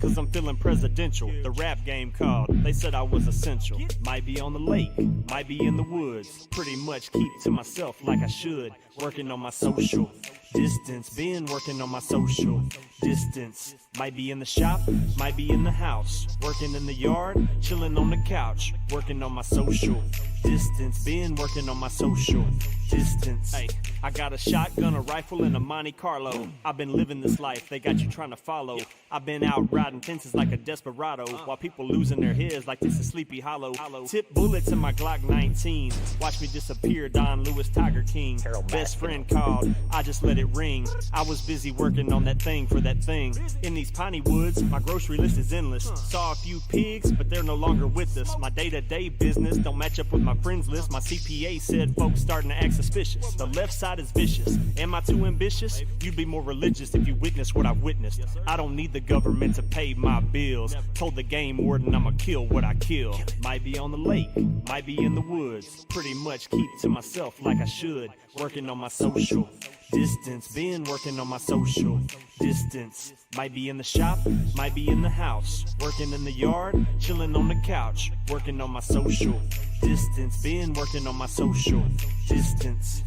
cause I'm feeling presidential. The rap game called, they said I was essential. Might be on the lake, might be in the woods. Pretty much keep to myself like I should. Working on my social distance, been working on my social distance. Might be in the shop, might be in the house. Working in the yard, chilling on the couch. Working on my social distance, been working on my social distance. Hey, I got a shotgun, a rifle, and a Monte Carlo. I've been living this life, they got you trying to follow. I've been out riding fences like a desperado, while people losing their heads like this is Sleepy Hollow. Tip bullets in my Glock 19. Watch me disappear, Don Lewis, Tiger King. Best friend called, I just let it ring. I was busy working on that thing for that thing. In these piney woods, my grocery list is endless. Saw a few pigs, but they're no longer with us. My day-to-day business don't match up with my friends list. My CPA said folks starting to act suspicious. The left side is vicious. Am I too ambitious? You'd be more religious if you witnessed what I've witnessed. I don't need the government to pay my bills. Told the game warden I'ma kill what I kill. Might be on the lake, might be in the woods. Pretty much keep to myself like I should. Working on my social distance, been working on my social distance. Might be in the shop, might be in the house. Working in the yard, chilling on the couch. Working on my social distance, been working on my social distance.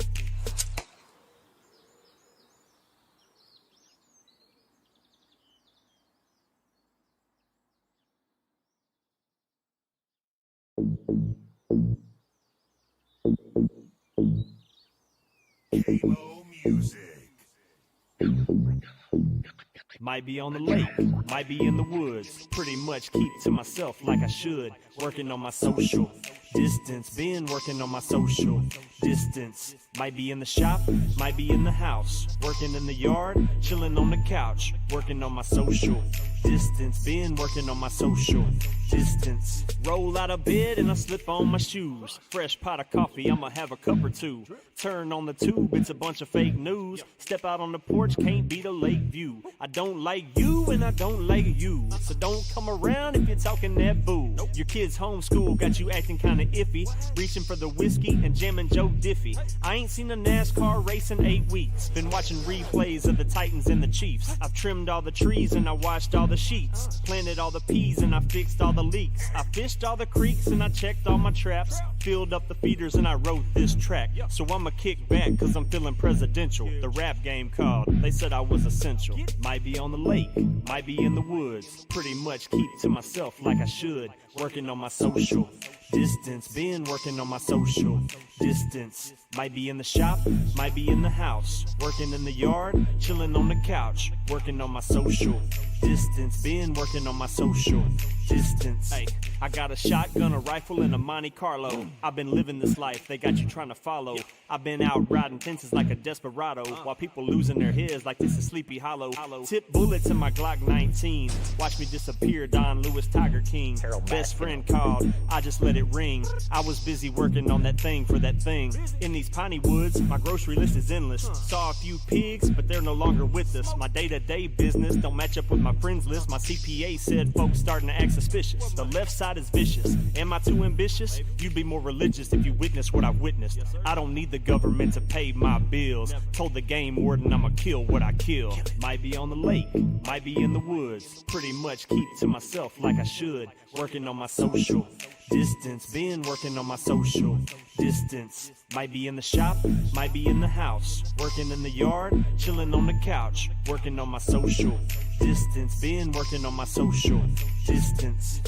Might be on the lake, might be in the woods. Pretty much keep to myself like I should. Working on my social distance, been working on my social distance. Might be in the shop, might be in the house. Working in the yard, chilling on the couch. Working on my social distance, been working on my social distance. Roll out of bed and I slip on my shoes. Fresh pot of coffee, I'ma have a cup or two. Turn on the tube, it's a bunch of fake news. Step out on the porch, can't beat a lake view. I don't like you and I don't like you, so don't come around if you're talking that boo. Your kids homeschool got you acting kinda iffy. Reaching for the whiskey and jamming Joe Diffie. I ain't seen a NASCAR race in 8 weeks. Been watching replays of the Titans and the Chiefs. I've trimmed all the trees and I washed all the sheets. Planted all the peas and I fixed all the leaks. I fished all the creeks and I checked all my traps. Filled up the feeders and I wrote this track. So I'ma kick back cause I'm feeling presidential. The rap game called, they said I was essential. Might be on the lake, might be in the woods. Pretty much keep to myself like I should. Working on my social distance, been working on my social distance. Might be in the shop, might be in the house. Working in the yard, chilling on the couch. Working on my social distance, been working on my social distance. Hey, I got a shotgun, a rifle, and a Monte Carlo. I've been living this life, they got you trying to follow. I've been out riding fences like a desperado, while people losing their heads like this is Sleepy Hollow. Tip bullets in my Glock 19. Watch me disappear, Don Lewis, Tiger King. Best friend called, I just let it ring. I was busy working on that thing for that thing. In these piney woods, my grocery list is endless. Saw a few pigs, but they're no longer with us. My day-to-day business don't match up with my friends list. My CPA said folks starting to act suspicious. The left side is vicious. Am I too ambitious? You'd be more religious if you witnessed what I've witnessed. I don't need the government to pay my bills. Told the game warden I'ma kill what I kill. Might be on the lake, might be in the woods. Pretty much keep to myself like I should. Working on my social distance, been working on my social distance. Might be in the shop, might be in the house. Working in the yard, chilling on the couch. Working on my social distance, been working on my social distance.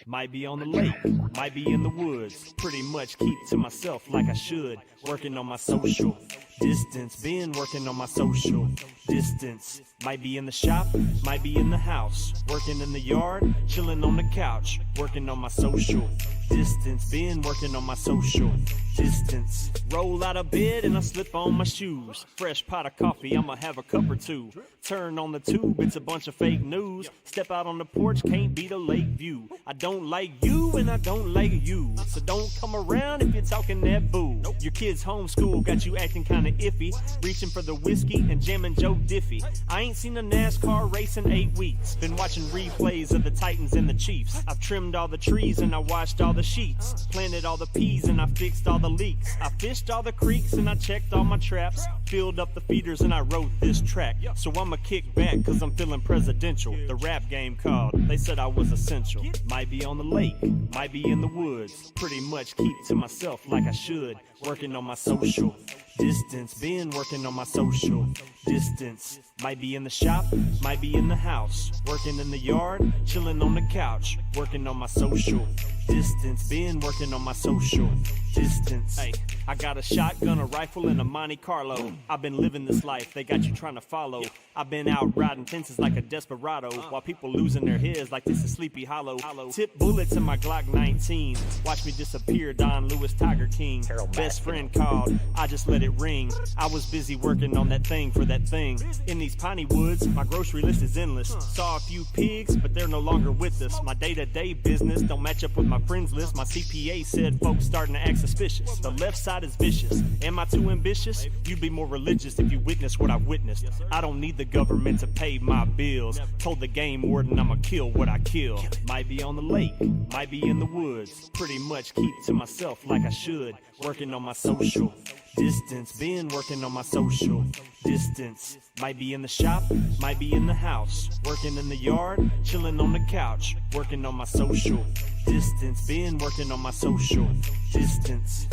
Might be on the lake, might be in the woods. Pretty much keep to myself like I should. Working on my social distance, been working on my social distance. Might be in the shop, might be in the house. Working in the yard, chilling on the couch. Working on my social Distance, been working on my social distance. Roll out of bed and I slip on my shoes. Fresh pot of coffee, I'ma have a cup or two. Turn on the tube, it's a bunch of fake news. Step out on the porch, can't beat a lake view. I don't like you and I don't like you, so don't come around if you're talking that boo. Your kids homeschool got you acting kinda iffy, reaching for the whiskey and jamming Joe Diffie. I ain't seen a NASCAR race in 8 weeks. Been watching replays of the Titans and the Chiefs. I've trimmed all the trees and I washed all the sheets. Planted all the peas and I fixed all the leaks. I fished all the creeks and I checked all my traps. Filled up the feeders and I wrote this track. So I'ma kick back cause I'm feeling presidential. The rap game called, they said I was essential. Might be on the lake, might be in the woods. Pretty much keep to myself like I should. Working on my social distance, been working on my social distance. Might be in the shop, might be in the house. Working in the yard, chilling on the couch. Working on my social distance, been working on my social distance. Hey, I got a shotgun, a rifle, and a Monte Carlo. I've been living this life, they got you trying to follow. I've been out riding fences like a desperado, while people losing their heads like this is Sleepy Hollow. Tip bullets in my Glock 19. Watch me disappear, Don Lewis, Tiger King. Best friend called, I just let it ring. I was busy working on that thing for that thing. In these piney woods, my grocery list is endless. Saw a few pigs, but they're no longer with us. My day-to-day business don't match up with my friends list. My CPA said folks starting to act suspicious. The left side is vicious. Am I too ambitious? You'd be more religious if you witness what I've witnessed. I don't need the government to pay my bills. Told the game warden I'ma kill what I kill. Might be on the lake, might be in the woods. Pretty much keep to myself like I should. Working on my social distance, been working on my social distance. Might be in the shop, might be in the house. Working in the yard, chilling on the couch. Working on my social distance, been working on my social distance.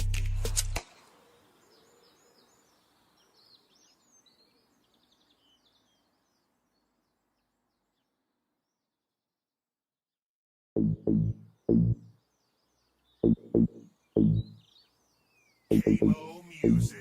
Music.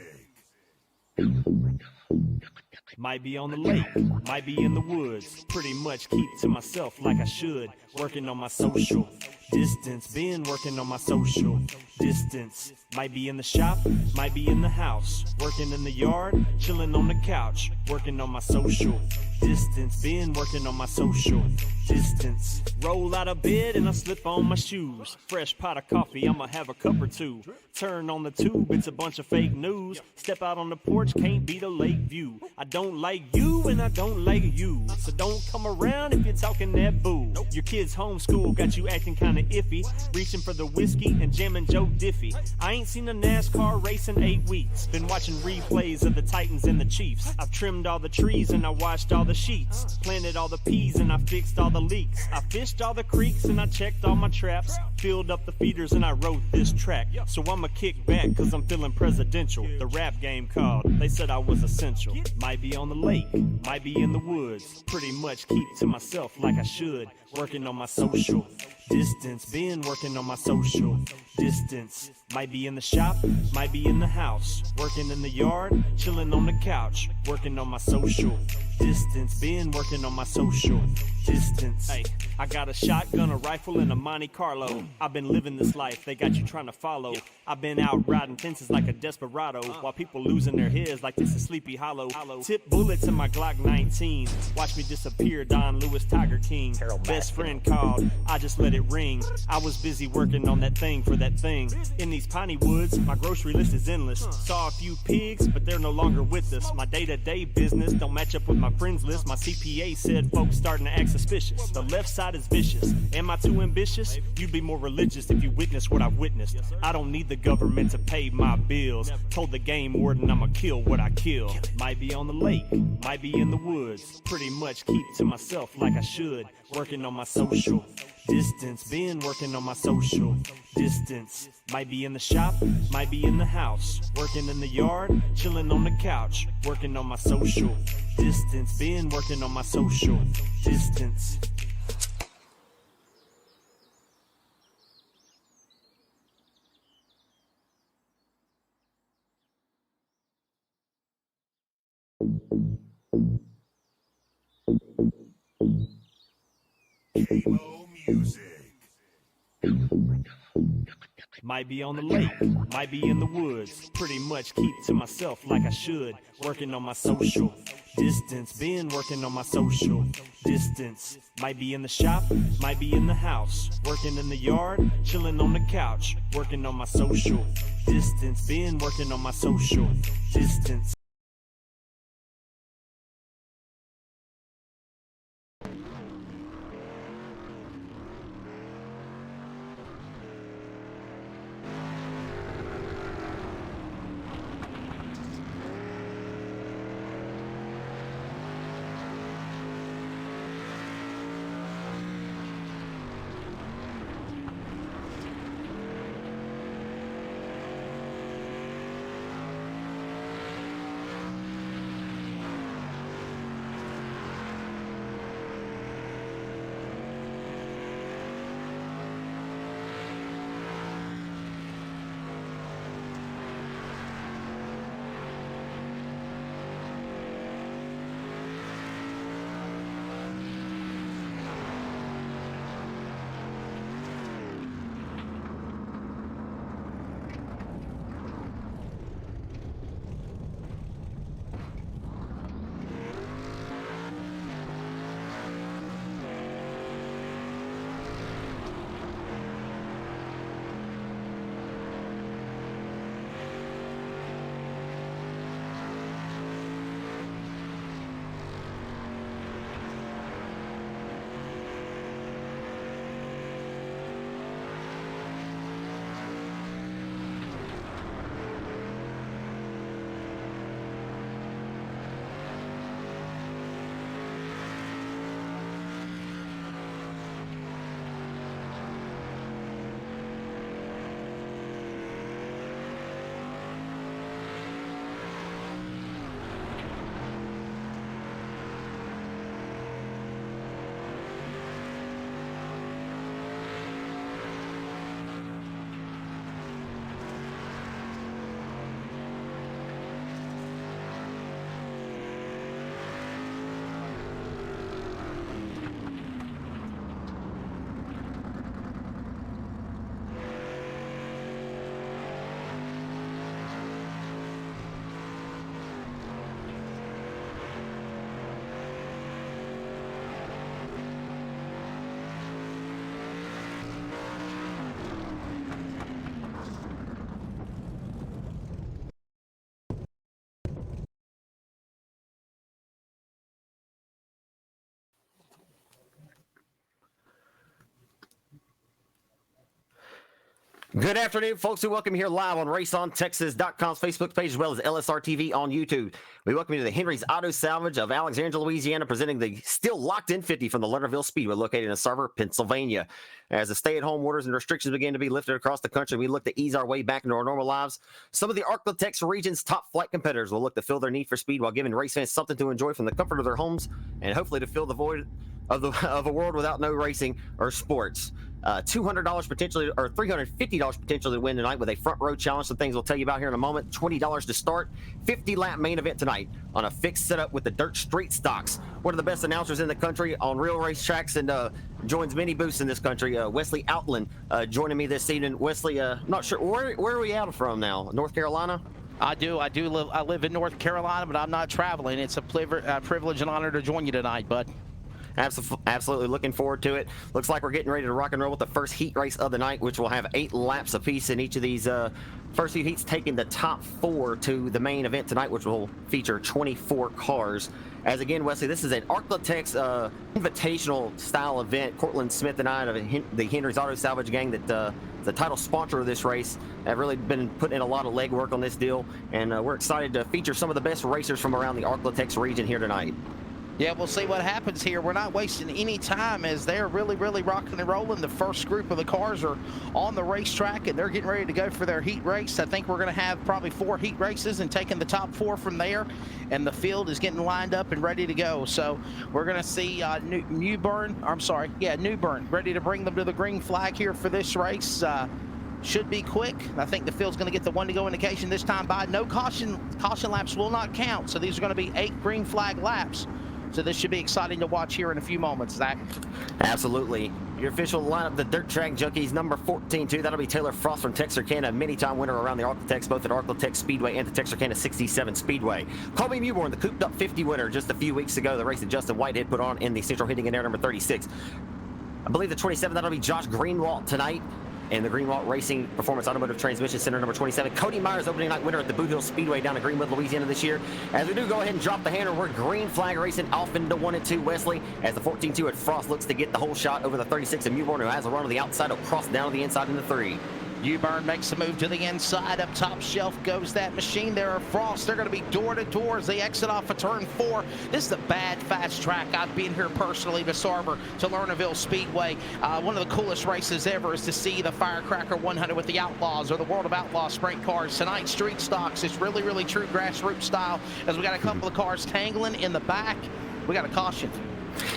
Might be on the lake, might be in the woods. Pretty much keep to myself like I should. Working on my social distance, been working on my social distance. Might be in the shop, might be in the house. Working in the yard, chilling on the couch. Working on my social distance, been working on my social distance. Roll out of bed and I slip on my shoes. Fresh pot of coffee, I'ma have a cup or two. Turn on the tube, it's a bunch of fake news. Step out on the porch, can't beat a lake view. I don't like you and I don't like you, so don't come around if you're talking that boo. Your kids homeschool got you acting kinda iffy, reaching for the whiskey and jamming Joe Diffie. I ain't seen a NASCAR race in 8 weeks. Been watching replays of the Titans and the Chiefs. I've trimmed all the trees and I washed all the sheets. Planted all the peas and I fixed all the leaks. I fished all the creeks and I checked all my traps. Filled up the feeders and I wrote this track. So I'ma kick back cause I'm feeling presidential. The rap game called, they said I was essential. Might be on the lake, might be in the woods. Pretty much keep to myself like I should. Working on my social distance, been working on my social distance. Might be in the shop, might be in the house. Working in the yard, chilling on the couch. Working on my social distance, been working on my social distance. Hey, I got a shotgun, a rifle, and a Monte Carlo. I've been living this life, they got you trying to follow. I've been out riding fences like a desperado, while people losing their heads like this is Sleepy Hollow. Tip bullets in my Glock 19. Watch me disappear, Don Lewis, Tiger King. Best friend called, I just let it ring. I was busy working on that thing for that thing. In these piney woods, my grocery list is endless. Saw a few pigs, but they're no longer with us. My day-to-day business don't match up with my friends list. My CPA said folks starting to act suspicious. The left side is vicious. Am I too ambitious? You'd be more religious if you witness what I've witnessed. I don't need the government to pay my bills. Told the game warden I'ma kill what I kill. Might be on the lake, might be in the woods. Pretty much keep to myself like I should. Working on my social distance, been working on my social distance. Might be in the shop, might be in the house. Working in the yard, chilling on the couch. Working on my social distance, been working on my social distance. Music. Might be on the lake, might be in the woods. Pretty much keep to myself like I should. Working on my social distance, been working on my social distance. Might be in the shop, might be in the house. Working in the yard, chilling on the couch. Working on my social distance, been working on my social distance. Good afternoon, folks. We welcome you here live on RaceOnTexas.com's Facebook page as well as LSRTV on YouTube. We welcome you to the Henry's Auto Salvage of Alexandria, Louisiana, presenting the still locked-in 50 from the Lernerville Speedway located in Sarver, Pennsylvania. As the stay-at-home orders and restrictions begin to be lifted across the country, we look to ease our way back into our normal lives. Some of the Arklatex region's top flight competitors will look to fill their need for speed while giving race fans something to enjoy from the comfort of their homes and hopefully to fill the void of a world without no racing or sports. $200 potentially, or $350 potentially to win tonight with a front row challenge. Some things we'll tell you about here in a moment. $20 to start. 50-lap main event tonight on a fixed setup with the dirt street stocks. One of the best announcers in the country on real racetracks and joins many booths in this country. Wesley Outland joining me this evening. Wesley, not sure where are we out from now? North Carolina? I live in North Carolina, but I'm not traveling. It's a privilege and honor to join you tonight, bud. Absolutely looking forward to it. Looks like we're getting ready to rock and roll with the first heat race of the night, which will have 8 laps apiece in each of these first few heats, taking the top 4 to the main event tonight, which will feature 24 cars. As again, Wesley, this is an Arklatex invitational style event. Cortland Smith and I, the Henry's Auto Salvage gang, that the title sponsor of this race, have really been putting in a lot of legwork on this deal, and we're excited to feature some of the best racers from around the Arklatex region here tonight. Yeah, we'll see what happens here. We're not wasting any time as they're really rocking and rolling. The first group of the cars are on the racetrack, and they're getting ready to go for their heat race. I think we're going to have probably 4 heat races and taking the top 4 from there, and the field is getting lined up and ready to go. So we're going to see Newbern, ready to bring them to the green flag here for this race. Should be quick. I think the field's going to get the 1-to-go indication this time by. No caution laps will not count, so these are going to be 8 green flag laps. So this should be exciting to watch here in a few moments, Zach. Absolutely. your official lineup, the Dirt Track Junkies, number 14-2. That'll be Taylor Frost from Texarkana, many-time winner around the Arklatex, both at Arklatex Speedway and the Texarkana 67 Speedway. Colby Mewborn, the Cooped Up 50 winner just a few weeks ago, the race that Justin Whitehead put on in the Central Heating and Air number 36. I believe the 27, that'll be Josh Greenwalt tonight. And the Greenwalt Racing Performance Automotive Transmission Center, number 27. Cody Myers, opening night winner at the Boot Hill Speedway down in Greenwood, Louisiana this year. As we do go ahead and drop the hammer, we're green flag racing off into 1 and 2 Wesley, as the 14-2 at Frost looks to get the whole shot over the 36 of Mewborn, who has a run on the outside, will cross down to the inside in the 3. Mewborn makes a move to the inside. Up top shelf goes that machine there of Frost. They're going to be door to door as they exit off of turn 4. This is a bad, fast track. I've been here personally to Sarver, to Lernerville Speedway. One of the coolest races ever is to see the Firecracker 100 with the Outlaws, or the World of Outlaws sprint cars. Tonight, street stocks. It's really, really true grassroots style, as we got a couple of cars tangling in the back. We got a caution.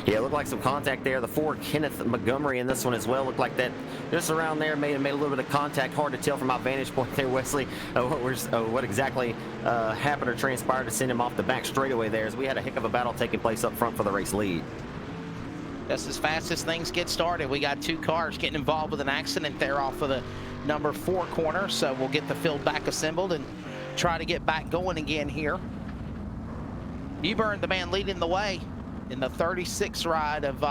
Yeah, it looked like some contact there. The 4 Kenneth Montgomery in this one as well. Looked like that just around there made a little bit of contact. Hard to tell from my vantage point there, Wesley, what exactly happened or transpired to send him off the back straightaway there, as we had a heck of a battle taking place up front for the race lead. Just as fast as things get started, we got 2 cars getting involved with an accident there off of the number 4 corner. So we'll get the field back assembled and try to get back going again here. Mewborn, the man leading the way in the 36 ride of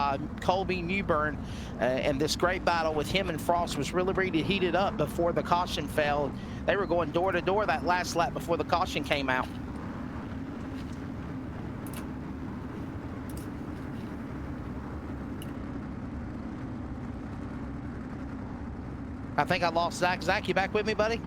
Colby Mewborn, and this great battle with him and Frost was really heated up before the caution fell. They were going door to door that last lap before the caution came out. I think I lost Zach. Zach, you back with me, buddy?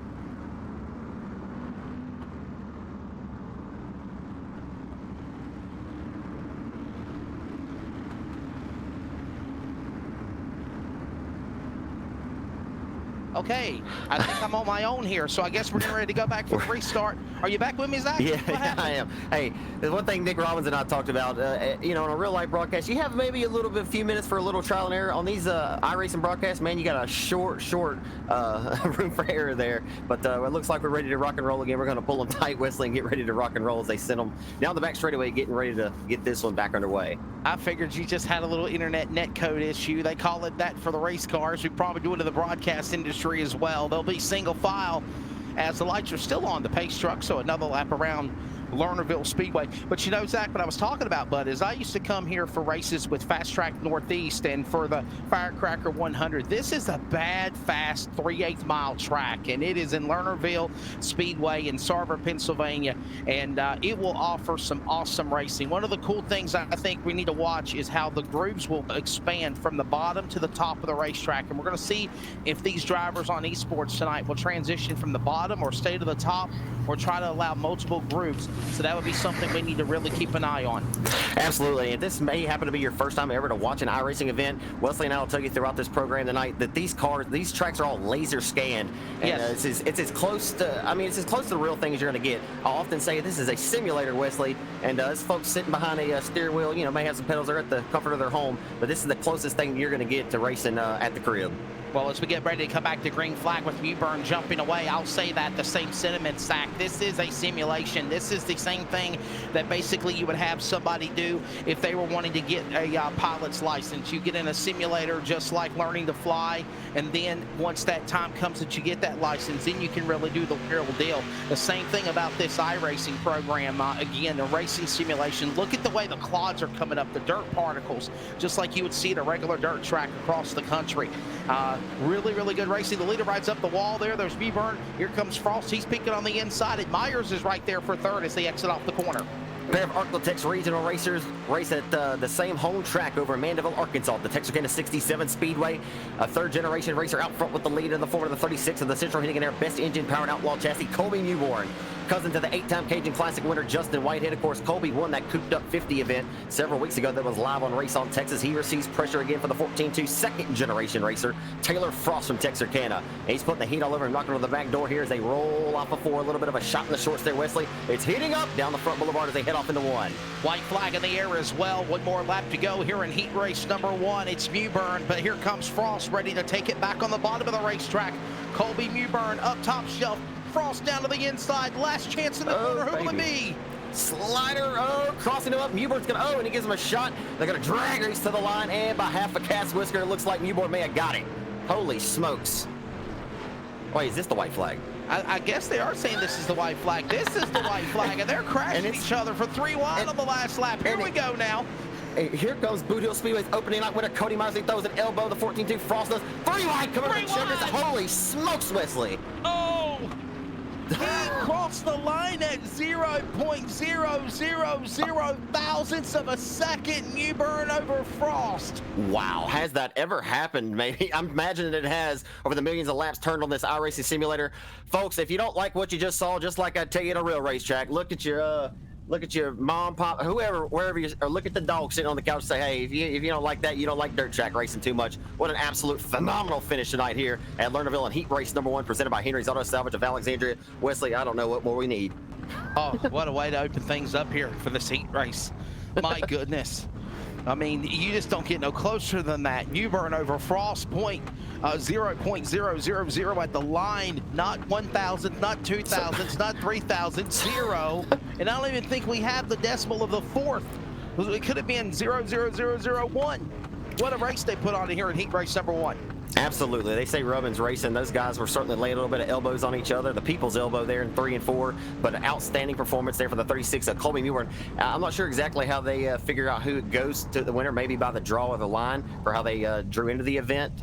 Okay, I think I'm on my own here, so I guess we're getting ready to go back for the restart. Are you back with me, Zach? Yeah, I am. Hey, there's one thing Nick Robbins and I talked about, you know, on a real life broadcast, you have maybe a few minutes for a little trial and error. On these iRacing broadcasts, man, you got a short room for error there. But it looks like we're ready to rock and roll again. We're going to pull them tight, Wesley, and get ready to rock and roll as they send them down the back straightaway, getting ready to get this one back underway. I figured you just had a little internet netcode issue. They call it that for the race cars. We probably do it to the broadcast industry as well. They'll be single file as the lights are still on the pace truck, so another lap around Lernerville Speedway. But you know, Zach, what I was talking about, bud, is I used to come here for races with Fast Track Northeast and for the Firecracker 100. This is a bad, fast 3/8 mile track, and it is in Lernerville Speedway in Sarver, Pennsylvania, and it will offer some awesome racing. One of the cool things I think we need to watch is how the grooves will expand from the bottom to the top of the racetrack, and we're going to see if these drivers on esports tonight will transition from the bottom or stay to the top or try to allow multiple grooves. So that would be something we need to really keep an eye on. Absolutely. And this may happen to be your first time ever to watch an iRacing event. Wesley and I will tell you throughout this program tonight that these tracks are all laser scanned. And yes. It's as close to, it's as close to the real thing as you're going to get. I'll often say this is a simulator, Wesley. And as folks sitting behind a steering wheel, you know, may have some pedals there at the comfort of their home. But this is the closest thing you're going to get to racing at the crib. Well, as we get ready to come back to green flag with Mewborn jumping away, I'll say that the same sentiment, Zach. This is a simulation. This is the same thing that basically you would have somebody do if they were wanting to get a pilot's license. You get in a simulator just like learning to fly, and then once that time comes that you get that license, then you can really do the real deal. The same thing about this iRacing program. Again, the racing simulation. Look at the way the clods are coming up, the dirt particles, just like you would see at a regular dirt track across the country. Really good racing. The leader rides up the wall there. There's Mewborn. Here comes Frost. He's peeking on the inside, and Myers is right there for third as they exit off the corner. A pair of Arklatex regional racers race at the same home track over in Mandeville, Arkansas, the Texarkana 67 Speedway. A third-generation racer out front with the lead in the form of the 36 of the Central Heating and Air Best Engine-Powered Outlaw Chassis, Colby Mewborn. Cousin to the 8-time Cajun Classic winner, Justin Whitehead. Of course, Colby won that Cooped Up 50 event several weeks ago that was live on Race on Texas. He receives pressure again for the 14-2 second-generation racer, Taylor Frost from Texarkana. And he's putting the heat all over and knocking on the back door here as they roll off of 4. A little bit of a shot in the shorts there, Wesley. It's heating up down the front boulevard as they head off into 1. White flag in the air as well. One more lap to go here in heat race number 1. It's Mewborn, but here comes Frost ready to take it back on the bottom of the racetrack. Colby Mewborn up top shelf. Frost down to the inside. Last chance in the corner. Who will it be? Slider, oh, crossing him up. Mewborn's going to, oh, and he gives him a shot. They're going to drag race to the line, and by half a cat's whisker, it looks like Mewborn may have got him. Holy smokes. Wait, is this the white flag? I guess they are saying this is the white flag. This is the white flag, and they're crashing each other for 3 wide on the last lap. Here we go now. Here comes Boot Hill Speedway's opening night winner, Cody Myers. He throws an elbow. The 14-2 Frost does 3 wide coming from Checkers. Holy smokes, Wesley. Oh! He crossed the line at 0.000 thousandths of a second. Mewborn over Frost. Wow, has that ever happened? Maybe I'm imagining it has over the millions of laps turned on this iRacing simulator. Folks, if you don't like what you just saw, just like I tell you at a real racetrack, look at your mom, pop, whoever, wherever you, or look at the dog sitting on the couch and say, hey, if you don't like that, you don't like dirt track racing too much. What an absolute phenomenal finish tonight here at Lernerville in heat race number 1, presented by Henry's Auto Salvage of Alexandria. Wesley, I don't know what more we need. Oh, what a way to open things up here for this heat race. My goodness. I mean, you just don't get no closer than that. Mewborn over Frost, 0.000 at the line, not 1,000, not 2,000, not 3,000, 0. And I don't even think we have the decimal of the 4th. It could have been 0.0001. What a race they put on here in heat race number 1. Absolutely. They say rubbing's racing. Those guys were certainly laying a little bit of elbows on each other. The people's elbow there in 3 and 4, but an outstanding performance there for the 36 of Colby Mewborn. I'm not sure exactly how they figure out who goes to the winner, maybe by the draw of the line for how they drew into the event.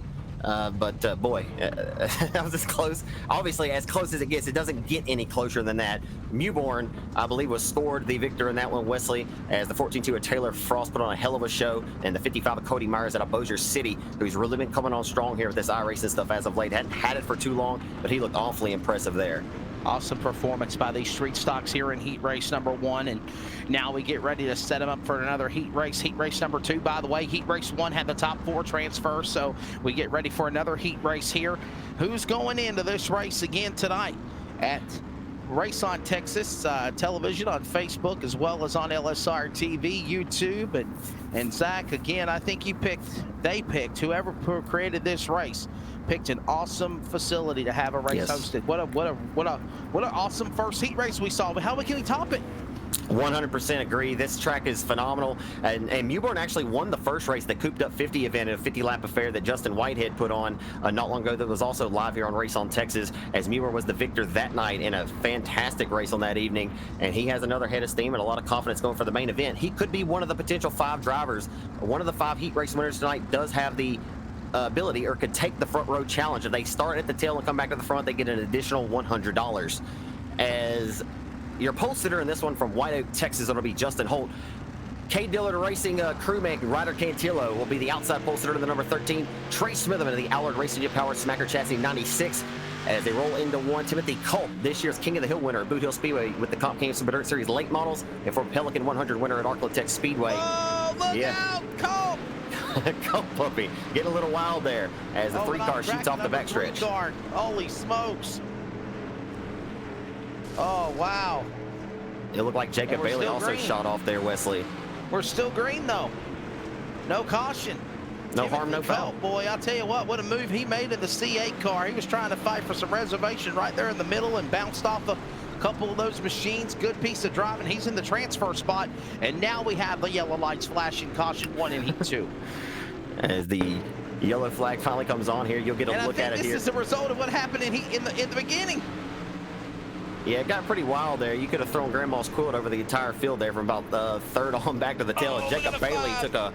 Boy, that was as close. Obviously, as close as it gets. It doesn't get any closer than that. Mewborn, I believe, was scored the victor in that one, Wesley, as the 14-2 of Taylor Frost put on a hell of a show, and the 55 of Cody Myers out of Bossier City, who's really been coming on strong here with this iRacing stuff as of late. Hadn't had it for too long, but he looked awfully impressive there. Awesome performance by these street stocks here in heat race number 1, and now we get ready to set them up for another heat race number 2. By the way, heat race 1 had the top 4 transfers, so we get ready for another heat race here. Who's going into this race again tonight at Race on Texas television on Facebook, as well as on LSRTV, YouTube, and Zach, again, I think they picked, whoever created this race, picked an awesome facility to have a race hosted. What an awesome first heat race we saw. But how can we top it? 100% agree. This track is phenomenal, and Mewborn actually won the first race, the Cooped Up 50 event, a 50-lap affair that Justin Whitehead put on not long ago, that was also live here on Race on Texas, as Mewborn was the victor that night in a fantastic race on that evening, and he has another head of steam and a lot of confidence going for the main event. He could be one of the potential 5 drivers. One of the 5 heat race winners tonight does have the ability, or could take the front row challenge. If they start at the tail and come back to the front, they get an additional $100. As your pole sitter in this one from White Oak, Texas, it'll be Justin Holt. K. Dillard Racing crewmate Ryder Cantillo will be the outside pole sitter to the number 13. Trey Smitherman of the Allard Racing Power Smacker Chassis 96. As they roll into 1, Timothy Culp, this year's King of the Hill winner at Boot Hill Speedway with the Comp King Super Dirt Series late models, and for Pelican 100 winner at Arclitech Speedway. Oh, look out, Culp! Culp puppy getting a little wild there as the 3 car shoots off the backstretch. Holy smokes! Oh, wow. It looked like Jacob Bailey also shot off there, Wesley. We're still green, though. No caution. No harm, no foul. Boy, I'll tell you what a move he made in the C8 car. He was trying to fight for some reservation right there in the middle and bounced off a couple of those machines. Good piece of driving. He's in the transfer spot, and now we have the yellow lights flashing. Caution 1 in heat 2. As the yellow flag finally comes on here, you'll get a look at it here. This is the result of what happened in the beginning. Yeah, it got pretty wild there. You could have thrown Grandma's quilt over the entire field there from about the 3rd on back to the tail. And Jacob Bailey took a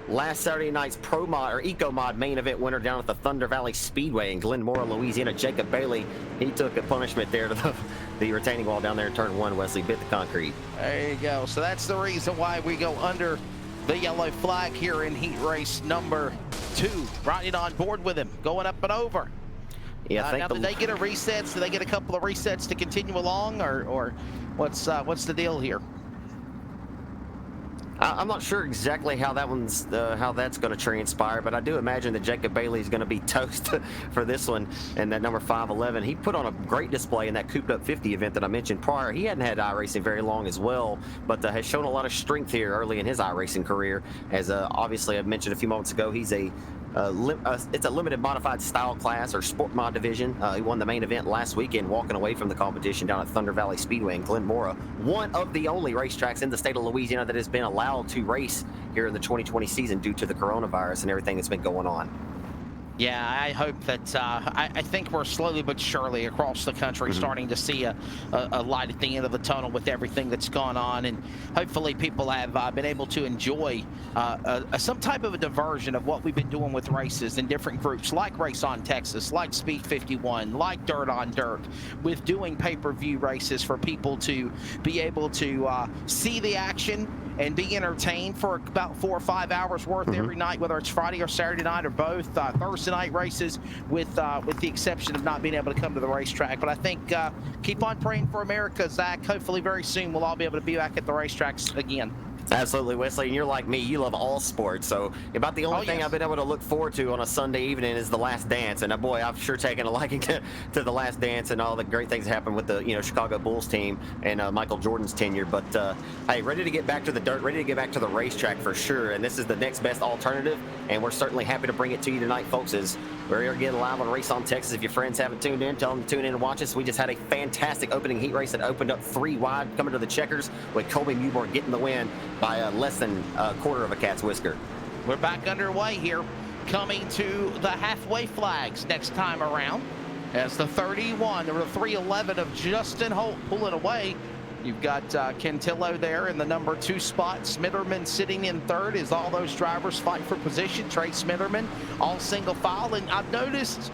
last Saturday night's Pro Mod or Eco Mod main event winner down at the Thunder Valley Speedway in Glenmora, Louisiana. Jacob Bailey, he took a punishment there to the retaining wall down there in turn 1. Wesley bit the concrete. There you go. So that's the reason why we go under the yellow flag here in heat race number 2. Right on board with him, going up and over. Yeah, now did they get a reset? Do they get a couple of resets to continue along, or what's the deal here? I'm not sure exactly how that's going to transpire, but I do imagine that Jacob Bailey is going to be toast for this one. And that number 511, he put on a great display in that Cooped Up 50 event that I mentioned prior. He hadn't had iRacing very long as well, but has shown a lot of strength here early in his iRacing career. As obviously I mentioned a few moments ago, he's a It's a limited modified style class or sport mod division. He won the main event last weekend, walking away from the competition down at Thunder Valley Speedway in Glen Mora, one of the only racetracks in the state of Louisiana that has been allowed to race here in the 2020 season due to the coronavirus and everything that's been going on. Yeah, I hope that, I think we're slowly but surely across the country starting to see a light at the end of the tunnel with everything that's gone on, and hopefully people have been able to enjoy some type of a diversion of what we've been doing with races in different groups, like Race on Texas, like Speed 51, like Dirt on Dirt, with doing pay-per-view races for people to be able to see the action and be entertained for about 4 or 5 hours worth every night, whether it's Friday or Saturday night or both. Thursday night races, with the exception of not being able to come to the racetrack. But I think keep on praying for America, Zach. Hopefully very soon we'll all be able to be back at the racetracks again. Absolutely, Wesley, and you're like me. You love all sports, so about the only thing I've been able to look forward to on a Sunday evening is The Last Dance. And boy, I've sure taken a liking to The Last Dance and all the great things that happened with the Chicago Bulls team and Michael Jordan's tenure. But hey, ready to get back to the dirt, ready to get back to the racetrack for sure. And this is the next best alternative, and we're certainly happy to bring it to you tonight, folks. As we're here again live on Race on Texas. If your friends haven't tuned in, tell them to tune in and watch us. We just had a fantastic opening heat race that opened up 3 wide, coming to the checkers with Colby Mewborn getting the win by less than a quarter of a cat's whisker. We're back underway here, coming to the halfway flags next time around as the 31 or the 311 of Justin Holt pulling away. You've got Cantillo there in the number 2 spot. Smitherman sitting in 3rd as all those drivers fight for position. Trey Smitherman all single file. And I've noticed,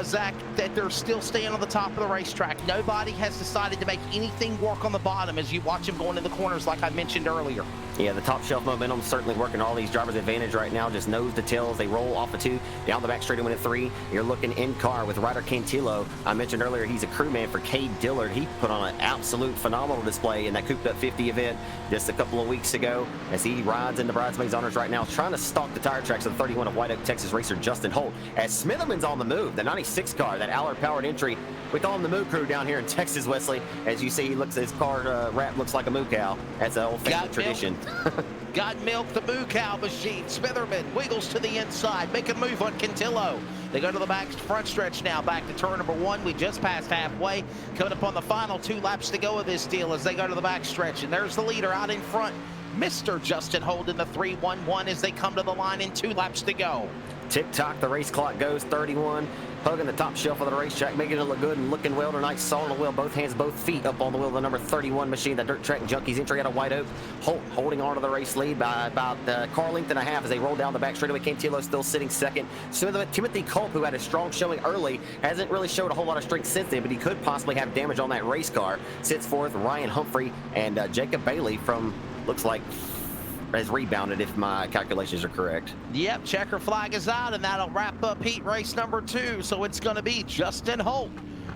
Zach, that they're still staying on the top of the racetrack. Nobody has decided to make anything work on the bottom as you watch them going in the corners like I mentioned earlier. Yeah, the top shelf momentum is certainly working all these drivers' advantage right now. Just nose to tail as they roll off the 2, down the back straight and win at 3. You're looking in car with Ryder Cantillo. I mentioned earlier he's a crewman for Cade Dillard. He put on an absolute phenomenal display in that Cooped Up 50 event just a couple of weeks ago as he rides in the Bridesmaids Honors right now, trying to stalk the tire tracks of the 31 of White Oak, Texas racer Justin Holt. As Smitherman's on the move, the 96 car, that Allard-powered entry. We call him the Moo Crew down here in Texas, Wesley. As you see, he looks, his car wrap looks like a moo cow. That's an old family tradition. Got milk, the moo cow machine. Smitherman wiggles to the inside, make a move on Cantillo. They go to the front stretch now, back to turn number 1. We just passed halfway, coming up on the final 2 laps to go of this deal as they go to the back stretch. And there's the leader out in front, Mr. Justin Holt in the 3-1-1 as they come to the line in 2 laps to go. Tick-tock, the race clock goes, 31, hugging the top shelf of the racetrack, making it look good and looking well tonight. Saw on the wheel, both hands, both feet up on the wheel of the number 31 machine, the Dirt Track Junkies entry out of White Oak. Holt holding on to the race lead by about car length and a half as they roll down the back straightaway. Cantillo still sitting second. Timothy Culp, who had a strong showing early, hasn't really showed a whole lot of strength since then, but he could possibly have damage on that race car. Sits fourth. Ryan Humphrey and Jacob Bailey from, looks like, has rebounded if my calculations are correct. Yep, checker flag is out, and that'll wrap up heat race number 2. So it's going to be Justin Holt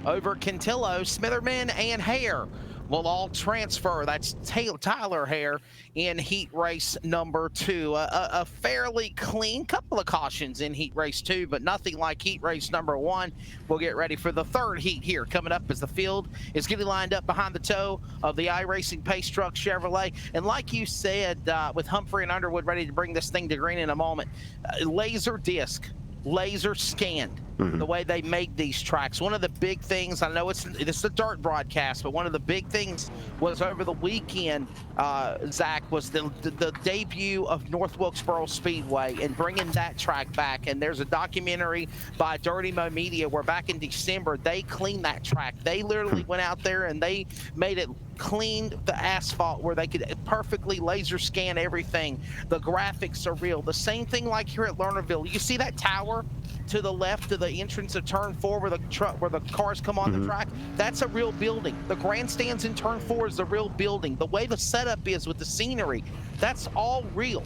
over Cantillo, Smitherman, and Hare will all transfer. That's Tyler Hare in heat race number 2. A fairly clean couple of cautions in heat race 2, but nothing like heat race number 1. We'll get ready for the 3rd heat here coming up as the field is getting lined up behind the toe of the iRacing Pace Truck Chevrolet. And like you said, with Humphrey and Underwood ready to bring this thing to green in a moment, laser disc, laser scanned. The way they make these tracks. One of the big things, I know this is a dirt broadcast, but one of the big things was over the weekend, Zach, was the debut of North Wilkesboro Speedway and bringing that track back. And there's a documentary by Dirty Mo Media where back in December, they cleaned that track. They literally went out there and they made it, cleaned the asphalt where they could perfectly laser scan everything. The graphics are real. The same thing like here at Lernerville. You see that tower to the left of the entrance of turn 4 where the cars come on the track? That's a real building. The grandstands in turn 4 is the real building. The way the setup is with the scenery, that's all real.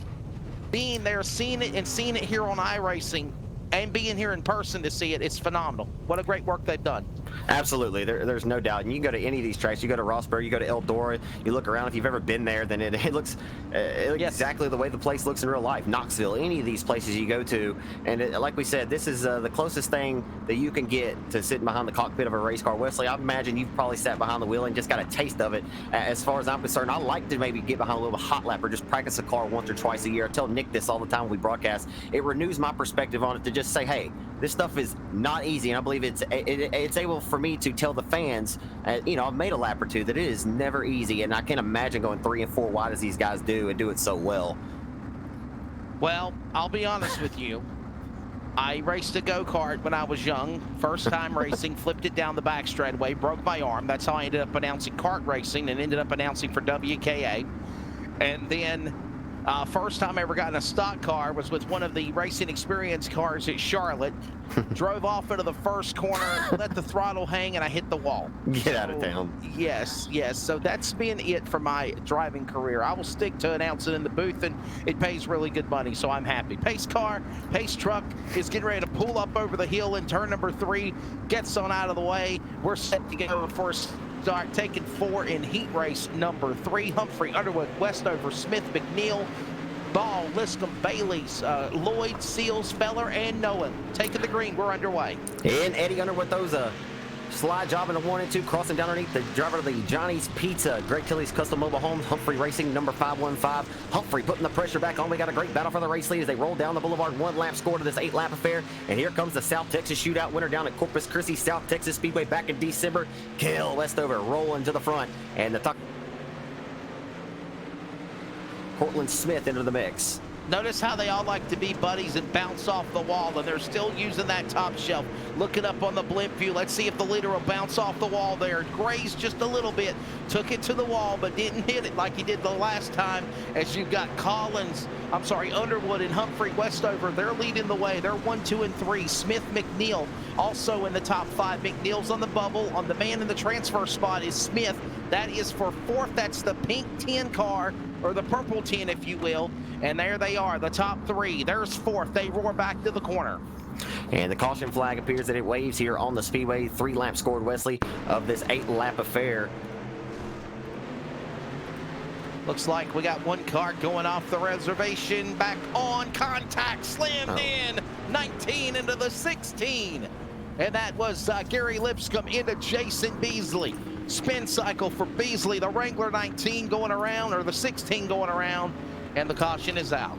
Being there, seeing it, and seeing it here on iRacing and being here in person to see it, it's phenomenal. What a great work they've done. Absolutely, there's no doubt. And you can go to any of these tracks. You go to Rossburg, you go to Eldora, you look around. If you've ever been there, then it looks exactly the way the place looks in real life. Knoxville, any of these places you go to, and like we said, this is the closest thing that you can get to sitting behind the cockpit of a race car. Wesley, I imagine you've probably sat behind the wheel and just got a taste of it. As far as I'm concerned, I like to maybe get behind a little hot lap or just practice a car once or twice a year. I tell Nick this all the time when we broadcast. It renews my perspective on it to just say, hey, this stuff is not easy, and I believe it's able for me to tell the fans, you know, I've made a lap or two, that it is never easy, and I can't imagine going 3 and 4 wide as these guys do and do it so well. Well, I'll be honest with you. I raced a go-kart when I was young. First time racing, flipped it down the back straightaway, broke my arm. That's how I ended up announcing kart racing and ended up announcing for WKA. And then first time I ever got in a stock car was with one of the racing experience cars at Charlotte. Drove off into the first corner, let the throttle hang, and I hit the wall. Get out of town. Yes. So that's been it for my driving career. I will stick to announcing in the booth, and it pays really good money, so I'm happy. Pace truck is getting ready to pull up over the hill in turn number 3, gets on out of the way. We're set to go for a start, taking 4 in heat race number 3. Humphrey, Underwood, Westover, Smith, McNeil, Ball, Liscombe, Bailey's, Lloyd, Seals, Feller, and Noah. Taking the green, we're underway. And Eddie Underwood throws a slide job in the 1 and 2, crossing down underneath the driver of the Johnny's Pizza, Greg Tilley's Custom Mobile Homes, Humphrey Racing, number 515. Humphrey putting the pressure back on. We got a great battle for the race lead as they roll down the boulevard. 1 lap score to this 8-lap affair. And here comes the South Texas Shootout winner down at Corpus Christi South Texas Speedway back in December. Kel Westover rolling to the front. And the Cortland Smith into the mix. Notice how they all like to be buddies and bounce off the wall, and they're still using that top shelf. Looking up on the blimp view, let's see if the leader will bounce off the wall there. Grazed just a little bit, took it to the wall, but didn't hit it like he did the last time. As you've got Underwood and Humphrey Westover, they're leading the way. They're 1, 2, and 3. Smith, McNeil also in the top 5. McNeil's on the bubble. On the man in the transfer spot is Smith. That is for 4th. That's the pink 10 car, or the purple 10, if you will. And there they are, the top 3. There's 4th. They roar back to the corner. And the caution flag appears that it waves here on the speedway. 3 laps scored, Wesley, of this 8-lap affair. Looks like we got 1 car going off the reservation. Back on contact, slammed in. 19 into the 16. And that was Gary Lipscomb into Jason Beasley. Spin cycle for Beasley. The Wrangler 19 going around, or the 16 going around. And the caution is out.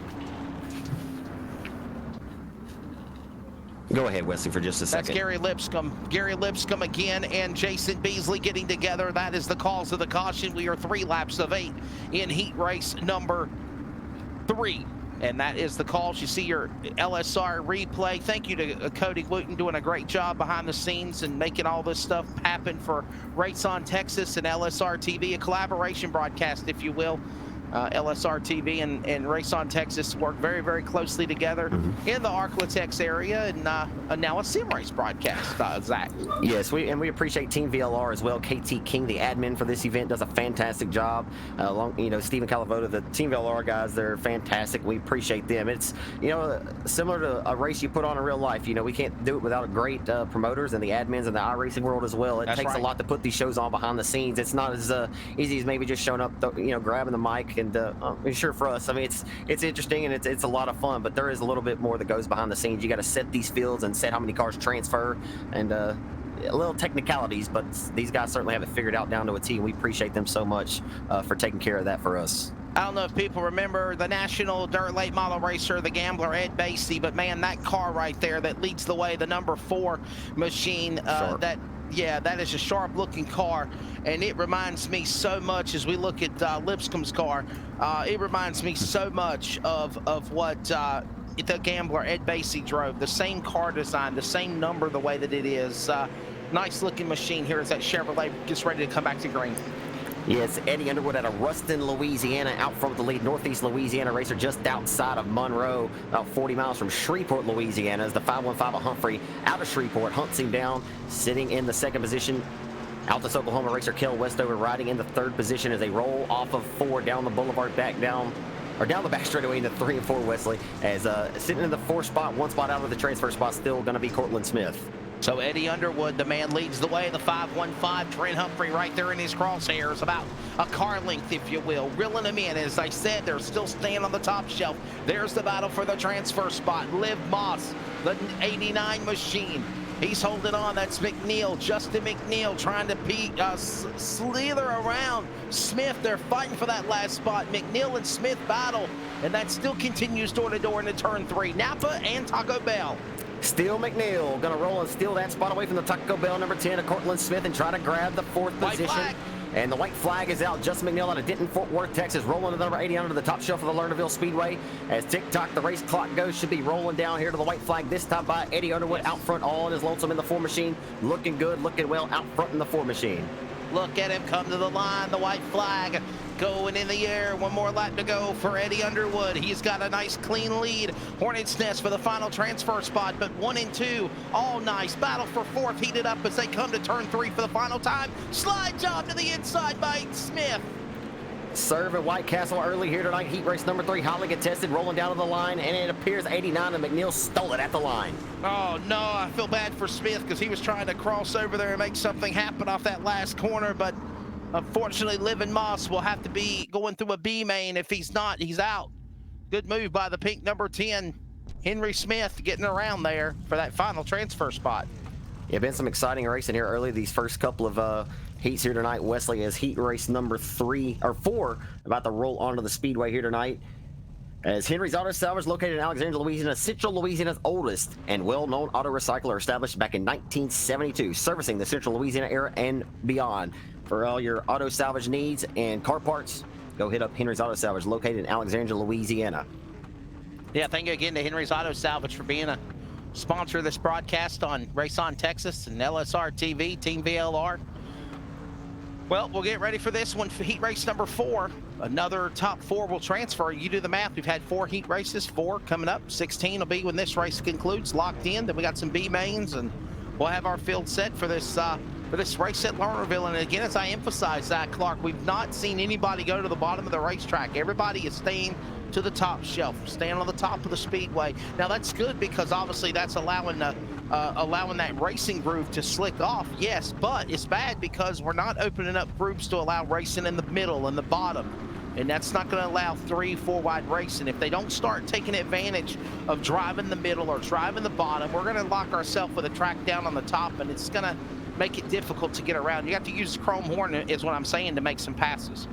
Go ahead, Wesley, for just a second. That's Gary Lipscomb. Gary Lipscomb again and Jason Beasley getting together. That is the cause of the caution. We are 3 laps of 8 in heat race number 3. And that is the calls. You see your LSR replay. Thank you to Cody Wooten doing a great job behind the scenes and making all this stuff happen for Race on Texas and LSRTV, a collaboration broadcast, if you will. LSRTV and Race on Texas work very, very closely together in the Arklatex area, and now a sim race broadcast, Zach. Yes, we appreciate Team VLR as well. KT King, the admin for this event, does a fantastic job. Stephen Calavoda, the Team VLR guys, they're fantastic. We appreciate them. It's, similar to a race you put on in real life. We can't do it without great promoters and the admins in the iRacing world as well. It takes a lot to put these shows on behind the scenes. It's not as easy as maybe just showing up, grabbing the mic. And sure, for us, I mean, it's interesting and it's a lot of fun, but there is a little bit more that goes behind the scenes. You got to set these fields and set how many cars transfer, and a little technicalities, but these guys certainly have it figured out down to a T, and we appreciate them so much for taking care of that for us. I don't know if people remember the national dirt late model racer, the gambler Ed Basie, but man, that car right there that leads the way, the number 4 machine, that is a sharp looking car, and it reminds me so much as we look at Lipscomb's car. It reminds me so much of what the gambler Ed Basie drove. The same car design, the same number, the way that it is. Nice looking machine here as that Chevrolet gets ready to come back to green. Yes, Eddie Underwood out of Ruston, Louisiana, out front with the lead. Northeast Louisiana racer just outside of Monroe, about 40 miles from Shreveport, Louisiana, as the 515 of Humphrey out of Shreveport hunts him down, sitting in the 2nd position. Altus, Oklahoma racer Kel Westover riding in the 3rd position as they roll off of 4 down the boulevard, back down the back straightaway into 3 and 4, Wesley, as sitting in the 4th spot, 1 spot out of the transfer spot, still going to be Cortland Smith. So Eddie Underwood, the man, leads the way. The 515, Trent Humphrey right there in his crosshairs, about a car length, if you will, reeling him in. As I said, they're still staying on the top shelf. There's the battle for the transfer spot. Liv Moss, the 89 machine. He's holding on. That's McNeil, Justin McNeil, trying to slither around Smith. They're fighting for that last spot. McNeil and Smith battle, and that still continues door to door into turn 3. Napa and Taco Bell. Still McNeil going to roll and steal that spot away from the Taco Bell number 10 of Cortland Smith and try to grab the 4th position. Flag. And the white flag is out. Justin McNeil out of Denton, Fort Worth, Texas, rolling to the number 80 onto the top shelf of the Lernerville Speedway. As tick-tock, the race clock goes, should be rolling down here to the white flag, this time by Eddie Underwood, out front, all in his lonesome in the 4 machine. Looking good, looking well, out front in the 4 machine. Look at him come to the line, the white flag going in the air. One more lap to go for Eddie Underwood. He's got a nice clean lead. Hornets Nest for the final transfer spot, but 1 and 2, all nice. Battle for 4th heated up as they come to turn 3 for the final time. Slide job to the inside by Smith. Serve at White Castle early here tonight. Heat race number 3, hotly contested, rolling down to the line, and it appears 89 and McNeil stole it at the line. Oh no, I feel bad for Smith because he was trying to cross over there and make something happen off that last corner, but unfortunately Livin Moss will have to be going through a B main. If he's not, he's out. Good move by the pink number 10, Henry Smith, getting around there for that final transfer spot. Yeah, been some exciting racing here early these first couple of heats here tonight. Wesley as heat race number 4 about to roll onto the speedway here tonight. As Henry's Auto Salvage, located in Alexandria, Louisiana, Central Louisiana's oldest and well-known auto recycler, established back in 1972, servicing the Central Louisiana area and beyond. For all your auto salvage needs and car parts, go hit up Henry's Auto Salvage, located in Alexandria, Louisiana. Yeah, thank you again to Henry's Auto Salvage for being a sponsor of this broadcast on Race On Texas and LSRTV, Team VLR. Well, we'll get ready for this one for heat race number 4. Another top 4 will transfer. You do the math. We've had 4 heat races, 4 coming up. 16 will be when this race concludes, locked in. Then we got some B mains, and we'll have our field set for this race at Lernerville. And again, as I emphasize, Zach Clark, we've not seen anybody go to the bottom of the racetrack. Everybody is staying to the top shelf, staying on the top of the speedway. Now that's good because obviously that's allowing that racing groove to slick off, yes, but it's bad because we're not opening up groups to allow racing in the middle and the bottom. And that's not going to allow 3-4 wide racing. If they don't start taking advantage of driving the middle or driving the bottom, we're going to lock ourselves with a track down on the top, and it's going to make it difficult to get around. You have to use the chrome horn, is what I'm saying, to make some passes.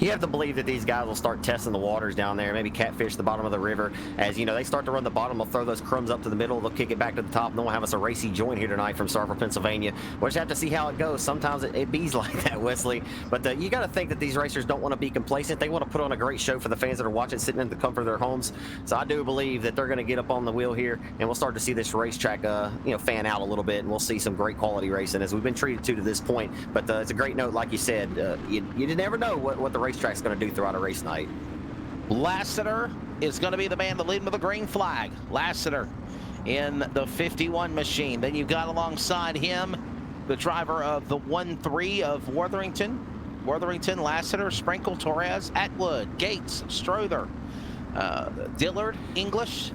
You have to believe that these guys will start testing the waters down there, maybe catfish the bottom of the river. As you know, they start to run the bottom, they'll throw those crumbs up to the middle, they'll kick it back to the top, and then we'll have us a racy joint here tonight from Starkville, Pennsylvania. We'll just have to see how it goes. Sometimes it bees like that, Wesley. But you got to think that these racers don't want to be complacent. They want to put on a great show for the fans that are watching, sitting in the comfort of their homes. So I do believe that they're going to get up on the wheel here, and we'll start to see this racetrack, fan out a little bit, and we'll see some great quality racing as we've been treated to this point. But it's a great note, like you said. You never know what the racetrack's going to do throughout a race night. Lassiter is going to be the man to lead with the green flag. Lassiter in the 51 machine. Then you've got alongside him the driver of the 1-3 of Worthington, Lassiter, Sprinkle, Torres, Atwood, Gates, Strother, Dillard, English,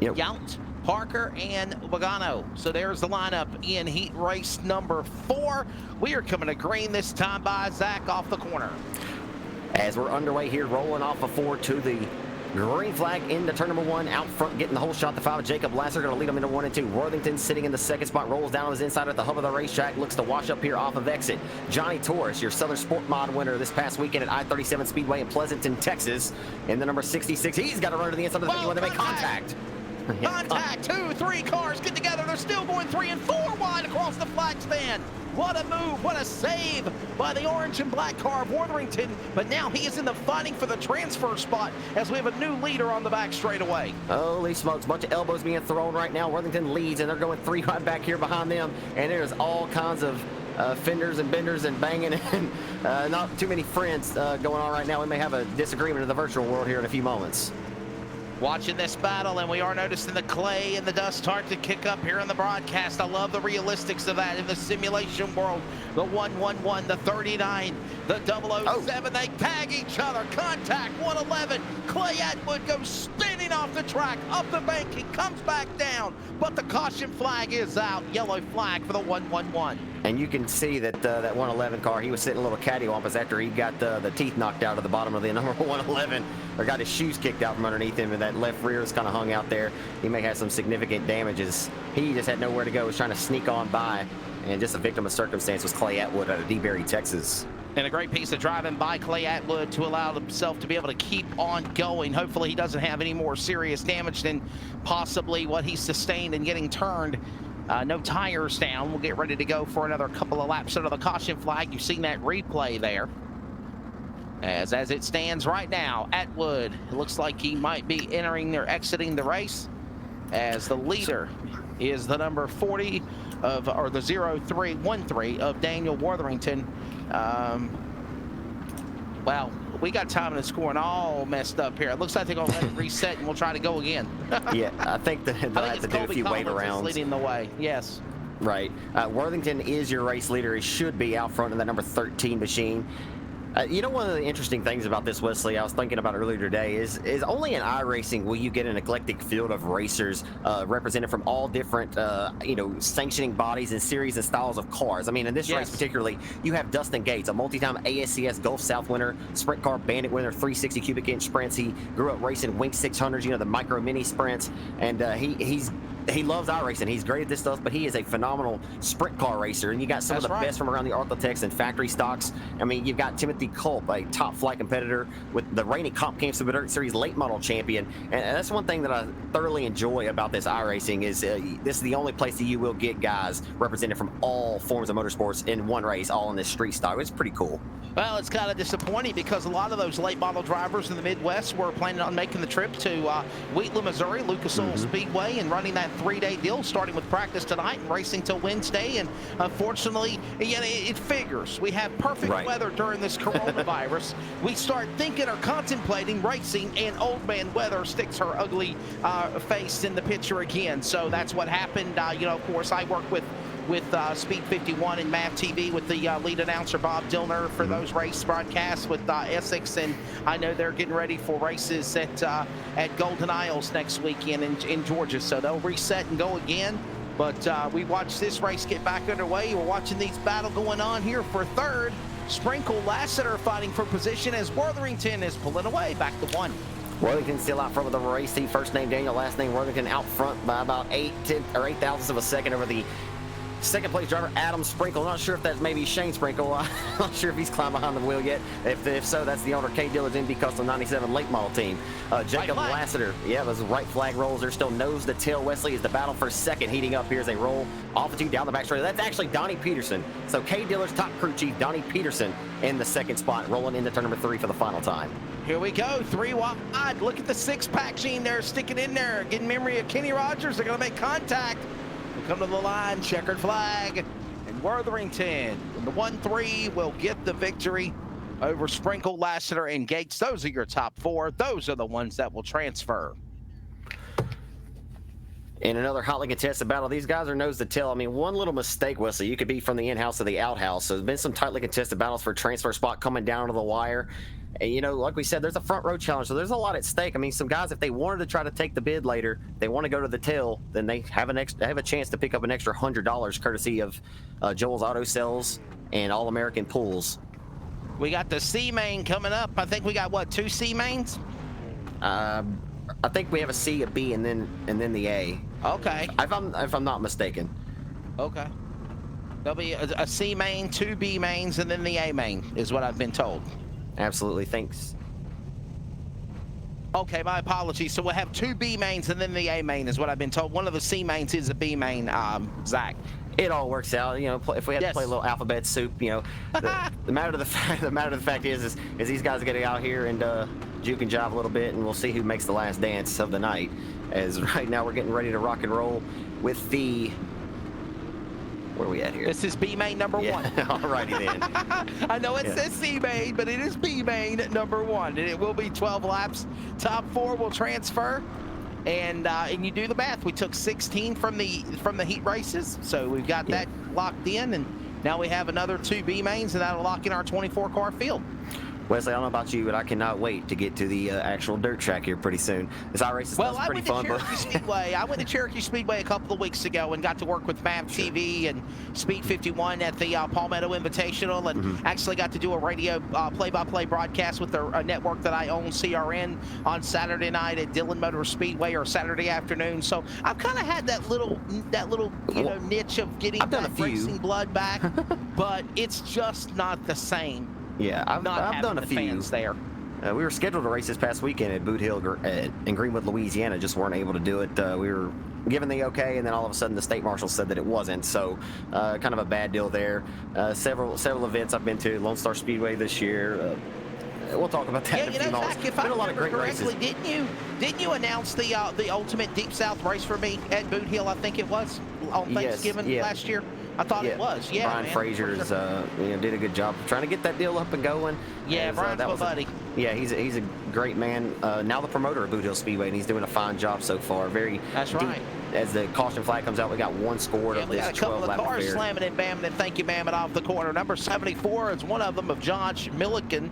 Yount, Parker, and Wagano. So there's the lineup in heat race number 4. We are coming to green this time by Zach off the corner. As we're underway here, rolling off a 4 to the green flag into turn number 1. Out front, getting the whole shot. The 5, Jacob Lasser, going to lead them into 1 and 2. Worthington sitting in the second spot, rolls down on his inside at the hub of the racetrack, looks to wash up here off of exit. Johnny Torres, your Southern Sport Mod winner this past weekend at I-37 Speedway in Pleasanton, Texas, in the number 66. He's got to run to the inside of the 51 to make contact. Contact, 2-3 cars get together. They're still going 3 and 4 wide across the flag stand. What a move, what a save by the orange and black car of Worthington. But now he is in the fighting for the transfer spot as we have a new leader on the back straightaway. Holy smokes, bunch of elbows being thrown right now. Worthington leads, and they're going 3 wide back here behind them. And there's all kinds of fenders and benders and banging and not too many friends going on right now. We may have a disagreement in the virtual world here in a few moments. Watching this battle, and we are noticing the clay and the dust start to kick up here in the broadcast. I love the realistics of that in the simulation world. The 111, the 39, the 007, They tag each other. Contact, 111. Clay Atwood goes spinning running off the track, up the bank, he comes back down, but the caution flag is out. Yellow flag for the 111. And you can see that that 111 car, he was sitting a little cattywampus after he got the teeth knocked out of the bottom of the number 111, or got his shoes kicked out from underneath him, and that left rear is kind of hung out there. He may have some significant damages. He just had nowhere to go, was trying to sneak on by, and just a victim of circumstance was Clay Atwood out of DeBerry, Texas. And a great piece of driving by Clay Atwood to allow himself to be able to keep on going. Hopefully he doesn't have any more serious damage than possibly what he sustained in getting turned. No tires down. We'll get ready to go for another couple of laps under the caution flag. You've seen that replay there. As it stands right now, Atwood, it looks like he might be entering or exiting the race, as the leader is the number 40 of, or the 0313 of Daniel Worthington. Well, we got time and scoring all messed up here. It looks like they're going to let it reset, and we'll try to go again. Yeah, I think they'll have to do a few wave rounds. Leading the way, yes. Right. Worthington is your race leader. He should be out front in the number 13 machine. You know, one of the interesting things about this, Wesley, I was thinking about earlier today, is only in iRacing will you get an eclectic field of racers represented from all different, you know, sanctioning bodies and series and styles of cars. I mean, in this race particularly, you have Dustin Gates, a multi-time ASCS Gulf South winner, sprint car bandit winner, 360 cubic inch sprints. He grew up racing Wink 600s, you know, the micro mini sprints, and he loves iRacing. He's great at this stuff, but he is a phenomenal sprint car racer. And you got some of the best from around the Arthrotex and factory stocks. I mean, you've got Timothy Culp, a top flight competitor with the reigning Comp Cam Super Dirt Series late model champion. And that's one thing that I thoroughly enjoy about this iRacing is this is the only place that you will get guys represented from all forms of motorsports in one race, all in this street style. It's pretty cool. Well, it's kind of disappointing because a lot of those late model drivers in the Midwest were planning on making the trip to Wheatland, Missouri, Lucas Oil Speedway, and running that 3-day deal, starting with practice tonight and racing till Wednesday. And unfortunately, you know, it figures. We have perfect weather during this coronavirus. We start thinking or contemplating racing, and old man weather sticks her ugly face in the picture again. So that's what happened. You know, of course, I work with Speed 51 and MAV TV with the lead announcer Bob Dillner for those race broadcasts with Essex, and I know they're getting ready for races at Golden Isles next weekend in Georgia, so they'll reset and go again. But we watched this race get back underway. We're watching these battle going on here for third. Sprinkle Lassiter fighting for position as Worthington is pulling away back to 1. Worthington still out front with the race team. First name Daniel, last name Worthington, out front by about 8 thousandths of a second over the second place driver, Adam Sprinkle. Not sure if that's maybe Shane Sprinkle. I'm not sure if he's climbed behind the wheel yet. If so, that's the owner, K. Dillard's NB Custom 97 late model team. Jacob Lassiter, yeah, those right flag rolls. They're still nose to tail. Wesley is the battle for second, heating up here as they roll off the two down the back straight. That's actually Donnie Peterson. So K. Dillard's top crew chief, Donnie Peterson, in the second spot, rolling into turn number 3 for the final time. Here we go, 3 wide. Look at the six-pack Gene there, sticking in there, getting memory of Kenny Rogers. They're going to make contact. Come to the line, checkered flag, and Worthington in the 1-3 will get the victory over Sprinkle, Lassiter, and Gates. Those are your top 4. Those are the ones that will transfer. In another hotly contested battle, these guys are nose to tail. I mean, one little mistake, Wesley, you could be from the in-house to the out-house. So there's been some tightly contested battles for transfer spot coming down to the wire. And, you know, like we said, there's a front row challenge, so there's a lot at stake. I mean, some guys, if they wanted to try to take the bid later, they want to go to the tail, then they have a chance to pick up an extra $100 courtesy of Joel's Auto Sales and All-American Pools. We got the C main coming up. I think we got, what, 2 C mains? I think we have a C, a B, and then the A. Okay. If I'm not mistaken. Okay. There'll be a C main, 2 B mains, and then the A main, is what I've been told. Absolutely, thanks. Okay, my apologies. So we'll have 2 B mains and then the A main is what I've been told. One of the C mains is a B main, Zach. It all works out, you know. If we had to play a little alphabet soup, you know, the matter of the fact is these guys are getting out here and juke and jive a little bit, and we'll see who makes the last dance of the night. As right now we're getting ready to rock and roll with the. Where are we at here? This is B main number 1. Alrighty then. I know it says C main, but it is B main number 1, and it will be 12 laps. Top 4 will transfer, and you do the math. We took 16 from the heat races, so we've got that locked in, and now we have another 2 B mains, and that'll lock in our 24 car field. Wesley, I don't know about you, but I cannot wait to get to the actual dirt track here pretty soon. This iRace is Well, pretty fun. I went to Cherokee Speedway a couple of weeks ago and got to work with MAV TV and Speed 51 at the Palmetto Invitational, and actually got to do a radio play-by-play broadcast with the network that I own, CRN, on Saturday night at Dillon Motor Speedway, or Saturday afternoon. So I've kind of had that little niche of getting that racing blood back, but it's just not the same. Yeah, I've done a few. Fans there. We were scheduled to race this past weekend at Boot Hill in Greenwood, Louisiana. Just weren't able to do it. We were given the okay, and then all of a sudden the state marshal said that it wasn't. So kind of a bad deal there. Several events I've been to. Lone Star Speedway this year. We'll talk about that in a few moments. Zach, if I remember correctly, didn't you announce the ultimate Deep South race for me at Boot Hill? I think it was on Thanksgiving last year. I thought it was. Yeah, Brian Frazier's did a good job trying to get that deal up and going. Yeah, Brian's my buddy. He's a great man. Now the promoter of Boot Hill Speedway, and he's doing a fine job so far. That's deep. Right. As the caution flag comes out, we got one scored of this 12-lap affair. We got a couple of cars slamming and bamming, and thank you, bamming off the corner. Number 74 is one of them, of Josh Milliken.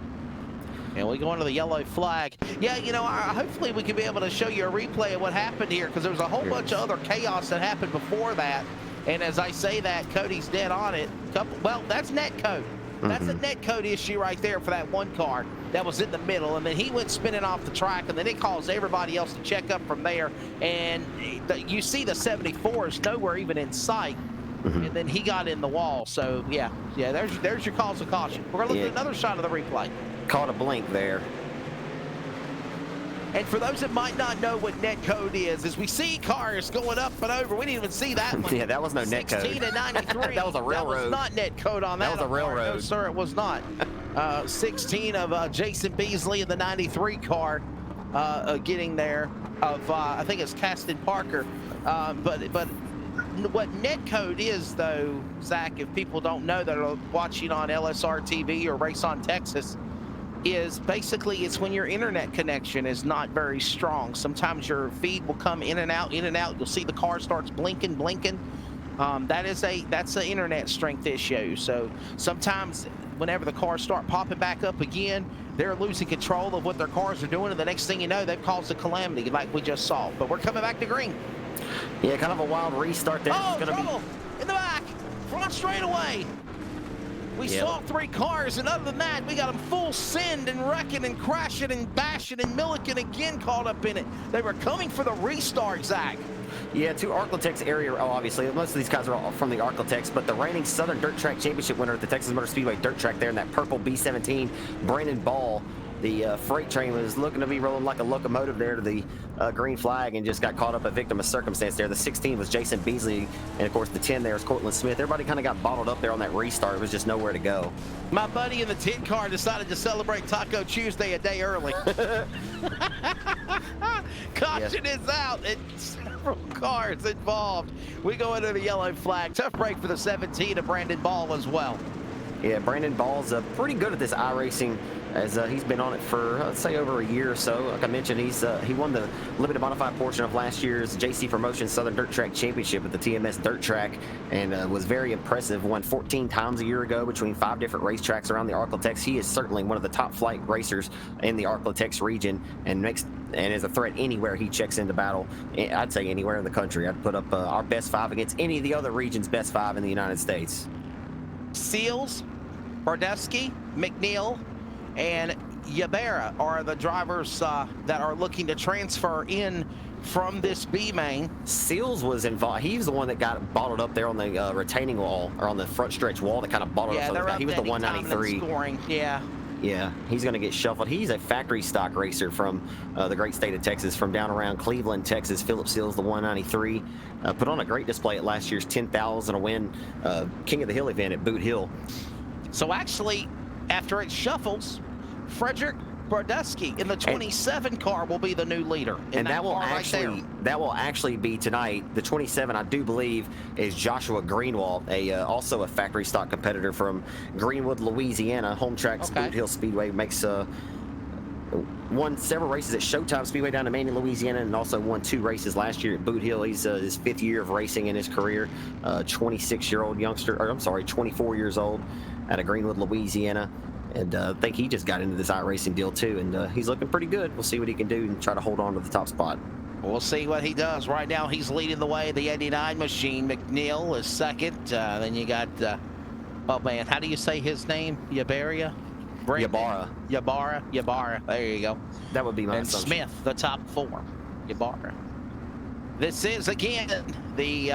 And we go into the yellow flag. Yeah, hopefully we can be able to show you a replay of what happened here, because there was a whole bunch of other chaos that happened before that. And as I say that, Cody's dead on it. Well, that's net code. That's a net code issue right there for that one car that was in the middle. And then he went spinning off the track, and then it caused everybody else to check up from there. And you see the 74 is nowhere even in sight. And then he got in the wall. So, yeah, there's your cause of caution. We're going to look at another shot of the replay. Caught a blink there. And for those that might not know what net code is we see cars going up and over. We didn't even see that one. Yeah, that was no net code. 16 and 93. That was a railroad. That was not net code on that. That was a railroad. No, sir, it was not. 16 of Jason Beasley in the 93 car getting there. I think it's Caston Parker. But what net code is, though, Zach, if people don't know that are watching on LSRTV or Race on Texas, is basically it's when your internet connection is not very strong. Sometimes your feed will come in and out, in and out. You'll see the car starts blinking. That's an internet strength issue. So sometimes whenever the cars start popping back up again, they're losing control of what their cars are doing, and the next thing you know, they've caused a calamity like we just saw. But we're coming back to green. Yeah, kind of a wild restart there. Oh, trouble in the back, front straightaway. We saw 3 cars, and other than that, we got them full send and wrecking and crashing and bashing, and Milliken again caught up in it. They were coming for the restart, Zach. Yeah, to Arklatex area, obviously. Most of these guys are all from the Arklatex, but the reigning Southern Dirt Track Championship winner at the Texas Motor Speedway Dirt Track there in that purple B17, Brandon Ball, the freight train was looking to be rolling like a locomotive there to the green flag and just got caught up a victim of circumstance there. The 16 was Jason Beasley, and of course the 10 there is Cortland Smith. Everybody kind of got bottled up there on that restart. It was just nowhere to go. My buddy in the 10 car decided to celebrate Taco Tuesday a day early. Caution is out, and several cars involved. We go into the yellow flag. Tough break for the 17 of Brandon Ball as well. Yeah, Brandon Ball's pretty good at this iRacing, as he's been on it for, I'd say, over a year or so. Like I mentioned, he won the limited modified portion of last year's JC Promotions Southern Dirt Track Championship at the TMS Dirt Track, and was very impressive. Won 14 times a year ago between 5 different racetracks around the Arklatex. He is certainly one of the top flight racers in the Arklatex region, and is a threat anywhere he checks into battle. I'd say anywhere in the country. I'd put up our best 5 against any of the other regions' best 5 in the United States. Seals, Bardesky, McNeil, and Yabera are the drivers that are looking to transfer in from this B main. Seals was involved. He's the one that got bottled up there on the retaining wall, or on the front stretch wall that kind of bottled up. So he was the 193. Scoring. Yeah, he's going to get shuffled. He's a factory stock racer from the great state of Texas, from down around Cleveland, Texas. Philip Seals, the 193, put on a great display at last year's 10,000 a win King of the Hill event at Boot Hill. So actually, after it shuffles, Frederick Bardesky in the 27 car will be the new leader. And that will actually be tonight. The 27, I do believe, is Joshua Greenwald, also a factory stock competitor from Greenwood, Louisiana. Home tracks Boot Hill Speedway, makes won several races at Showtime Speedway down in Manning, Louisiana, and also won 2 races last year at Boot Hill. He's his 5th year of racing in his career. 26-year-old youngster, or I'm sorry, 24 years old, out of Greenwood, Louisiana. And I think he just got into this iRacing deal too, and he's looking pretty good. We'll see what he can do and try to hold on to the top spot. We'll see what he does. Right now, he's leading the way. The 89 machine. McNeil is second. Then you got, oh man, how do you say his name? Yabaria? Yabara. There you go. That would be my and assumption. Smith, the top 4. Yabara. This is, again, the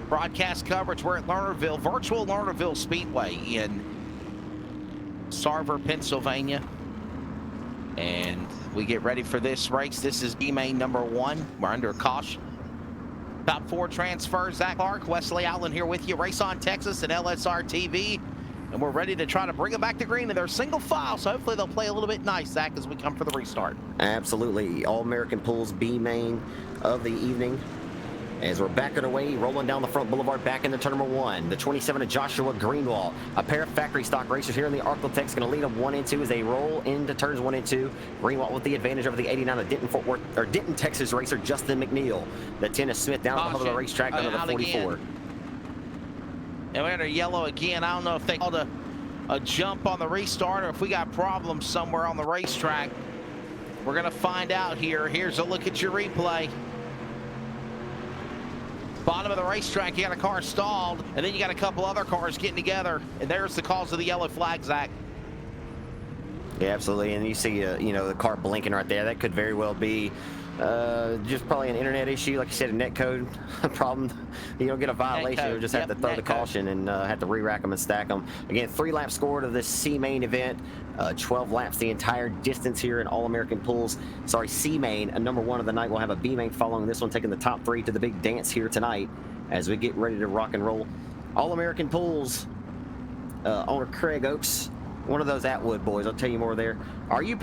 broadcast coverage. We're at Lernerville, virtual Lernerville Speedway in Sarver, Pennsylvania. And we get ready for this race. This is B-Main number 1. We're under caution. Top 4 transfers. Zach Clark, Wesley Allen here with you. Race on Texas and LSRTV. And we're ready to try to bring them back to green. And they're single file, so hopefully they'll play a little bit nice, Zach, as we come for the restart. Absolutely. All-American Pools B-Main of the evening. As we're backing away, rolling down the front boulevard back into turn number 1. The 27 of Joshua Greenwald. A pair of factory stock racers here in the Arclotech's going to lead them 1 and 2 as they roll into turns 1 and 2. Greenwald with the advantage over the 89 of Denton, Texas racer Justin McNeil. The 10 of Smith down at the hub of the racetrack under the 44. Again. And we're under yellow again. I don't know if they called a jump on the restart or if we got problems somewhere on the racetrack. We're going to find out here. Here's a look at your replay. Bottom of the racetrack, you got a car stalled, and then you got a couple other cars getting together, and there's the cause of the yellow flag, Zach. Yeah, absolutely. And you see, you know, the car blinking right there. That could very well be just probably an internet issue, like you said, a netcode problem. You don't get a violation, you just have to throw the caution and have to re-rack them and stack them. Again, 3 laps scored of this C-Main event. 12 laps the entire distance here in All-American Pools. Sorry, C-Main, number 1 of the night. We'll have a B-Main following this one, taking the top 3 to the big dance here tonight as we get ready to rock and roll. All-American Pools owner Craig Oakes, one of those Atwood boys. I'll tell you more there. Are you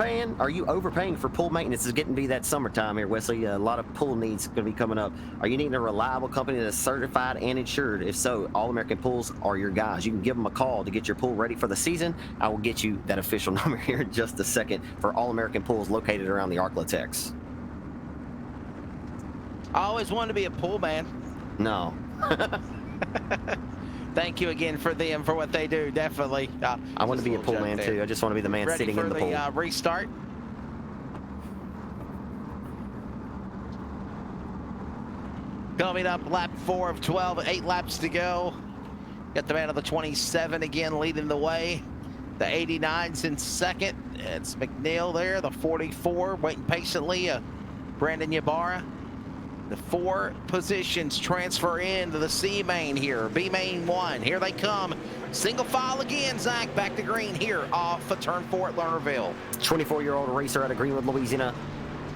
overpaying for pool maintenance? It's getting to be that summertime here, Wesley. A lot of pool needs going to be coming up. Are you needing a reliable company that's certified and insured? If so, All-American Pools are your guys. You can give them a call to get your pool ready for the season. I will get you that official number here in just a second for All-American Pools located around the Arclotech's. I always wanted to be a pool man. No. Thank you again for them, for what they do, definitely. I want to be a pool man too. I just want to be the man sitting in the pool. Ready for the restart. Coming up, lap 4 of 12, 8 laps to go. Got the man of the 27 again leading the way. The 89's in second. It's McNeil there, the 44 waiting patiently. Brandon Ybarra. The 4 positions transfer into the C-Main here. B-Main 1, here they come. Single file again, Zach, back to green here off of turn 4 at Lernerville. 24-year-old racer out of Greenwood, Louisiana,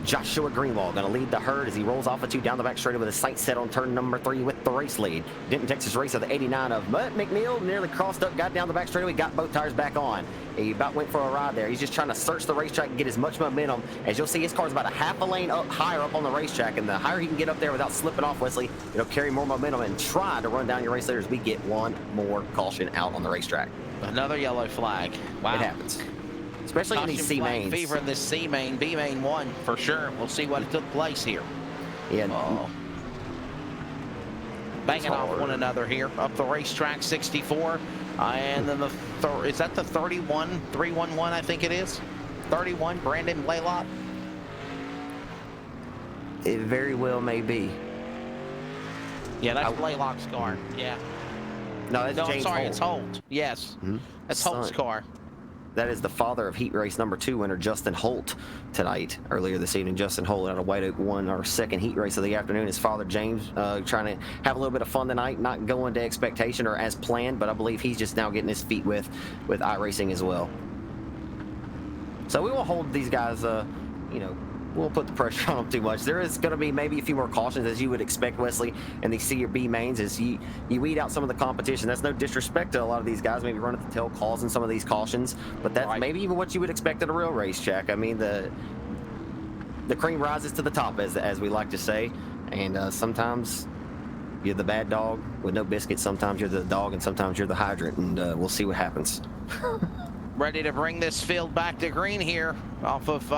Joshua Greenwald, going to lead the herd as he rolls off a 2 down the back straight with his sights set on turn number 3 with the race lead. Denton, Texas racer, the 89 of McNeil, nearly crossed up, got down the back straightaway, got both tires back on. He about went for a ride there. He's just trying to search the racetrack and get as much momentum. As you'll see, his car's about a half a lane up higher up on the racetrack, and the higher he can get up there without slipping off, Wesley, it'll carry more momentum and try to run down your race leader as we get one more caution out on the racetrack. Another yellow flag. Wow. It happens. Especially in these C-Mains. Fever in this C-Main, B-Main 1 for sure. We'll see what took place here. Yeah. Banging off one another here up the racetrack, 64. And then is that the 31, 311, I think it is? 31, Brandon Blaylock? It very well may be. Yeah, that's Blaylock's car. Yeah. No, that's James I'm sorry, Holt. it's Holt. Yes. That's Holt's car. That is the father of heat race number 2 winner Justin Holt tonight. Earlier this evening, Justin Holt out of White Oak won our second heat race of the afternoon. His father James trying to have a little bit of fun tonight, not going to expectation or as planned, but I believe he's just now getting his feet with iRacing as well. So we won't hold these guys, you know, we won't put the pressure on them too much. There is going to be maybe a few more cautions, as you would expect, Wesley, and these C or B mains as you weed out some of the competition. That's no disrespect to a lot of these guys, maybe running the tail calls in some of these cautions, but that's maybe even what you would expect at a real racetrack. I mean, the cream rises to the top, as we like to say, and sometimes you're the bad dog with no biscuits. Sometimes you're the dog, and sometimes you're the hydrant, and we'll see what happens. Ready to bring this field back to green here off of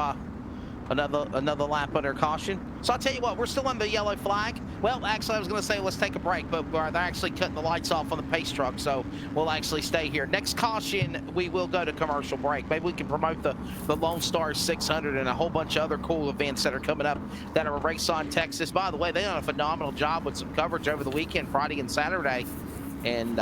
Another lap under caution. So I'll tell you what, we're still on the yellow flag. Well, actually, I was going to say let's take a break, but they're actually cutting the lights off on the pace truck, so we'll actually stay here. Next caution, we will go to commercial break. Maybe we can promote the Lone Star 600 and a whole bunch of other cool events that are coming up that are a Race on Texas. By the way, they done a phenomenal job with some coverage over the weekend, Friday and Saturday. And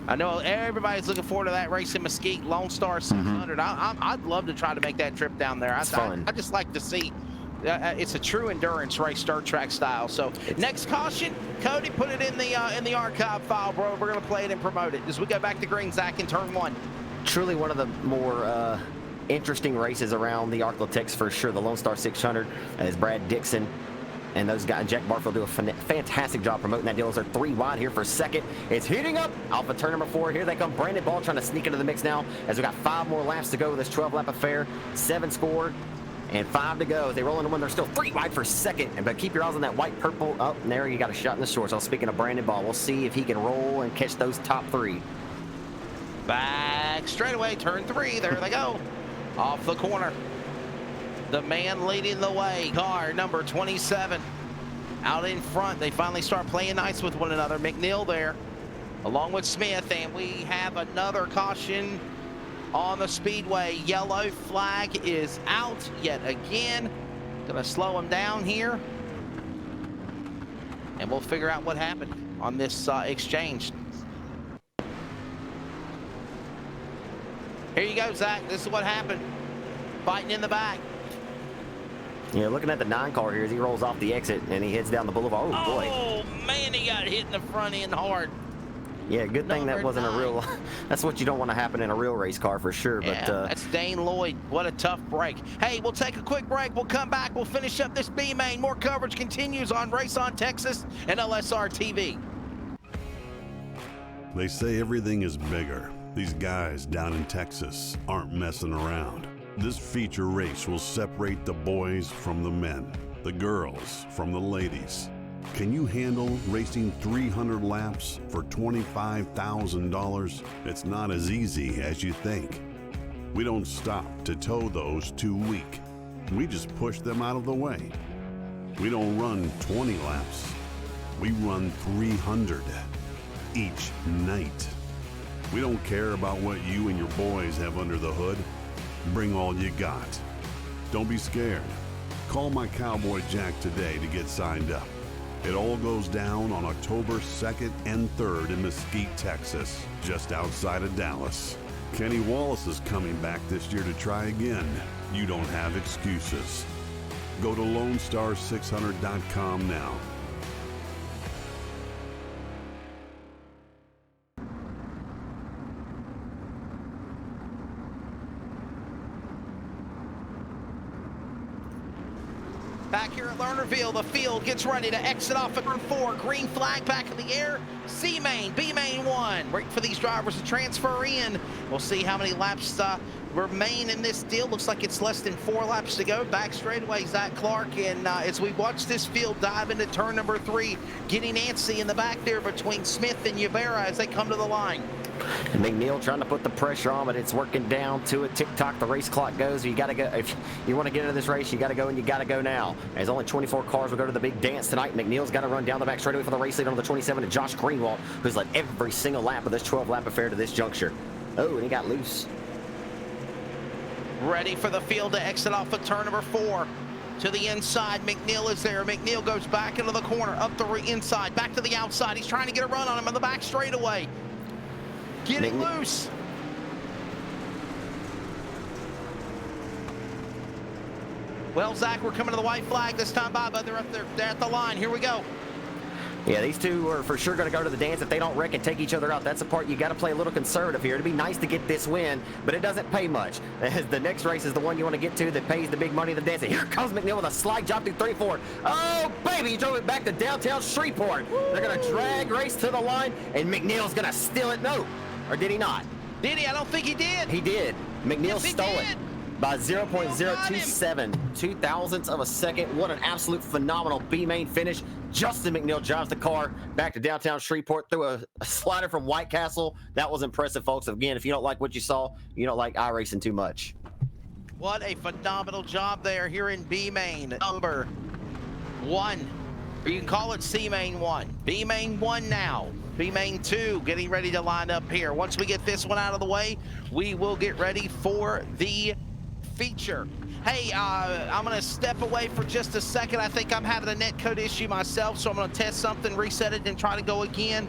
I know everybody's looking forward to that race in Mesquite, Lone Star 600. I'd love to try to make that trip down there. I just like to see. It's a true endurance race, dirt track style. So next caution, Cody, put it in the archive file, bro. We're gonna play it and promote it as we go back to green, Zach, in turn 1. Truly one of the more interesting races around the Arklatex for sure. The Lone Star 600, as Brad Dixon and those guys, Jack Barfield, do a fantastic job promoting that deal. They're 3 wide here for second. It's heating up. Off of turn number 4. Here they come. Brandon Ball trying to sneak into the mix now as we got 5 more laps to go with this 12-lap affair. 7 scored and 5 to go. They roll into one. They're still 3 wide for second. But keep your eyes on that white purple. Oh, and there you got a shot in the shorts. Speaking of Brandon Ball, we'll see if he can roll and catch those top 3. Back straightaway, turn 3. There they go. Off the corner. The man leading the way, car number 27. Out in front, they finally start playing nice with one another. McNeil there, along with Smith, and we have another caution on the speedway. Yellow flag is out yet again. Gonna slow him down here, and we'll figure out what happened on this exchange. Here you go, Zach. This is what happened. Fighting in the back. Yeah, looking at the 9 car here as he rolls off the exit and he heads down the boulevard. Oh, boy. Oh, man, he got hit in the front end hard. Yeah, good thing that wasn't a real... That's what you don't want to happen in a real race car for sure. Yeah, but that's Dane Lloyd. What a tough break. Hey, we'll take a quick break. We'll come back. We'll finish up this B-Main. More coverage continues on Race on Texas and LSRTV. They say everything is bigger. These guys down in Texas aren't messing around. This feature race will separate the boys from the men, the girls from the ladies. Can you handle racing 300 laps for $25,000? It's not as easy as you think. We don't stop to tow those too weak. We just push them out of the way. We don't run 20 laps. We run 300 each night. We don't care about what you and your boys have under the hood. Bring all you got. Don't be scared. Call my Cowboy Jack today to get signed up. It all goes down on October 2nd and 3rd in Mesquite, Texas, just outside of Dallas. Kenny Wallace is coming back this year to try again. You don't have excuses. Go to LoneStar600.com now. Back here at Lernerville, the field gets ready to exit off at turn 4. Green flag back in the air. C-Main, B-Main 1. Wait for these drivers to transfer in. We'll see how many laps remain in this deal. Looks like it's less than 4 laps to go. Back straightaway, Zach Clark. And as we watch this field dive into turn number 3, getting antsy in the back there between Smith and Yubera as they come to the line. McNeil trying to put the pressure on, but it's working down to a tick-tock. The race clock goes. You got to go. If you want to get into this race, you got to go, and you got to go now. There's only 24 cars will go to the big dance tonight. McNeil's got to run down the back straightaway for the race lead on the 27 to Josh Greenwald, who's led every single lap of this 12-lap affair to this juncture. Oh, and he got loose. Ready for the field to exit off of turn number 4. To the inside, McNeil is there. McNeil goes back into the corner, up the inside, back to the outside. He's trying to get a run on him on the back straightaway. Getting loose. Well, Zach, we're coming to the white flag this time by, but they're up there. They're at the line. Here we go. Yeah, these two are for sure going to go to the dance if they don't wreck and take each other out. That's the part you got to play a little conservative here. It'd be nice to get this win, but it doesn't pay much. As the next race is the one you want to get to that pays the big money, the dance. And here comes McNeil with a slide job through 34. Oh, baby, he drove it back to downtown Shreveport. They're going to drag race to the line, and McNeil's going to steal it. No, or did he not? Did he? I don't think he did. He did. McNeil Yes, he stole did. it by 0.027 2/1000 of a second. What an absolute phenomenal B-Main finish. Justin McNeil drives the car back to downtown Shreveport through a slider from White Castle. That was impressive, folks. Again, if you don't like what you saw, you don't like iRacing too much. What a phenomenal job there here in B main number 1. Or you can call it C main 1. B main 1 now. B main 2 getting ready to line up here. Once we get this one out of the way, we will get ready for the feature. Hey, I'm going to step away for just a second. I think I'm having a netcode issue myself, so I'm going to test something, reset it, and try to go again.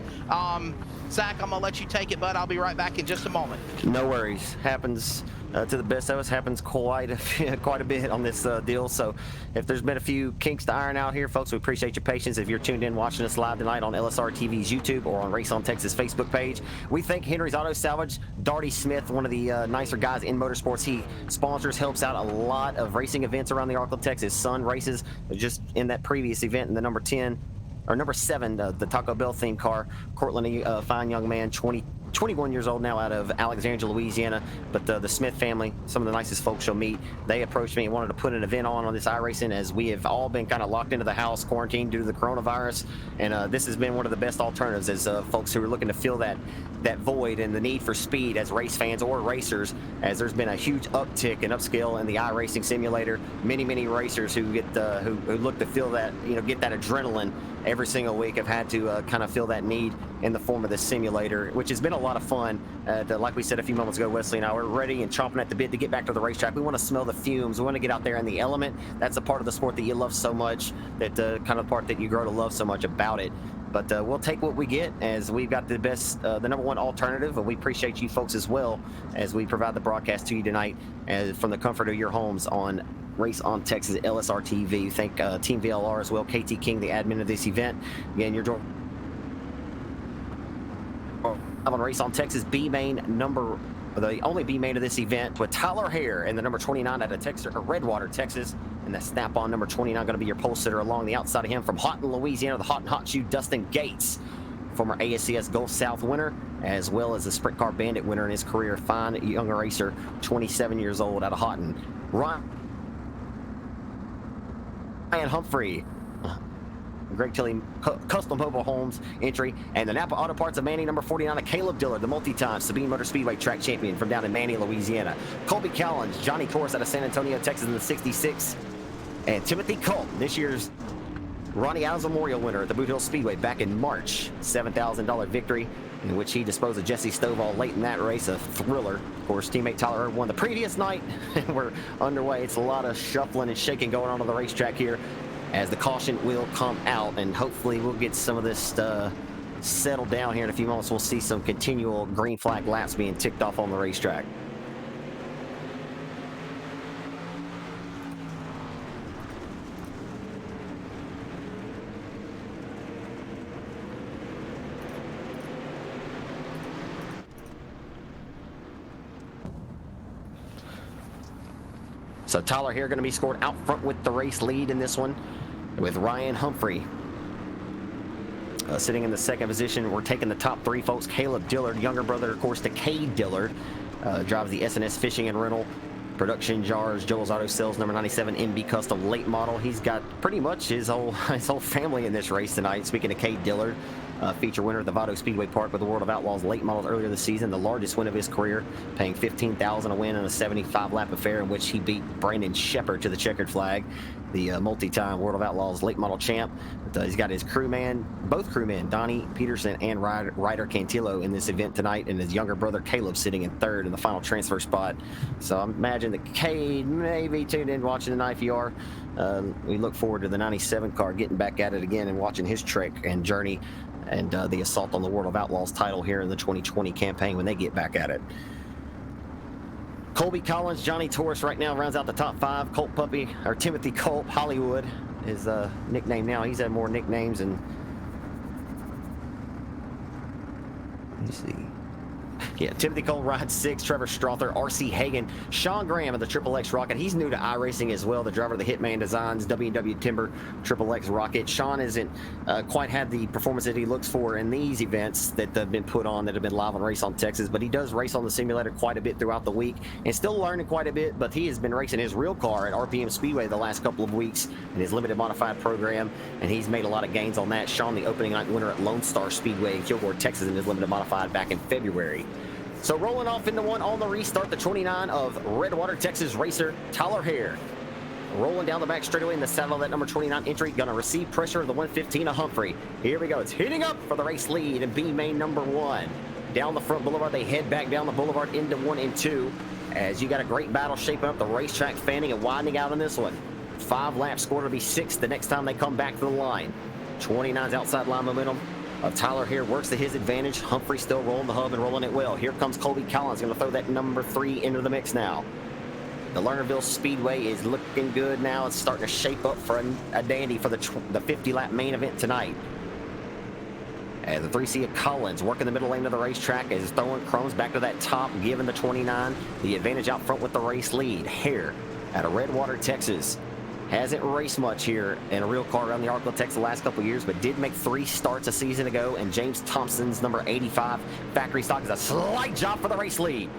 Zach, I'm going to let you take it, bud. I'll be right back in just a moment. No worries. Happens to the best of us. Happens quite a bit on this deal. So if there's been a few kinks to iron out here, folks, we appreciate your patience. If you're tuned in watching us live tonight on LSRTV's YouTube or on Race on Texas Facebook page, we thank Henry's Auto Salvage. Darty Smith, one of the nicer guys in motorsports. He sponsors, helps out a lot of racing events around the Ark of Texas. Son races just in that previous event in the number 7, the Taco Bell themed car. Cortland, a fine young man, 21 years old now, out of Alexandria, Louisiana. But the Smith family, some of the nicest folks you'll meet, they approached me and wanted to put an event on this iRacing, as we have all been kind of locked into the house, quarantined due to the coronavirus. And this has been one of the best alternatives as folks who are looking to fill that void and the need for speed as race fans or racers, as there's been a huge uptick and upscale in the iRacing simulator. Many racers who get who look to feel that, get that adrenaline every single week have had to kind of fill that need in the form of the simulator, which has been a lot of fun. Like we said a few moments ago, Wesley and I, we're ready and chomping at the bit to get back to the racetrack. We want to smell the fumes. We want to get out there in the element. That's a part of the sport that you love so much, that kind of part that you grow to love so much about it. But we'll take what we get, as we've got the best, the number 1 alternative, and we appreciate you folks as well as we provide the broadcast to you tonight from the comfort of your homes on Race on Texas LSRTV. Thank Team VLR as well, KT King, the admin of this event. Again, you're joining on Race on Texas B main number, the only B main of this event, with Tyler Hare and the number 29 out of Texas, or Redwater, Texas, and that snap-on number 29 going to be your pole sitter along the outside of him from Houghton, Louisiana, the Houghton Hot Shoe, Dustin Gates, former ASCS Gulf South winner, as well as the Sprint Car Bandit winner in his career. Fine young racer, 27 years old, out of Houghton. Ryan Humphrey, Greg Tilley Custom Mobile Homes entry, and the Napa Auto Parts of Manny, number 49, of Caleb Dillard, the multi-time Sabine Motor Speedway track champion from down in Manny, Louisiana. Colby Callens, Johnny Torres out of San Antonio, Texas in the 66. And Timothy Culp, this year's Ronnie Adams Memorial winner at the Boot Hill Speedway back in March. $7,000 victory in which he disposed of Jesse Stovall late in that race. A thriller. Of course, teammate Tyler Erb won the previous night, and we're underway. It's a lot of shuffling and shaking going on the racetrack here, as the caution will come out, and hopefully we'll get some of this settled down here in a few moments. We'll see some continual green flag laps being ticked off on the racetrack. So Tyler here going to be scored out front with the race lead in this one, with Ryan Humphrey sitting in the 2nd position. We're taking the top 3 folks. Caleb Dillard, younger brother, of course, to Cade Dillard, drives the S&S Fishing and Rental Production Jars, Joel's Auto Sales, number 97 MB Custom late model. He's got pretty much his whole family in this race tonight. Speaking of Cade Dillard, feature winner at the Vado Speedway Park with the World of Outlaws late models earlier this season, the largest win of his career, paying $15,000 a win in a 75-lap affair in which he beat Brandon Shepard to the checkered flag, the multi-time World of Outlaws late model champ. He's got his crewman, both crewmen, Donnie Peterson and Ryder Cantillo, in this event tonight, and his younger brother Caleb sitting in 3rd in the final transfer spot. So I imagine that Cade may be tuned in watching tonight. If you are, we look forward to the 97 car getting back at it again and watching his trek and journey, and the assault on the World of Outlaws title here in the 2020 campaign when they get back at it. Colby Collins, Johnny Torres right now rounds out the top 5. Colt Puppy, or Timothy Culp, Hollywood, his nickname now. He's had more nicknames, and let me see. Yeah, Timothy Cole rides 6, Trevor Strother, RC Hagan, Sean Graham of the Triple X Rocket. He's new to iRacing as well, the driver of the Hitman Designs W&W Timber Triple X Rocket. Sean hasn't quite had the performance that he looks for in these events that have been put on, that have been live on Race on Texas, but he does race on the simulator quite a bit throughout the week and still learning quite a bit. But he has been racing his real car at RPM Speedway the last couple of weeks in his limited modified program, and he's made a lot of gains on that. Sean, the opening night winner at Lone Star Speedway in Kilgore, Texas, in his limited modified back in February. So rolling off into one on the restart, the 29 of Redwater, Texas racer Tyler Hare. Rolling down the back straightaway in the saddle of that number 29 entry. Going to receive pressure of the 115 of Humphrey. Here we go. It's heating up for the race lead and B main number 1. Down the front boulevard, they head back down the boulevard into 1 and 2. As you got a great battle shaping up, the racetrack fanning and widening out on this one. 5 laps score to be 6 the next time they come back to the line. 29's outside line momentum of Tyler here works to his advantage. Humphrey still rolling the hub and rolling it well. Here comes Colby Collins, going to throw that number 3 into the mix now. The Lernerville Speedway is looking good now. It's starting to shape up for a dandy for the 50-lap main event tonight. And the 3C of Collins working the middle lane of the racetrack is throwing crumbs back to that top, giving the 29 the advantage out front with the race lead. Hare out of Redwater, Texas. Hasn't raced much here in a real car around the Arklatex the last couple years, but did make 3 starts a season ago. And James Thompson's number 85 factory stock is a slight job for the race lead.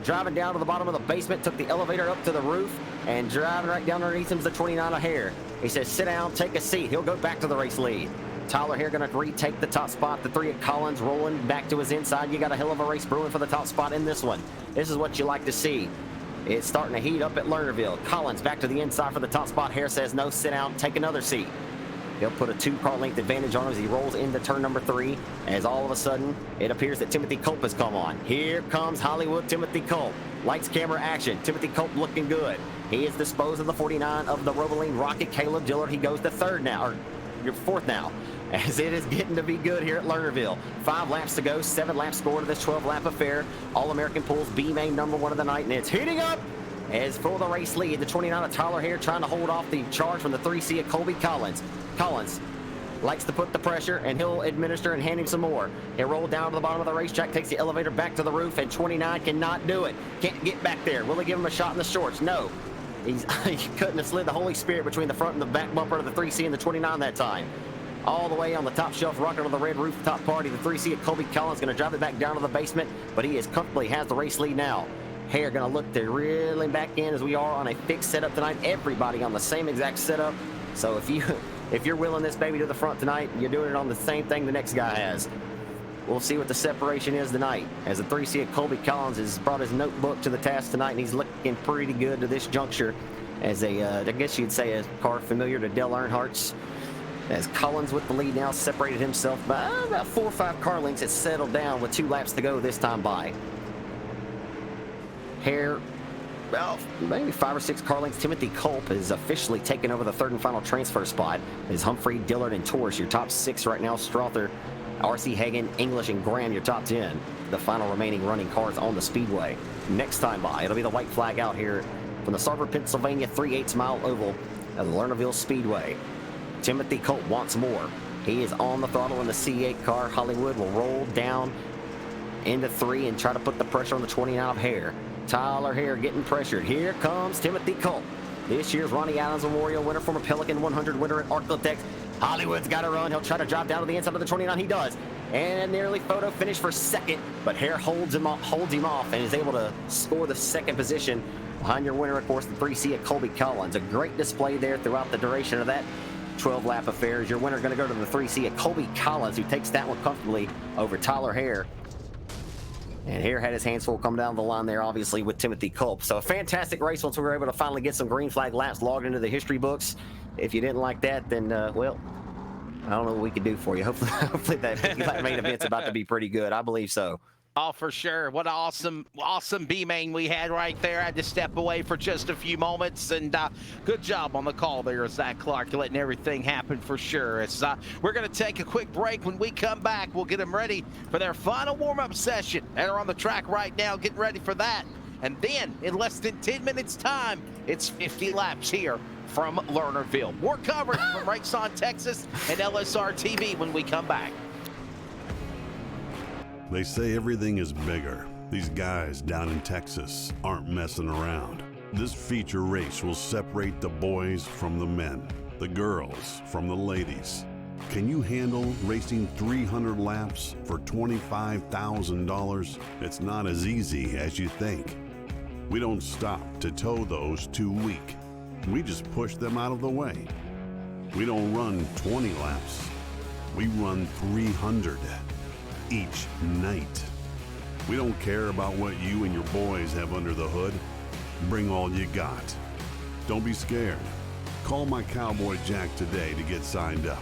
Driving down to the bottom of the basement, took the elevator up to the roof, and driving right down underneath him is the 29 of Hare. He says, sit down, take a seat. He'll go back to the race lead. Tyler here going to retake the top spot. The 3 of Collins rolling back to his inside. You got a hell of a race brewing for the top spot in this one. This is what you like to see. It's starting to heat up at Lernerville. Collins back to the inside for the top spot. Hare says, no, sit down, take another seat. He'll put a 2-car length advantage on him as he rolls into turn number 3. As all of a sudden, it appears that Timothy Culp has come on. Here comes Hollywood Timothy Culp. Lights, camera, action. Timothy Culp looking good. He is disposed of the 49 of the Roboline Rocket Caleb Dillard. He goes to 3rd now, or your 4th now, as it is getting to be good here at Lernerville. 5 laps to go, 7 laps score to this 12-lap affair. All-American pulls B main number 1 of the night, and it's heating up. As for the race lead, the 29 of Tyler Hare trying to hold off the charge from the 3C of Colby Collins. Collins likes to put the pressure, and he'll administer and hand him some more. He'll roll down to the bottom of the racetrack, takes the elevator back to the roof, and 29 cannot do it. Can't get back there. Will he give him a shot in the shorts? No. He couldn't have slid the Holy Spirit between the front and the back bumper of the 3C and the 29 that time. All the way on the top shelf, rocking on the red rooftop party. The 3C of Colby Collins going to drive it back down to the basement, but he is comfortably has the race lead now. Hare going to look to reel him back in as we are on a fixed setup tonight. Everybody on the same exact setup. So if you're wheeling this baby to the front tonight, you're doing it on the same thing the next guy has. We'll see what the separation is tonight. As the 3C of Colby Collins has brought his notebook to the task tonight, and he's looking pretty good to this juncture. As I guess you'd say a car familiar to Dale Earnhardt's. As Collins with the lead now separated himself by about 4 or 5 car lengths. It's settled down with 2 laps to go this time by. Hare, well, maybe 5 or 6 car lengths. Timothy Culp is officially taken over the 3rd and final transfer spot. As Humphrey, Dillard, and Torres, your top 6 right now. Strother, R.C. Hagan, English, and Graham, your top 10. The final remaining running cars on the speedway. Next time by, it'll be the white flag out here from the Sarver, Pennsylvania 3/8 mile oval of the Lernerville Speedway. Timothy Culp wants more. He is on the throttle in the C8 car. Hollywood will roll down into 3 and try to put the pressure on the 29 of Hare. Tyler Hare getting pressured. Here comes Timothy Culp. This year's Ronnie Adams Memorial winner, former Pelican 100 winner at Arklatex. Hollywood's got to run. He'll try to drive down to the inside of the 29. He does. And nearly photo finish for 2nd, but Hare holds him off and is able to score the 2nd position. Behind your winner, of course, the 3C of Colby Collins. A great display there throughout the duration of that 12-lap affair. Your winner going to go to the 3C of Colby Collins, who takes that one comfortably over Tyler Hare. And Hare had his hands full coming down the line there, obviously, with Timothy Culp. So a fantastic race once we were able to finally get some green flag laps logged into the history books. If you didn't like that, then, well, I don't know what we can do for you. Hopefully that main event's about to be pretty good. I believe so. Oh, for sure. What an awesome B-main we had right there. I had to step away for just a few moments, and good job on the call there, Zach Clark, letting everything happen for sure. It's, we're going to take a quick break. When we come back, we'll get them ready for their final warm-up session. They're on the track right now, getting ready for that. And then, in less than 10 minutes' time, it's 50 laps here from Lernerville. More coverage from Race on Texas and LSRTV when we come back. They say everything is bigger. These guys down in Texas aren't messing around. This feature race will separate the boys from the men, the girls from the ladies. Can you handle racing 300 laps for $25,000? It's not as easy as you think. We don't stop to tow those too weak. We just push them out of the way. We don't run 20 laps. We run 300 each night. We don't care about what you and your boys have under the hood. Bring all you got. Don't be scared. Call my Cowboy Jack today to get signed up.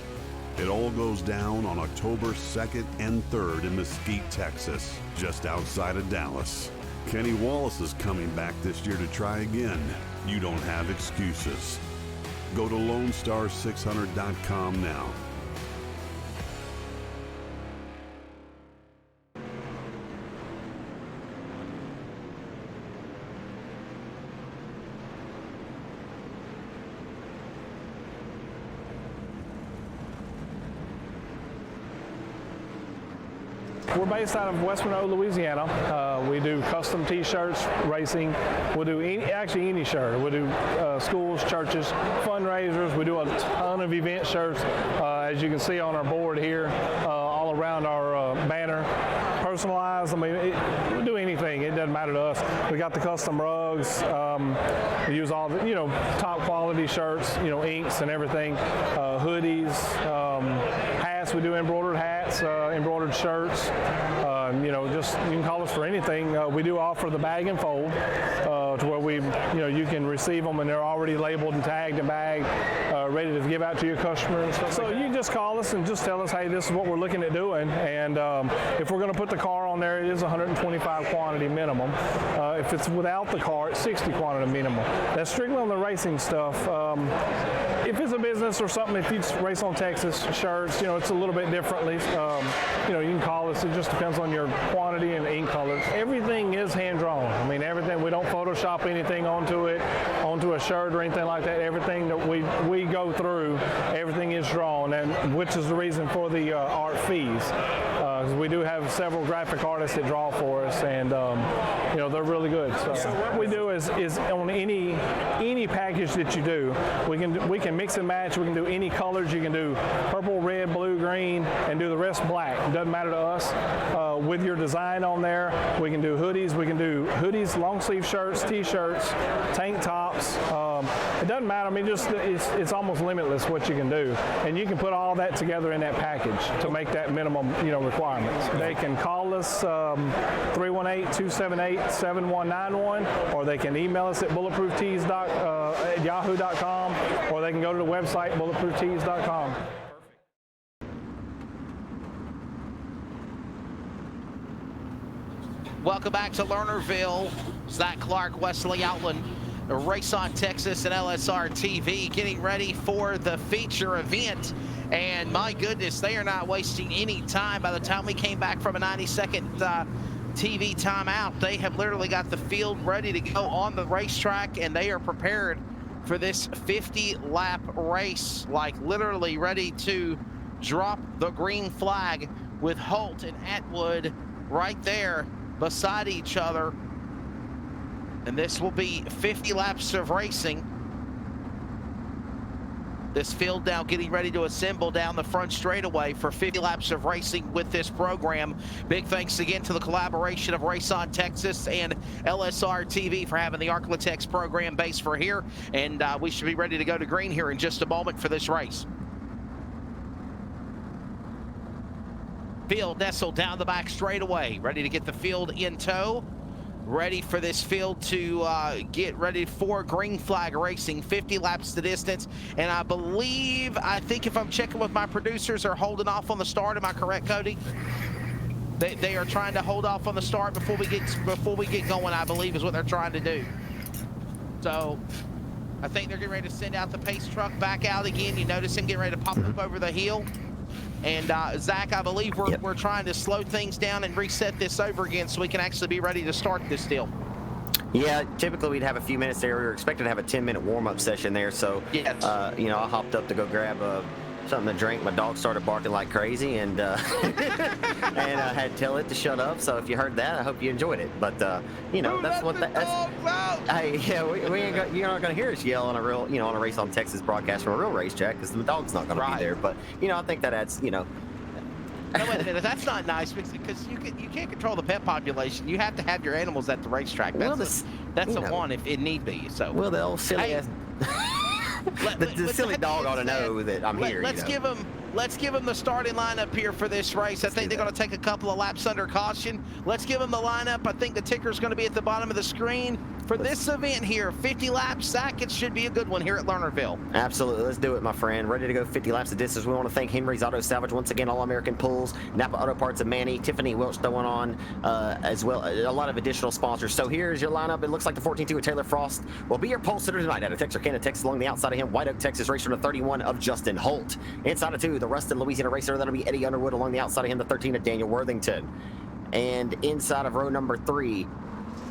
It all goes down on October 2nd and 3rd in Mesquite, Texas, just outside of Dallas. Kenny Wallace is coming back this year to try again. You don't have excuses. Go to LoneStar600.com now. We're based out of West Monroe, Louisiana. We do custom T-shirts, racing. We'll do any shirt. We'll do schools, churches, fundraisers. We do a ton of event shirts, as you can see on our board here, all around our banner. Personalized. I mean, we'll do anything. It doesn't matter to us. We got the custom rugs. We use all the, top quality shirts, inks and everything. Hoodies, hats. We do embroidered hats, embroidered shirts. Just you can call us for anything. We do offer the bag and fold, to where you can receive them and they're already labeled and tagged and bagged, ready to give out to your customers. So you just call us and just tell us, hey, this is what we're looking at doing, and if we're going to put the car on there, it is 125 quantity minimum. If it's without the car, it's 60 quantity minimum. That's strictly on the racing stuff. If it's a business or something, if you race on Texas shirts, it's a little bit differently. You can call us. It just depends on your quantity and ink colors. Everything is hand drawn. I mean, everything. We don't Photoshop anything onto a shirt or anything like that. Everything that we go through, everything is drawn, and which is the reason for the art fees. We do have several graphic artists that draw for us, and they're really good. So what we do is on any package that you do, we can mix and match. We can do any colors. You can do purple, red, blue, green, and do the rest black. It doesn't matter to us. With your design on there, we can do hoodies. We can do hoodies, long sleeve shirts, T-shirts, tank tops. It doesn't matter. I mean, it's almost limitless what you can do, and you can put all that together in that package to make that minimum requirements. They can call us 318-278-7191, or they can email us at bulletprooftees@yahoo.com, or they can go to the website bulletprooftees.com. Welcome back to Lernerville. Zach Clark, Wesley Outland, Race on Texas and LSRTV getting ready for the feature event. And my goodness, they are not wasting any time. By the time we came back from a 90-second TV timeout, they have literally got the field ready to go on the racetrack, and they are prepared for this 50-lap race, like literally ready to drop the green flag with Holt and Atwood right there beside each other. And this will be 50 laps of racing. This field now getting ready to assemble down the front straightaway for 50 laps of racing with this program. Big thanks again to the collaboration of Race on Texas and LSRTV for having the Arklatex program based for here. And we should be ready to go to green here in just a moment for this race. Field nestled down the back straightaway, ready to get the field in tow. Ready for this field to get ready for green flag racing. 50 laps the distance, and I think if I'm checking with my producers, are holding off on the start. Am I correct, Cody? They are trying to hold off on the start before we get going, I believe, is what they're trying to do. So I think they're getting ready to send out the pace truck back out again. You notice him getting ready to pop up over the hill. And Zach, I believe we're trying to slow things down and reset this over again so we can actually be ready to start this deal. Yeah, typically we'd have a few minutes there. We were expected to have a 10-minute warm-up session there. So, yes. I hopped up to go grab something to drink. My dog started barking like crazy, and and I had to tell it to shut up. So if you heard that, I hope you enjoyed it. But that's what hey, yeah, we ain't you're not gonna hear us yell on a real on a Race on Texas broadcast from a real racetrack, because the dog's not gonna be there. But I think that adds No, wait a minute. That's not nice, because you can't control the pet population. You have to have your animals at the racetrack. That's a one if it need be. So the old silly ass. The silly dog ought to know that I'm here. Let's give him the starting lineup here for this race. I think they're going to take a couple of laps under caution. Let's give him the lineup. I think the ticker's going to be at the bottom of the screen. For this event here, 50 laps, Zach, it should be a good one here at Lernerville. Absolutely. Let's do it, my friend. Ready to go 50 laps of distance. We want to thank Henry's Auto Salvage once again, All-American Pools, Napa Auto Parts of Manny, Tiffany Welch throwing on as well. A lot of additional sponsors. So here's your lineup. It looks like the 14-2 with Taylor Frost will be your pole sitter tonight out of Texarkana, Texas. Along the outside of him, White Oak, Texas, racer number 31 of Justin Holt. Inside of 2, the Ruston, Louisiana racer. That'll be Eddie Underwood. Along the outside of him, the 13 of Daniel Worthington. And inside of row number 3,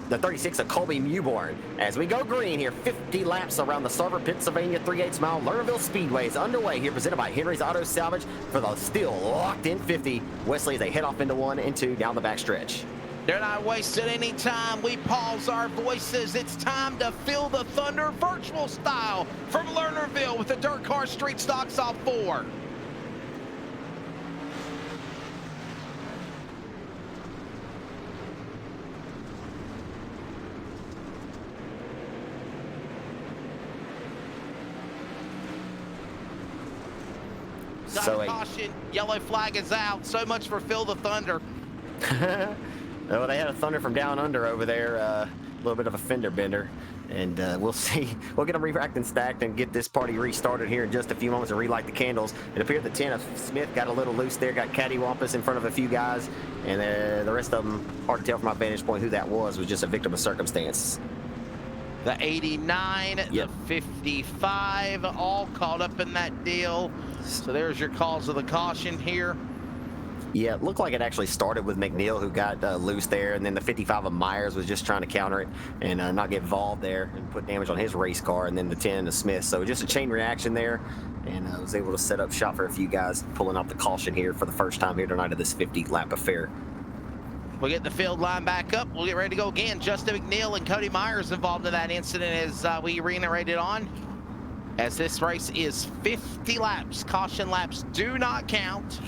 the 36 of Colby Mewborn. As we go green here, 50 laps around the Sarver, Pennsylvania 3/8 mile Lernerville Speedway is underway here, presented by Henry's Auto Salvage for the still locked in 50. Wesley, as they head off into 1 and 2 down the backstretch. They're not wasting any time. We pause our voices. It's time to feel the thunder virtual style from Lernerville with the Dirt Car Street Stocks off 4. So caution, yellow flag is out. So much for Feel the Thunder. Well, they had a thunder from down under over there, a little bit of a fender bender, and we'll see. We'll get them re-racked and stacked and get this party restarted here in just a few moments and relight the candles. It appeared the 10 of Smith got a little loose there, got cattywampus in front of a few guys, and the rest of them, hard to tell from my vantage point who that was just a victim of circumstance. The 89, yep. The 55, all caught up in that deal. So there's your calls of the caution here. Yeah, it looked like it actually started with McNeil, who got loose there, and then the 55 of Myers was just trying to counter it and not get involved there and put damage on his race car, and then the 10 of Smith. So just a chain reaction there, and I was able to set up shop for a few guys pulling out the caution here for the first time here tonight of this 50-lap affair. We'll get the field line back up. We'll get ready to go again. Justin McNeil and Cody Myers involved in that incident as we reiterated on. As this race is 50 laps, caution laps do not count.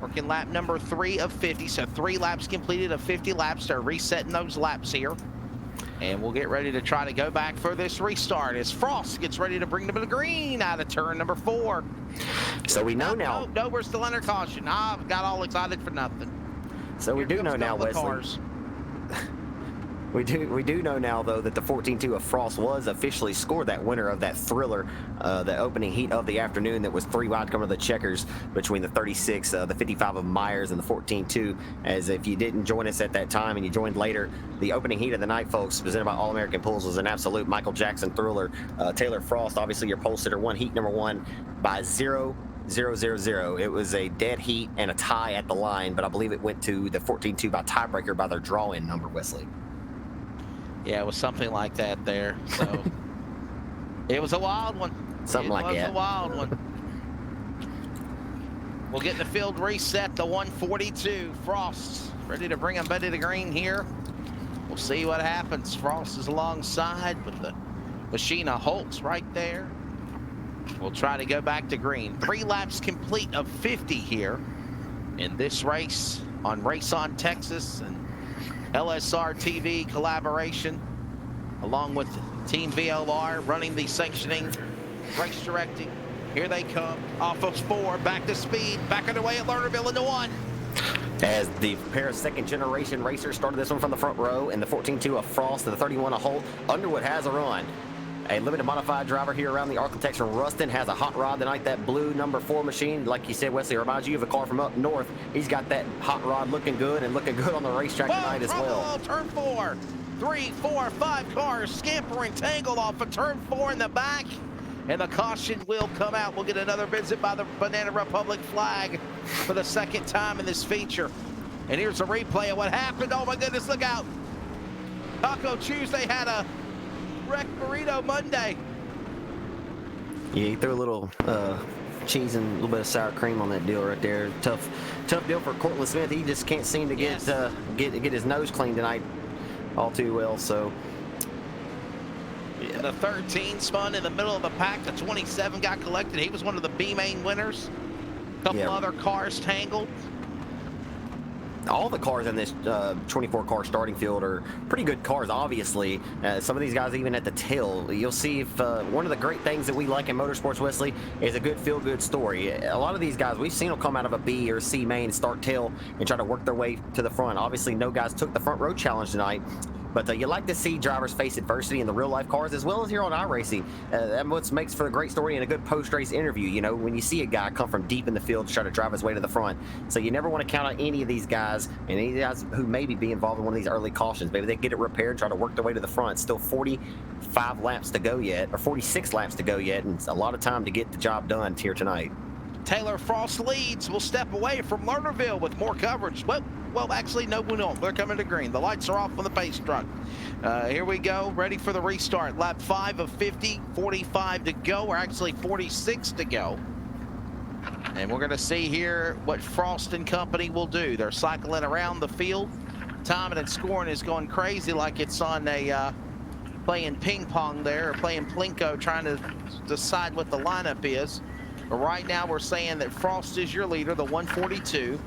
Working lap number 3 of 50, so 3 laps completed of 50 laps. They're resetting those laps here. And we'll get ready to try to go back for this restart as Frost gets ready to bring them to the green out of turn number 4. So we know now. No, we're still under caution. I've got all excited for nothing. So we do know now, Wesley. We do know now, though, that the 14-2 of Frost was officially scored that winner of that thriller, the opening heat of the afternoon that was 3 wide coming to the checkers between the 36, the 55 of Myers, and the 14-2. As if you didn't join us at that time and you joined later, the opening heat of the night, folks, presented by All-American Pools, was an absolute Michael Jackson thriller. Taylor Frost, obviously your pole sitter, won heat number 1 by 0-0-0. It was a dead heat and a tie at the line, but I believe it went to the 14-2 by tiebreaker by their draw-in number, Wesley. Yeah, it was something like that there. So it was a wild one. Something like that. It was a wild one. We'll get the field reset. The 142. Frost ready to bring them Betty to green here. We'll see what happens. Frost is alongside with the Machina Holtz right there. We'll try to go back to green. 3 laps complete of 50 here in this race on Race on Texas and LSRTV collaboration, along with Team VLR running the sanctioning, race directing. Here they come, off of 4, back to speed, back underway at Lernerville into 1. As the pair of second-generation racers started this one from the front row, and the 14-2 of Frost and the 31 of Holt, Underwood has a run. A limited modified driver here around the Architects from Ruston has a hot rod tonight. That blue number 4 machine, like you said, Wesley, reminds you of a car from up north. He's got that hot rod looking good and looking good on the racetrack tonight as well. Turn 4, 3, 4, 5 cars scampering tangled off of turn 4 in the back. And the caution will come out. We'll get another visit by the Banana Republic flag for the 2nd time in this feature. And here's a replay of what happened. Oh my goodness, look out. Taco Tuesday had a wreck burrito Monday. Yeah, he threw a little cheese and a little bit of sour cream on that deal right there. Tough deal for Cortland Smith. He just can't seem to get his nose clean tonight all too well. So yeah. The 13 spun in the middle of the pack. The 27 got collected. He was one of the B main winners. A couple other cars tangled. all the cars in this 24-car starting field are pretty good cars, obviously. Some of these guys even at the tail. You'll see if one of the great things that we like in motorsports, Wesley, is a good feel-good story. A lot of these guys, we've seen them come out of a B or C main, start tail, and try to work their way to the front. Obviously, no guys took the front row challenge tonight. But you like to see drivers face adversity in the real-life cars as well as here on iRacing. That's what makes for a great story and a good post-race interview. You know, when you see a guy come from deep in the field to try to drive his way to the front. So you never want to count on any of these guys and any of the guys who maybe be involved in one of these early cautions. Maybe they get it repaired, try to work their way to the front. Still 45 laps to go yet, or 46 laps to go yet, and it's a lot of time to get the job done here tonight. Taylor Frost leads. We'll step away from Lernerville with more coverage. Well, actually, no, we don't. They're coming to green. The lights are off on the pace truck. Here we go, ready for the restart. Lap 5 of 50, 45 to go, or actually 46 to go. And we're going to see here what Frost and company will do. They're cycling around the field. Timing and scoring is going crazy like it's on a playing ping pong there, or playing Plinko, trying to decide what the lineup is. But right now we're saying that Frost is your leader, the 142.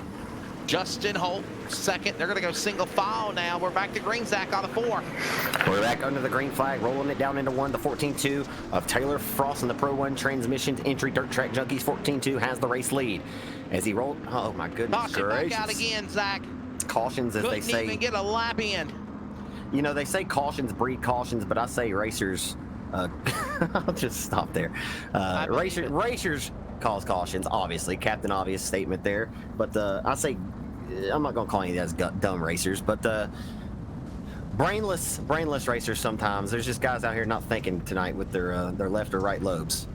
Justin Holt, second. They're going to go single file now. We're back to green, Zach, on the 4. We're back under the green flag, rolling it down into 1. The 14-2 of Taylor Frost in the Pro 1 Transmission Entry Dirt Track Junkies. 14-2 has the race lead. As he rolled, oh my goodness gracious. Back out again, Zach. Cautions, as they say. Couldn't even get a lap in. You know, they say cautions breed cautions, but I say racers, I'll just stop there. Racers cause cautions, obviously. Captain Obvious statement there. But I say, I'm not going to call any of those dumb racers, but brainless racers sometimes. There's just guys out here not thinking tonight with their left or right lobes.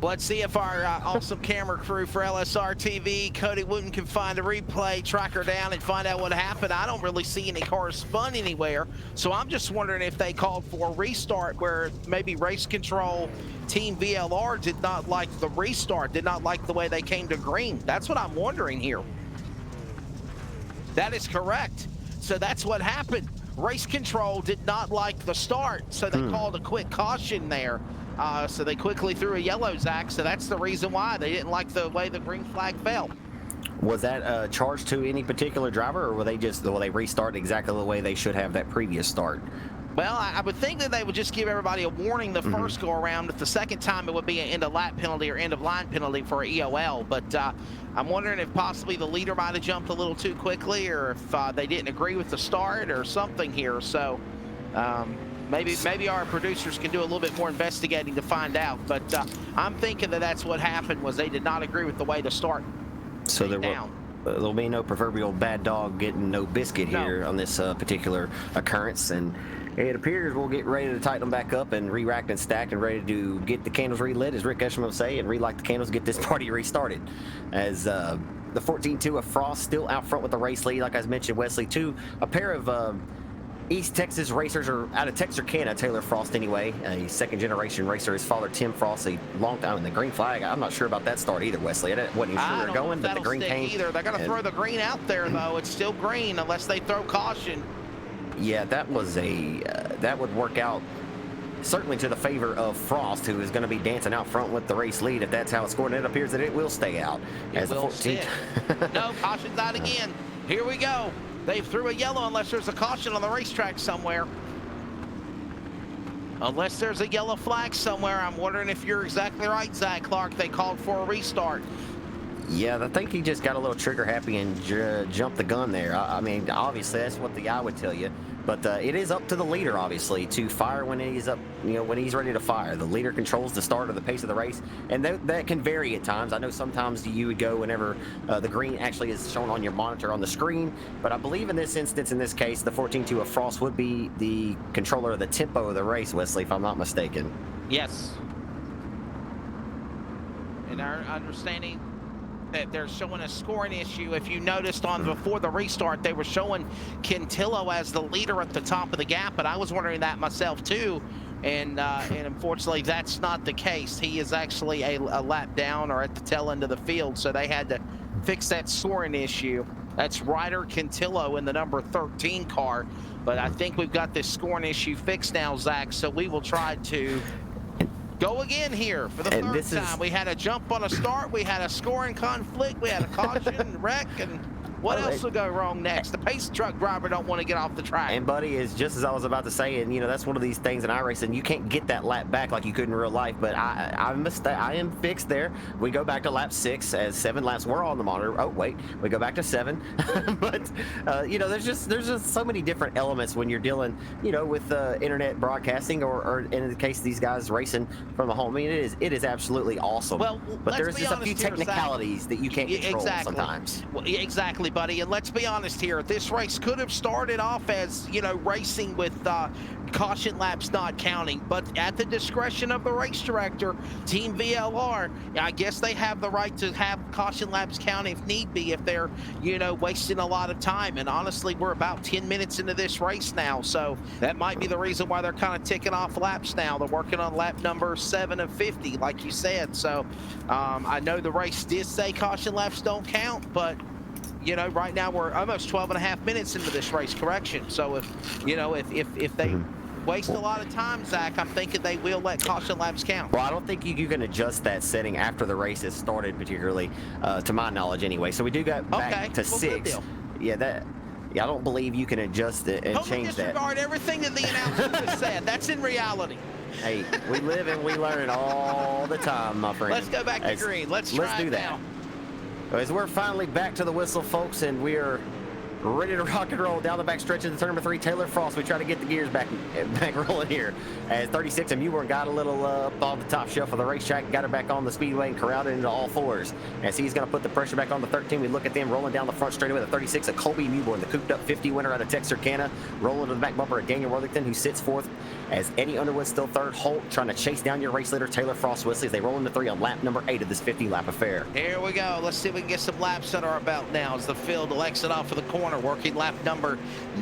Let's see if our awesome camera crew for LSRTV, Cody Wooten, can find a replay, track her down, and find out what happened. I don't really see any cars spun anywhere, so I'm just wondering if they called for a restart where maybe race control Team VLR did not like the restart, did not like the way they came to green. That's what I'm wondering here. That is correct. So that's what happened. Race control did not like the start, so they called a quick caution there. So they quickly threw a yellow, Zach, so that's the reason why they didn't like the way the green flag fell. Was that charged to any particular driver, or will they restart exactly the way they should have that previous start? Well, I would think that they would just give everybody a warning the first go around. But the second time it would be an end of lap penalty or end of line penalty for EOL. But I'm wondering if possibly the leader might have jumped a little too quickly, or if they didn't agree with the start or something here. So maybe our producers can do a little bit more investigating to find out. But I'm thinking that that's what happened, was they did not agree with the way the start. So there'll be no proverbial bad dog getting no biscuit here on this particular occurrence, and it appears we'll get ready to tighten them back up and re-racked and stacked and ready to get the candles relit, as Rick Esham will say, and relight the candles, get this party restarted. As the 14-2 of Frost still out front with the race lead, like I mentioned, Wesley, a pair of East Texas racers, or out of Texarkana, Taylor Frost anyway, a second-generation racer. His father, Tim Frost, a long time in the green flag. I'm not sure about that start either, Wesley. I wasn't even sure they're going, but the green came. Either. They're going to throw the green out there, though. It's still green unless they throw caution. Yeah, that was that would work out certainly to the favor of Frost, who is going to be dancing out front with the race lead if that's how it's scored. And it appears that it will stay out. It will sit. No, caution's out again. Here we go. They threw a yellow unless there's a caution on the racetrack somewhere. Unless there's a yellow flag somewhere. I'm wondering if you're exactly right, Zach Clark. They called for a restart. Yeah, I think he just got a little trigger happy and jumped the gun there. I mean, obviously that's what the eye would tell you. But it is up to the leader, obviously, to fire when he's up, when he's ready to fire. The leader controls the start or the pace of the race, and that can vary at times. I know sometimes you would go whenever the green actually is shown on your monitor on the screen, but I believe in this instance, in this case, the 14-2 of Frost would be the controller of the tempo of the race, Wesley, if I'm not mistaken. Yes. In our understanding, that they're showing a scoring issue. If you noticed before the restart, they were showing Quintillo as the leader at the top of the gap, but I was wondering that myself too. And unfortunately, that's not the case. He is actually a lap down or at the tail end of the field, so they had to fix that scoring issue. That's Ryder Quintillo in the number 13 car, but I think we've got this scoring issue fixed now, Zach, so we will try to go again here for the third time. We had a jump on a start, we had a scoring conflict, we had a caution, wreck, and What else will go wrong next? The pace truck driver don't want to get off the track. And buddy, is just as I was about to say, and that's one of these things in iRacing, you can't get that lap back like you could in real life. But I am fixed there. We go back to lap 6 as 7 laps. We're on the monitor. Oh wait, we go back to 7. But there's just so many different elements when you're dealing, with internet broadcasting or in the case of these guys racing from the home. I mean, it is absolutely awesome. Well, but there's just a few technicalities that you can't control sometimes. Well, exactly, buddy. And let's be honest here. This race could have started off as, racing with caution laps not counting, but at the discretion of the race director, Team VLR, I guess they have the right to have caution laps count if need be, if they're, wasting a lot of time. And honestly, we're about 10 minutes into this race now, so that might be the reason why they're kind of ticking off laps now. They're working on lap number 7 of 50, like you said. So I know the race did say caution laps don't count, but right now we're almost 12 and a half minutes into this race correction. So if they waste a lot of time, Zach, I'm thinking they will let caution laps count. Well, I don't think you can adjust that setting after the race has started, particularly to my knowledge anyway. So we do got back to 6. I don't believe you can adjust it and change that. Disregard everything that the announcer just said. That's in reality. Hey, we live and we learn all the time, my friend. Let's go back to green. Let's do that. Now. As we're finally back to the whistle, folks, and we are ready to rock and roll down the back stretch of the turn number 3, Taylor Frost. We try to get the gears back rolling here. As 36 and Mewborn got a little up on the top shelf of the racetrack, got her back on the speedway and corralled it into all 4s. As he's going to put the pressure back on the 13, we look at them rolling down the front straightaway. The 36 of Colby Mewborn, the cooped up 50 winner out of Texarkana, rolling to the back bumper of Daniel Worthington, who sits 4th. As Eddie Underwood still 3rd. Holt trying to chase down your race leader, Taylor Frost Wesley, as they roll into 3 on lap number 8 of this 50-lap affair. Here we go. Let's see if we can get some laps under our belt now as the field will exit off of the corner, working lap number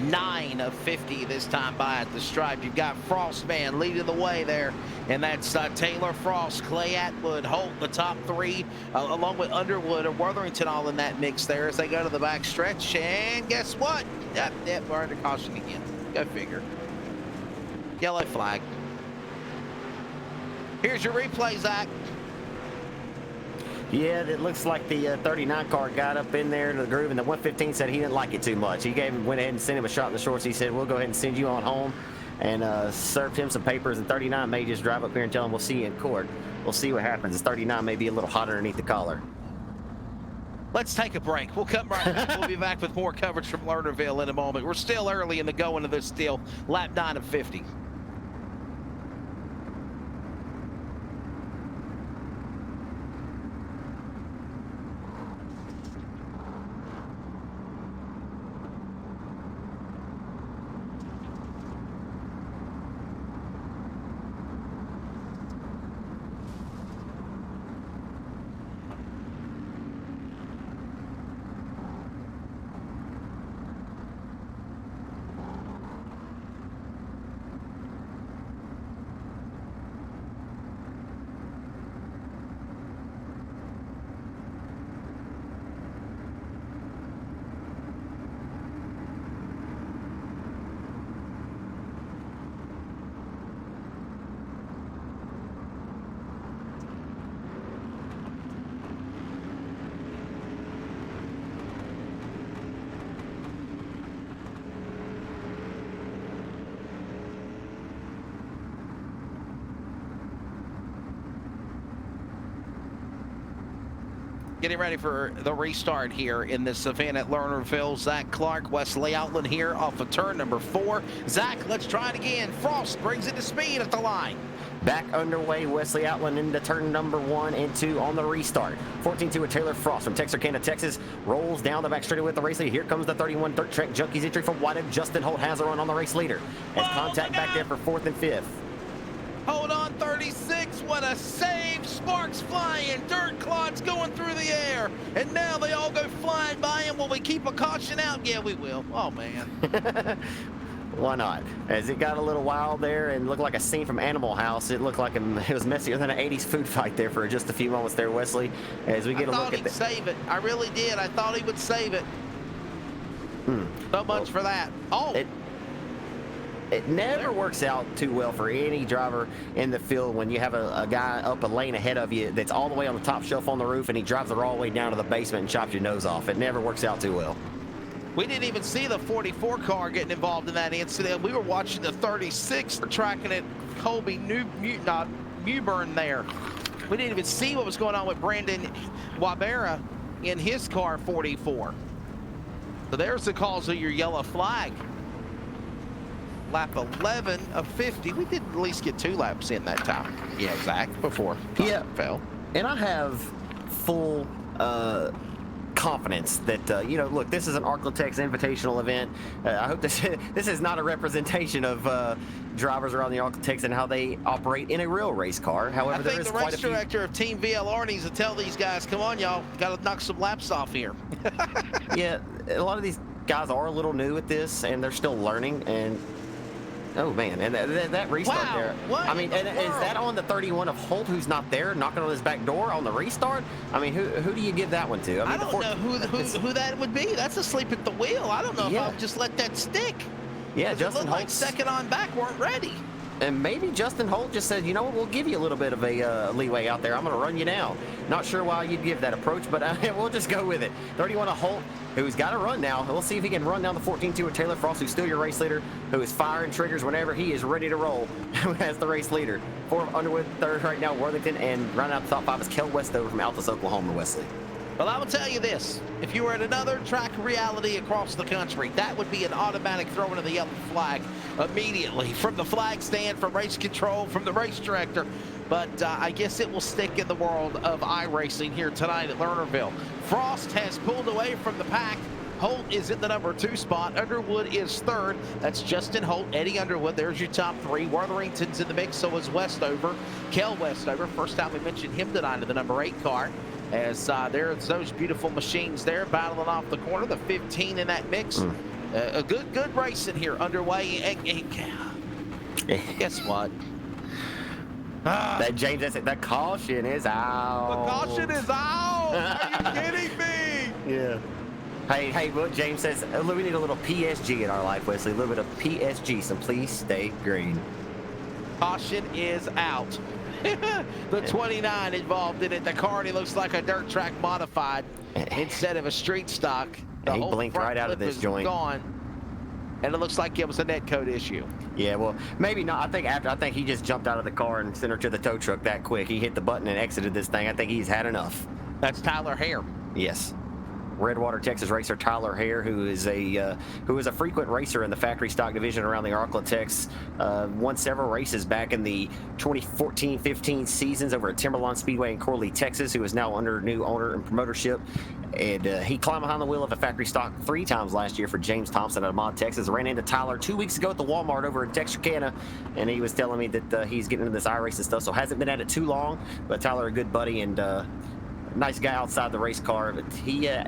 9 of 50 this time by at the stripe. You've got Frostman leading the way there, and that's Taylor Frost, Clay Atwood, Holt, the top 3, along with Underwood or Worthington all in that mix there as they go to the back stretch. And guess what? Yep, we're under caution again. Go figure. Yellow flag. Here's your replay, Zach. Yeah, it looks like the 39 car got up in there to the groove, and the 115 said he didn't like it too much. He went ahead and sent him a shot in the shorts. He said, we'll go ahead and send you on home, and served him some papers. And 39 may just drive up here and tell him we'll see you in court. We'll see what happens. As 39 may be a little hot underneath the collar. Let's take a break. We'll come right back. We'll be back with more coverage from Lernerville in a moment. We're still early in the going of this deal. Lap 9 of 50. Getting ready for the restart here in this event at Lernerville. Zach Clark, Wesley Outland here off of turn number 4. Zach, let's try it again. Frost brings it to speed at the line. Back underway, Wesley Outland into turn number 1 and 2 on the restart. 14-2 with Taylor Frost from Texarkana, Texas, rolls down the back straightaway with the race leader. Here comes the 31 Dirt Track Junkies entry from Whiteoak. Justin Holt has a run on the race leader. Has contact back there for 4th and 5th. Hold on, 36, what a save, sparks flying, dirt clods going through the air, and now they all go flying by him. Will we keep a caution out? Yeah, we will. Oh, man. Why not? As it got a little wild there and looked like a scene from Animal House, it looked like it was messier than an 80s food fight there for just a few moments there, Wesley. As we get a look at he'd save it. I really did. I thought he would save it. So much for that. Oh. It never works out too well for any driver in the field when you have a guy up a lane ahead of you that's all the way on the top shelf on the roof and he drives her all the way down to the basement and chops your nose off. It never works out too well. We didn't even see the 44 car getting involved in that incident. We were watching the 36 tracking it, Colby Newburn there. We didn't even see what was going on with Brandon Wabera in his car 44. So there's the cause of your yellow flag. Lap 11 of 50. We did at least get 2 laps in that time. Yeah, Zach, before yeah, fell. And I have full confidence that, you know, look, this is an Arklatex Invitational event. I hope this is not a representation of drivers around the Arklatex and how they operate in a real race car. However, I think the race director of Team VLR needs to tell these guys, come on, y'all, got to knock some laps off here. Yeah, a lot of these guys are a little new at this, and they're still learning, and oh man, and that restart there. What I mean, and is that on the 31 of Holt, who's not there, knocking on his back door on the restart? I mean, who do you give that one to? I don't know who that would be. That's asleep at the wheel. I don't know if I would just let that stick. Yeah, Justin Holt. Like second on back weren't ready. And maybe Justin Holt just said, you know what, we'll give you a little bit of a leeway out there. I'm going to run you now. Not sure why you'd give that approach, but we'll just go with it. 31 of Holt, who's got to run now. We'll see if he can run down the 14-2 with Taylor Frost, who's still your race leader, who is firing triggers whenever he is ready to roll as the race leader. 4 of Underwood, third right now, Worthington, and rounding out the top 5 is Kel Westover from Altus, Oklahoma, Wesley. Well, I will tell you this. If you were at another track reality across the country, that would be an automatic throwing of the yellow flag immediately from the flag stand, from race control, from the race director. But I guess it will stick in the world of iRacing here tonight at Lernerville. Frost has pulled away from the pack. Holt is in the number 2 spot. Underwood is 3rd. That's Justin Holt, Eddie Underwood. There's your top 3. Wortherington's in the mix, so is Westover. Kel Westover, first time we mentioned him tonight in the number 8 car. As there's those beautiful machines there battling off the corner, the 15 in that mix. A good racing here underway. And guess what? That James, that caution is out. The caution is out. Are you kidding me? Yeah. Hey, look, James says, we need a little PSG in our life, Wesley. A little bit of PSG, so please stay green. Caution is out. The 29 involved in it. The car, it looks like a dirt track modified instead of a street stock. He blinked right out of this joint. Gone, and it looks like it was a net code issue. Yeah, well, maybe not. I think he just jumped out of the car and sent her to the tow truck that quick. He hit the button and exited this thing. I think he's had enough. That's Tyler Hare. Yes. Redwater, Texas racer Tyler Hare, who is a frequent racer in the factory stock division around the Arklatex, won several races back in the 2014-15 seasons over at Timberline Speedway in Corley, Texas, who is now under new owner and promotership. And he climbed behind the wheel of a factory stock 3 times last year for James Thompson out of Mod, Texas. Ran into Tyler 2 weeks ago at the Walmart over in Texarkana, and he was telling me that he's getting into this iRacing stuff, so hasn't been at it too long, but Tyler, a good buddy, and nice guy outside the race car. But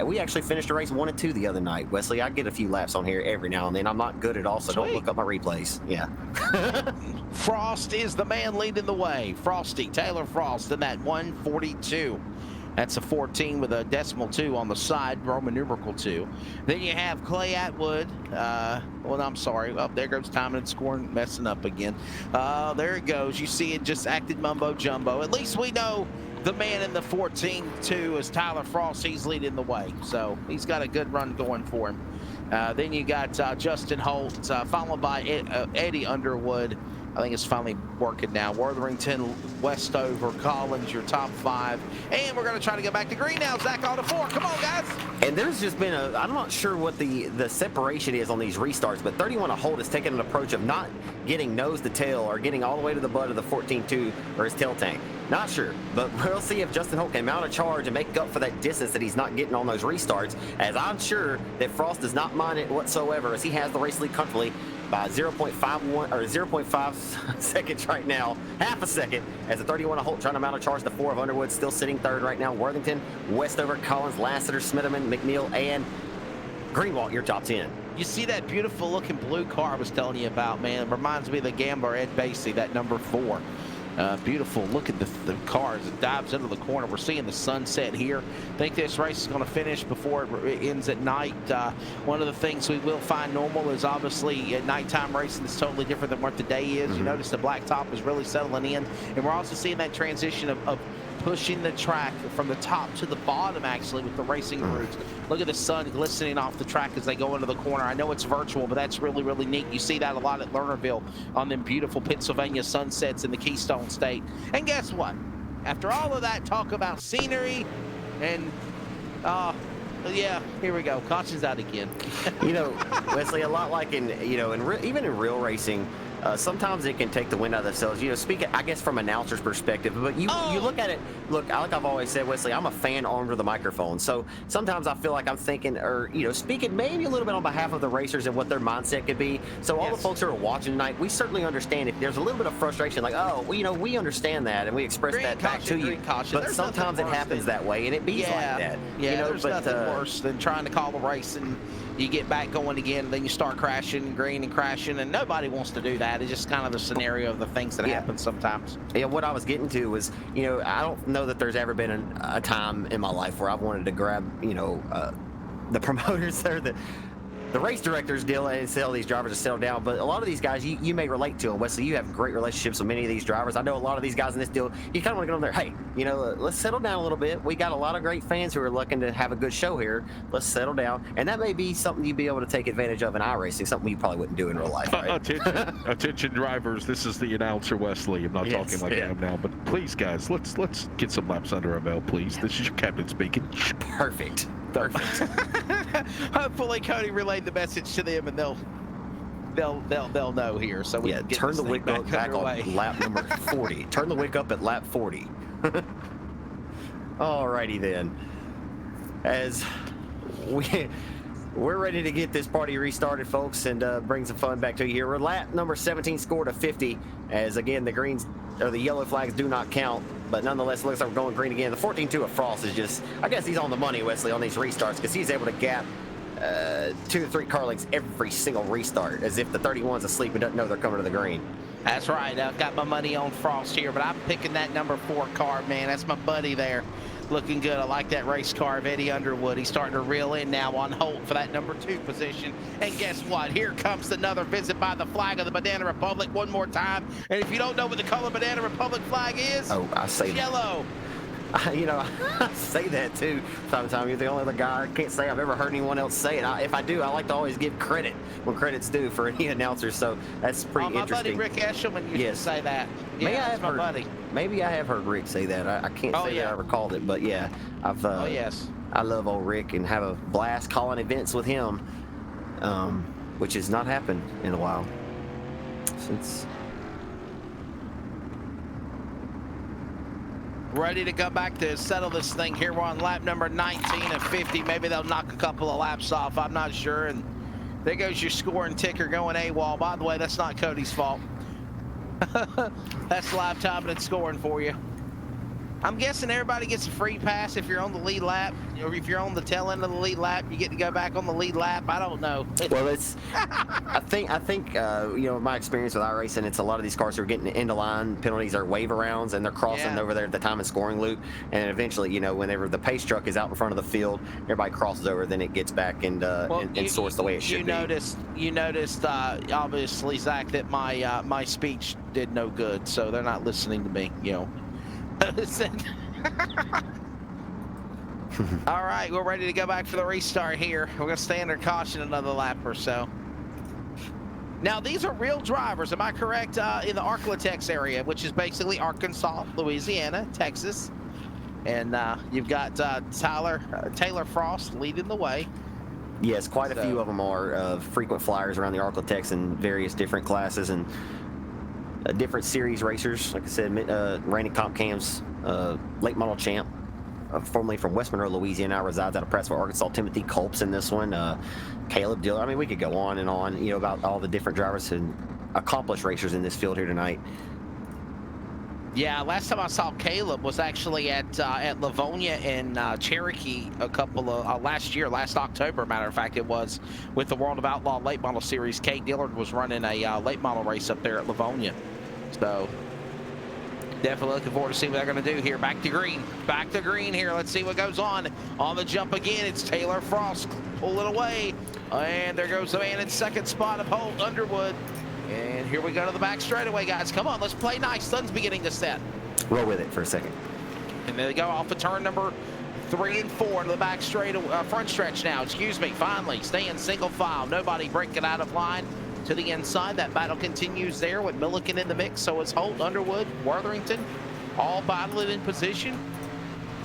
we actually finished a race 1 and 2 the other night. Wesley, I get a few laps on here every now and then. I'm not good at all, so don't look up my replays. Yeah. Frost is the man leading the way. Frosty, Taylor Frost in that 142. That's a 14 with a decimal 2 on the side, Roman numeral 2. Then you have Clay Atwood. Well, I'm sorry. Oh, there goes timing and scoring, messing up again. There it goes. You see it just acted mumbo jumbo. At least we know the man in the 14-2 is Tyler Frost. He's leading the way, so he's got a good run going for him. Then you got Justin Holt, followed by Eddie Underwood. I think it's finally working now. Wortherington, Westover, Collins, your top 5. And we're going to try to get back to green now. Zach on to 4. Come on, guys. And there's just been I'm not sure what the separation is on these restarts, but 31 of Holt has taken an approach of not getting nose to tail or getting all the way to the butt of the 14-2 or his tail tank. Not sure, but we'll see if Justin Holt can mount a charge and make up for that distance that he's not getting on those restarts, as I'm sure that Frost does not mind it whatsoever, as he has the race lead comfortably by 0.51 or 0.5 seconds right now, half a second, as the 31 of Holt trying to mount a charge. The 4 of Underwood still sitting 3rd right now. Worthington, Westover, Collins, Lassiter, Smitherman, McNeil, and Greenwald, your top 10. You see that beautiful looking blue car I was telling you about, man? It reminds me of the gambler Ed Basie, that number 4. Beautiful. Look at the car as it dives into the corner. We're seeing the sunset here. I think this race is going to finish before it ends at night. One of the things we will find normal is obviously at nighttime racing is totally different than what the day is. You notice the black top is really settling in, and we're also seeing that transition of pushing the track from the top to the bottom, actually, with the racing routes. Look at the sun glistening off the track as they go into the corner. I know it's virtual, but that's really, really neat. You see that a lot at Lernerville on them beautiful Pennsylvania sunsets in the Keystone State. And guess what? After all of that talk about scenery and, yeah, here we go. Caution's out again. You know, Wesley, a lot like in, you know, even in real racing, sometimes it can take the wind out of the sails. You know, speaking, I guess, from an announcer's perspective, but you look at it. Look, like I've always said, Wesley, I'm a fan armed with a microphone. So sometimes I feel like I'm thinking, or you know, speaking maybe a little bit on behalf of the racers and what their mindset could be. So all the folks who are watching tonight, we certainly understand if there's a little bit of frustration, like, oh, well, you know, we understand that and we express that back to you. But sometimes it happens that way, and it be like that. Yeah, you know, there's nothing worse than trying to call the race and you get back going again, and then you start crashing, green and crashing, and nobody wants to do that. It's just kind of the scenario of the things that happen sometimes. Yeah, what I was getting to was, you know, I don't know that there's ever been a time in my life where I've wanted to grab, you know, the promoters or the race directors deal and tell these drivers to settle down. But a lot of these guys, you may relate to them. Wesley, you have great relationships with many of these drivers. I know a lot of these guys in this deal, you kind of want to go on there, hey, you know, let's settle down a little bit. We got a lot of great fans who are looking to have a good show here. Let's settle down. And that may be something you'd be able to take advantage of in iRacing, something you probably wouldn't do in real life, right? Attention drivers, this is the announcer, Wesley. I'm not talking like I am now, but please, guys, let's get some laps under our belt, please. This is your captain speaking. Perfect. Hopefully Cody relayed the message to them, and they'll know here. So we can get turn the wick back underway. on lap number 40. Turn the wick up at lap 40. Alrighty then. As we're ready to get this party restarted, folks, and bring some fun back to you here. We're lap number 17 scored a 50, as again the greens or the yellow flags do not count, but nonetheless it looks like we're going green again. The 14-2 of Frost is just, I guess he's on the money, Wesley, on these restarts, because he's able to gap 2 to 3 car lengths every single restart, as if the 31's asleep and doesn't know they're coming to the green. That's right. I've got my money on Frost here, but I'm picking that number 4 car, man. That's my buddy there. Looking good. I like that race car of Eddie Underwood. He's starting to reel in now on hold for that number 2 position. And guess what? Here comes another visit by the flag of the Banana Republic one more time. And if you don't know what the color Banana Republic flag is, I say yellow. You know, I say that too from time to time. You're the only other guy I can't say I've ever heard anyone else say it. If I do, I like to always give credit when credit's due for any announcers. So that's pretty interesting. My buddy Rick Eshelman used to say that. Yeah, that's my buddy. Maybe I have heard Rick say that. I can't say that I recalled it, but yeah, I've. I love old Rick and have a blast calling events with him, which has not happened in a while since. Ready to go back to settle this thing here. We're on lap number 19 of 50. Maybe they'll knock a couple of laps off. I'm not sure. And there goes your scoring ticker going AWOL. By the way, that's not Cody's fault. That's live timing and scoring for you. I'm guessing everybody gets a free pass if you're on the lead lap, or if you're on the tail end of the lead lap, you get to go back on the lead lap. I don't know. Well, it's. I think you know, my experience with iRacing, it's a lot of these cars who are getting into line penalties are wave arounds, and they're crossing over there at the time and scoring loop, and eventually, you know, whenever the pace truck is out in front of the field, everybody crosses over, then it gets back and sorts the way it should be. You noticed, obviously, Zach, that my speech did no good, so they're not listening to me. You know. All right, we're ready to go back for the restart here. We're going to stay under caution another lap or so. Now, these are real drivers, am I correct, in the Arklatex area, which is basically Arkansas, Louisiana, Texas. And you've got Taylor Frost leading the way. Yes, quite a few of them are frequent flyers around the Arklatex in various different classes and different series racers. Like I said, Randy Compcam's late model champ, formerly from West Monroe, Louisiana, now resides out of Prattsville, Arkansas. Timothy Culp's in this one. Caleb Diller. I mean, we could go on and on, you know, about all the different drivers and accomplished racers in this field here tonight. Yeah, last time I saw Caleb was actually at Livonia and Cherokee a couple of last October, matter of fact, it was, with the World of Outlaw Late Model Series. Kate Dillard was running a late model race up there at Livonia. So Definitely looking forward to see what they're going to do here. Back to green. Back to green here. Let's see what goes on. On the jump again, it's Taylor Frost. Pull it away. And there goes the man in second spot of Holt Underwood. And here we go to the back straightaway, guys. Come on, let's play nice. Sun's beginning to set. Roll with it for a second. And there they go off of turn number 3 and 4 to the back straight, front stretch now. Excuse me. Finally, staying single file. Nobody breaking out of line to the inside. That battle continues there with Milliken in the mix. So is Holt, Underwood, Worthington, all battling in position.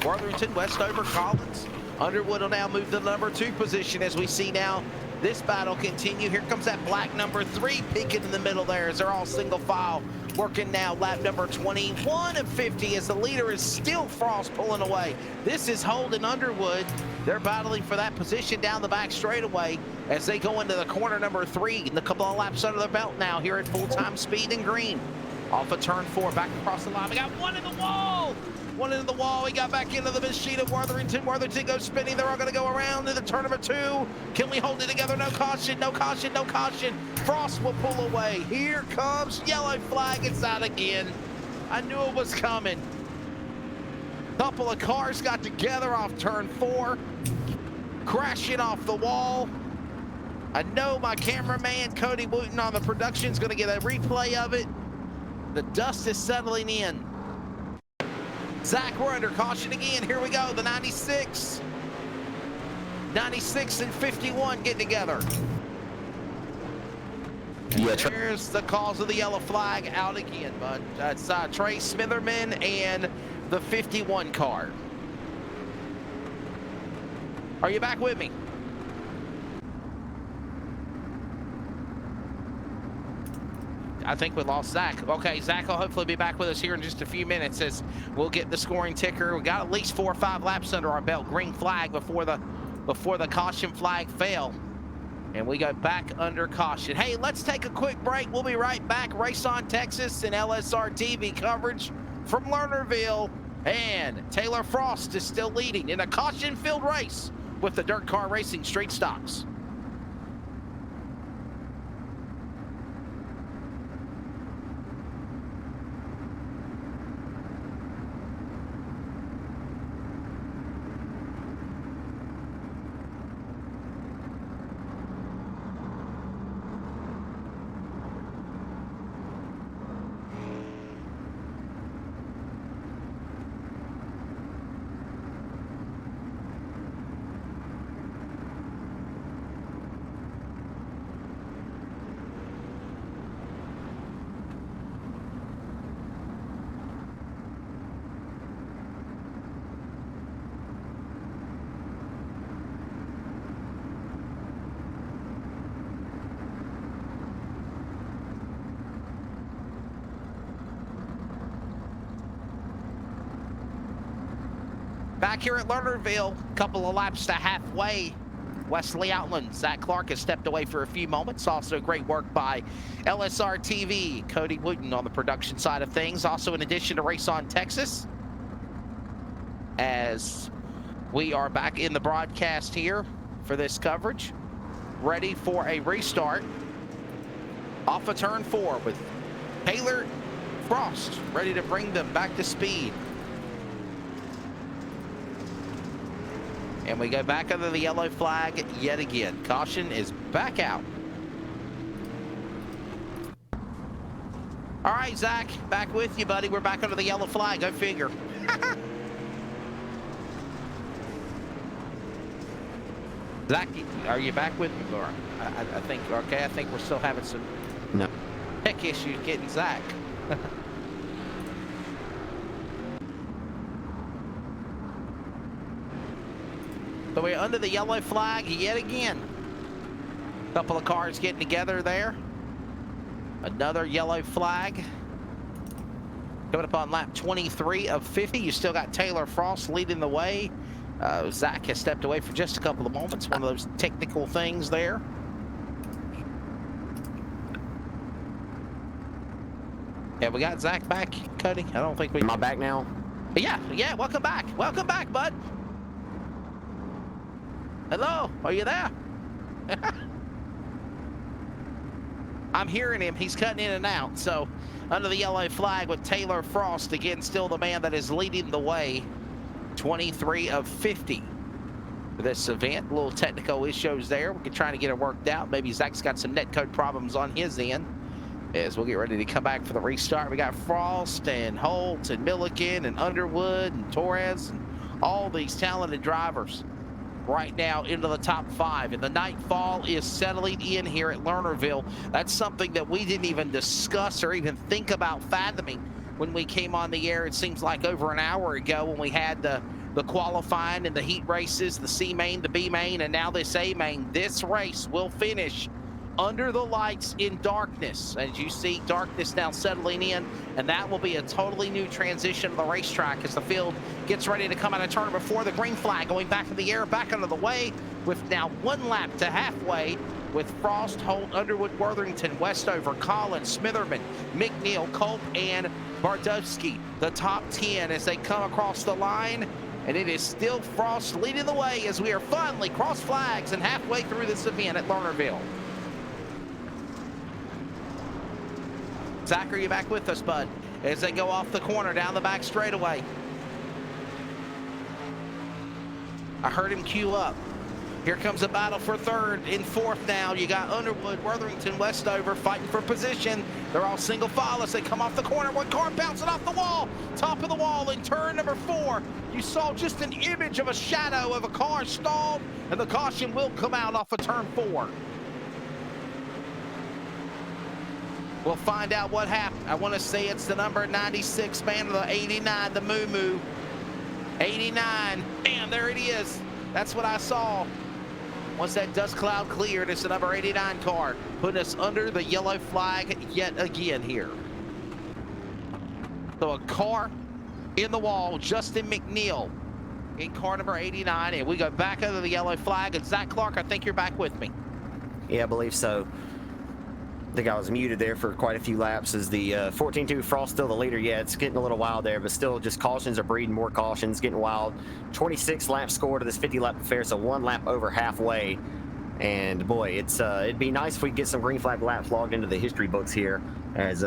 Worthington, Westover, Collins. Underwood will now move to the number 2 position as we see now this battle continue. Here comes that black number 3 peeking in the middle there as they're all single file. Working now lap number 21 and 50 as the leader is still Frost pulling away. This is Holt and Underwood. They're battling for that position down the back straightaway as they go into the corner number 3 and a couple of laps under their belt now here at full-time speed and green. Off of turn 4, back across the line. We got one in the wall. One into the wall. We got back into the machine of Worthington. Worthington goes spinning. They're all going to go around in the turn number 2. Can we hold it together? No caution, no caution, no caution. Frost will pull away. Here comes yellow flag. It's out again. I knew it was coming. Couple of cars got together off turn 4. Crashing off the wall. I know my cameraman, Cody Wooten, on the production is going to get a replay of it. The dust is settling in. Zach, we're under caution again. Here we go, the 96. 96 and 51 getting together. Yeah, there's the cause of the yellow flag out again, bud. That's Trey Smitherman and the 51 car. Are you back with me? I think we lost Zach. Okay, Zach will hopefully be back with us here in just a few minutes as we'll get the scoring ticker. We got at least 4 or 5 laps under our belt. Green flag before the caution flag fell. And we go back under caution. Hey, let's take a quick break. We'll be right back. Race on Texas and LSRTV coverage from Lernerville. And Taylor Frost is still leading in a caution-filled race with the Dirt Car Racing Street Stocks. Back here at Lernerville, couple of laps to halfway. Wesley Outland, Zach Clark has stepped away for a few moments. Also great work by LSRTV, Cody Wooten on the production side of things. Also in addition to Race on Texas, as we are back in the broadcast here for this coverage, ready for a restart off of turn 4 with Taylor Frost ready to bring them back to speed. And we go back under the yellow flag yet again. Caution is back out. All right, Zach, back with you, buddy. We're back under the yellow flag. Go figure. Zach, are you back with me, Laura? I think, okay, I think we're still having some tech issues getting Zach. So we're under the yellow flag yet again. Couple of cars getting together there. Another yellow flag. Coming up on lap 23 of 50. You still got Taylor Frost leading the way. Zach has stepped away for just a couple of moments. One of those technical things there. Yeah, we got Zach back, Cody. I don't think we... Am I back now? Yeah, welcome back. Welcome back, bud. Hello, are you there? I'm hearing him. He's cutting in and out. So under the yellow flag with Taylor Frost, again, still the man that is leading the way. 23 of 50 for this event. A little technical issues there. We're trying to get it worked out. Maybe Zach's got some netcode problems on his end. As we'll get ready to come back for the restart. We got Frost and Holt and Milliken and Underwood and Torres and all these talented drivers right now into the top 5. And the nightfall is settling in here at Lernerville. That's something that we didn't even discuss or even think about fathoming when we came on the air. It seems like over an hour ago when we had the qualifying and the heat races, the C main, the B main, and now this A main. This race will finish under the lights in darkness. As you see, darkness now settling in, and that will be a totally new transition of the racetrack as the field gets ready to come out of turn number 4. The green flag going back in the air, back under the way, with now 1 lap to halfway, with Frost, Holt, Underwood, Worthington, Westover, Collins, Smitherman, McNeil, Culp, and Bardowski, the top 10 as they come across the line. And it is still Frost leading the way as we are finally cross flags and halfway through this event at Lernerville. Zach, are you back with us, bud? As they go off the corner down the back straightaway. I heard him queue up. Here comes a battle for third. In fourth now, you got Underwood, Worthington, Westover fighting for position. They're all single file as they come off the corner. One car bouncing off the wall, top of the wall in turn number 4. You saw just an image of a shadow of a car stalled, and the caution will come out off of turn 4. We'll find out what happened. I want to say it's the number 96 man, or the 89, the Moo Moo. 89, and there it is. That's what I saw. Once that dust cloud cleared, it's the number 89 car, putting us under the yellow flag yet again here. So a car in the wall, Justin McNeil in car number 89, and we go back under the yellow flag. And Zach Clark, I think you're back with me. Yeah, I believe so. I think I was muted there for quite a few laps. As the 14-2 Frost still the leader. Yeah, it's getting a little wild there, but still just cautions are breeding more cautions, getting wild. 26 lap score to this 50-lap affair, so 1 lap over halfway. And boy, it'd be nice if we could get some green flag laps logged into the history books here, as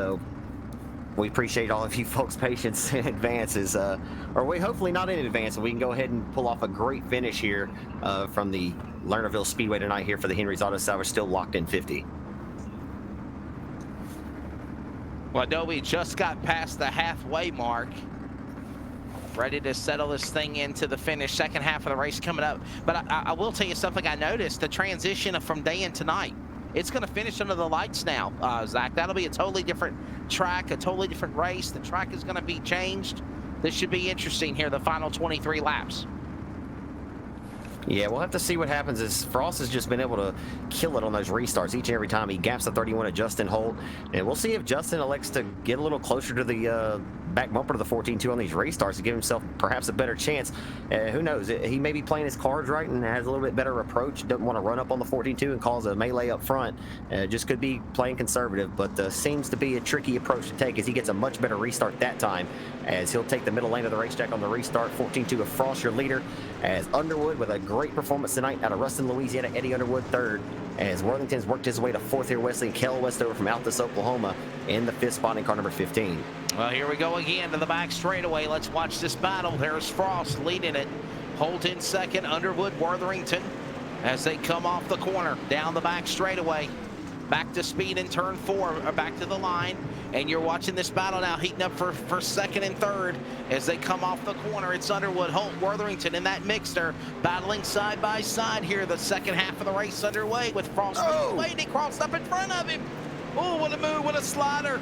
we appreciate all of you folks' patience in advance, or we hopefully not in advance, so we can go ahead and pull off a great finish here from the Lernerville Speedway tonight here for the Henry's Auto Salvage, still locked in 50. Well, I know we just got past the halfway mark. Ready to settle this thing into the finish. Second half of the race coming up. But I will tell you something I noticed. The transition from day and tonight. It's going to finish under the lights now, Zach. That'll be a totally different track, a totally different race. The track is going to be changed. This should be interesting here, the final 23 laps. Yeah, we'll have to see what happens. As Frost has just been able to kill it on those restarts each and every time. He gaps the 31 at Justin Holt, and we'll see if Justin elects to get a little closer to the back bumper to the 14-2 on these restarts to give himself perhaps a better chance. Who knows? He may be playing his cards right and has a little bit better approach. Doesn't want to run up on the 14-2 and cause a melee up front. Just could be playing conservative, but seems to be a tricky approach to take as he gets a much better restart that time, as he'll take the middle lane of the racetrack on the restart. 14-2 of Frost, your leader, as Underwood with a great performance tonight out of Ruston, Louisiana. Eddie Underwood third, as Worthington's worked his way to fourth here. Wesley and Kel Westover from Altus, Oklahoma in the 5th spot in car number 15. Well, here we go again to the back straightaway. Let's watch this battle. There's Frost leading it. Holt in second, Underwood, Worthington as they come off the corner down the back straightaway. Back to speed in turn 4, or back to the line. And you're watching this battle now heating up for second and third as they come off the corner. It's Underwood, Holt, Worthington in that mixer, battling side by side here. The second half of the race underway with Frost waiting. He crossed up in front of him. Oh, what a move, what a slider.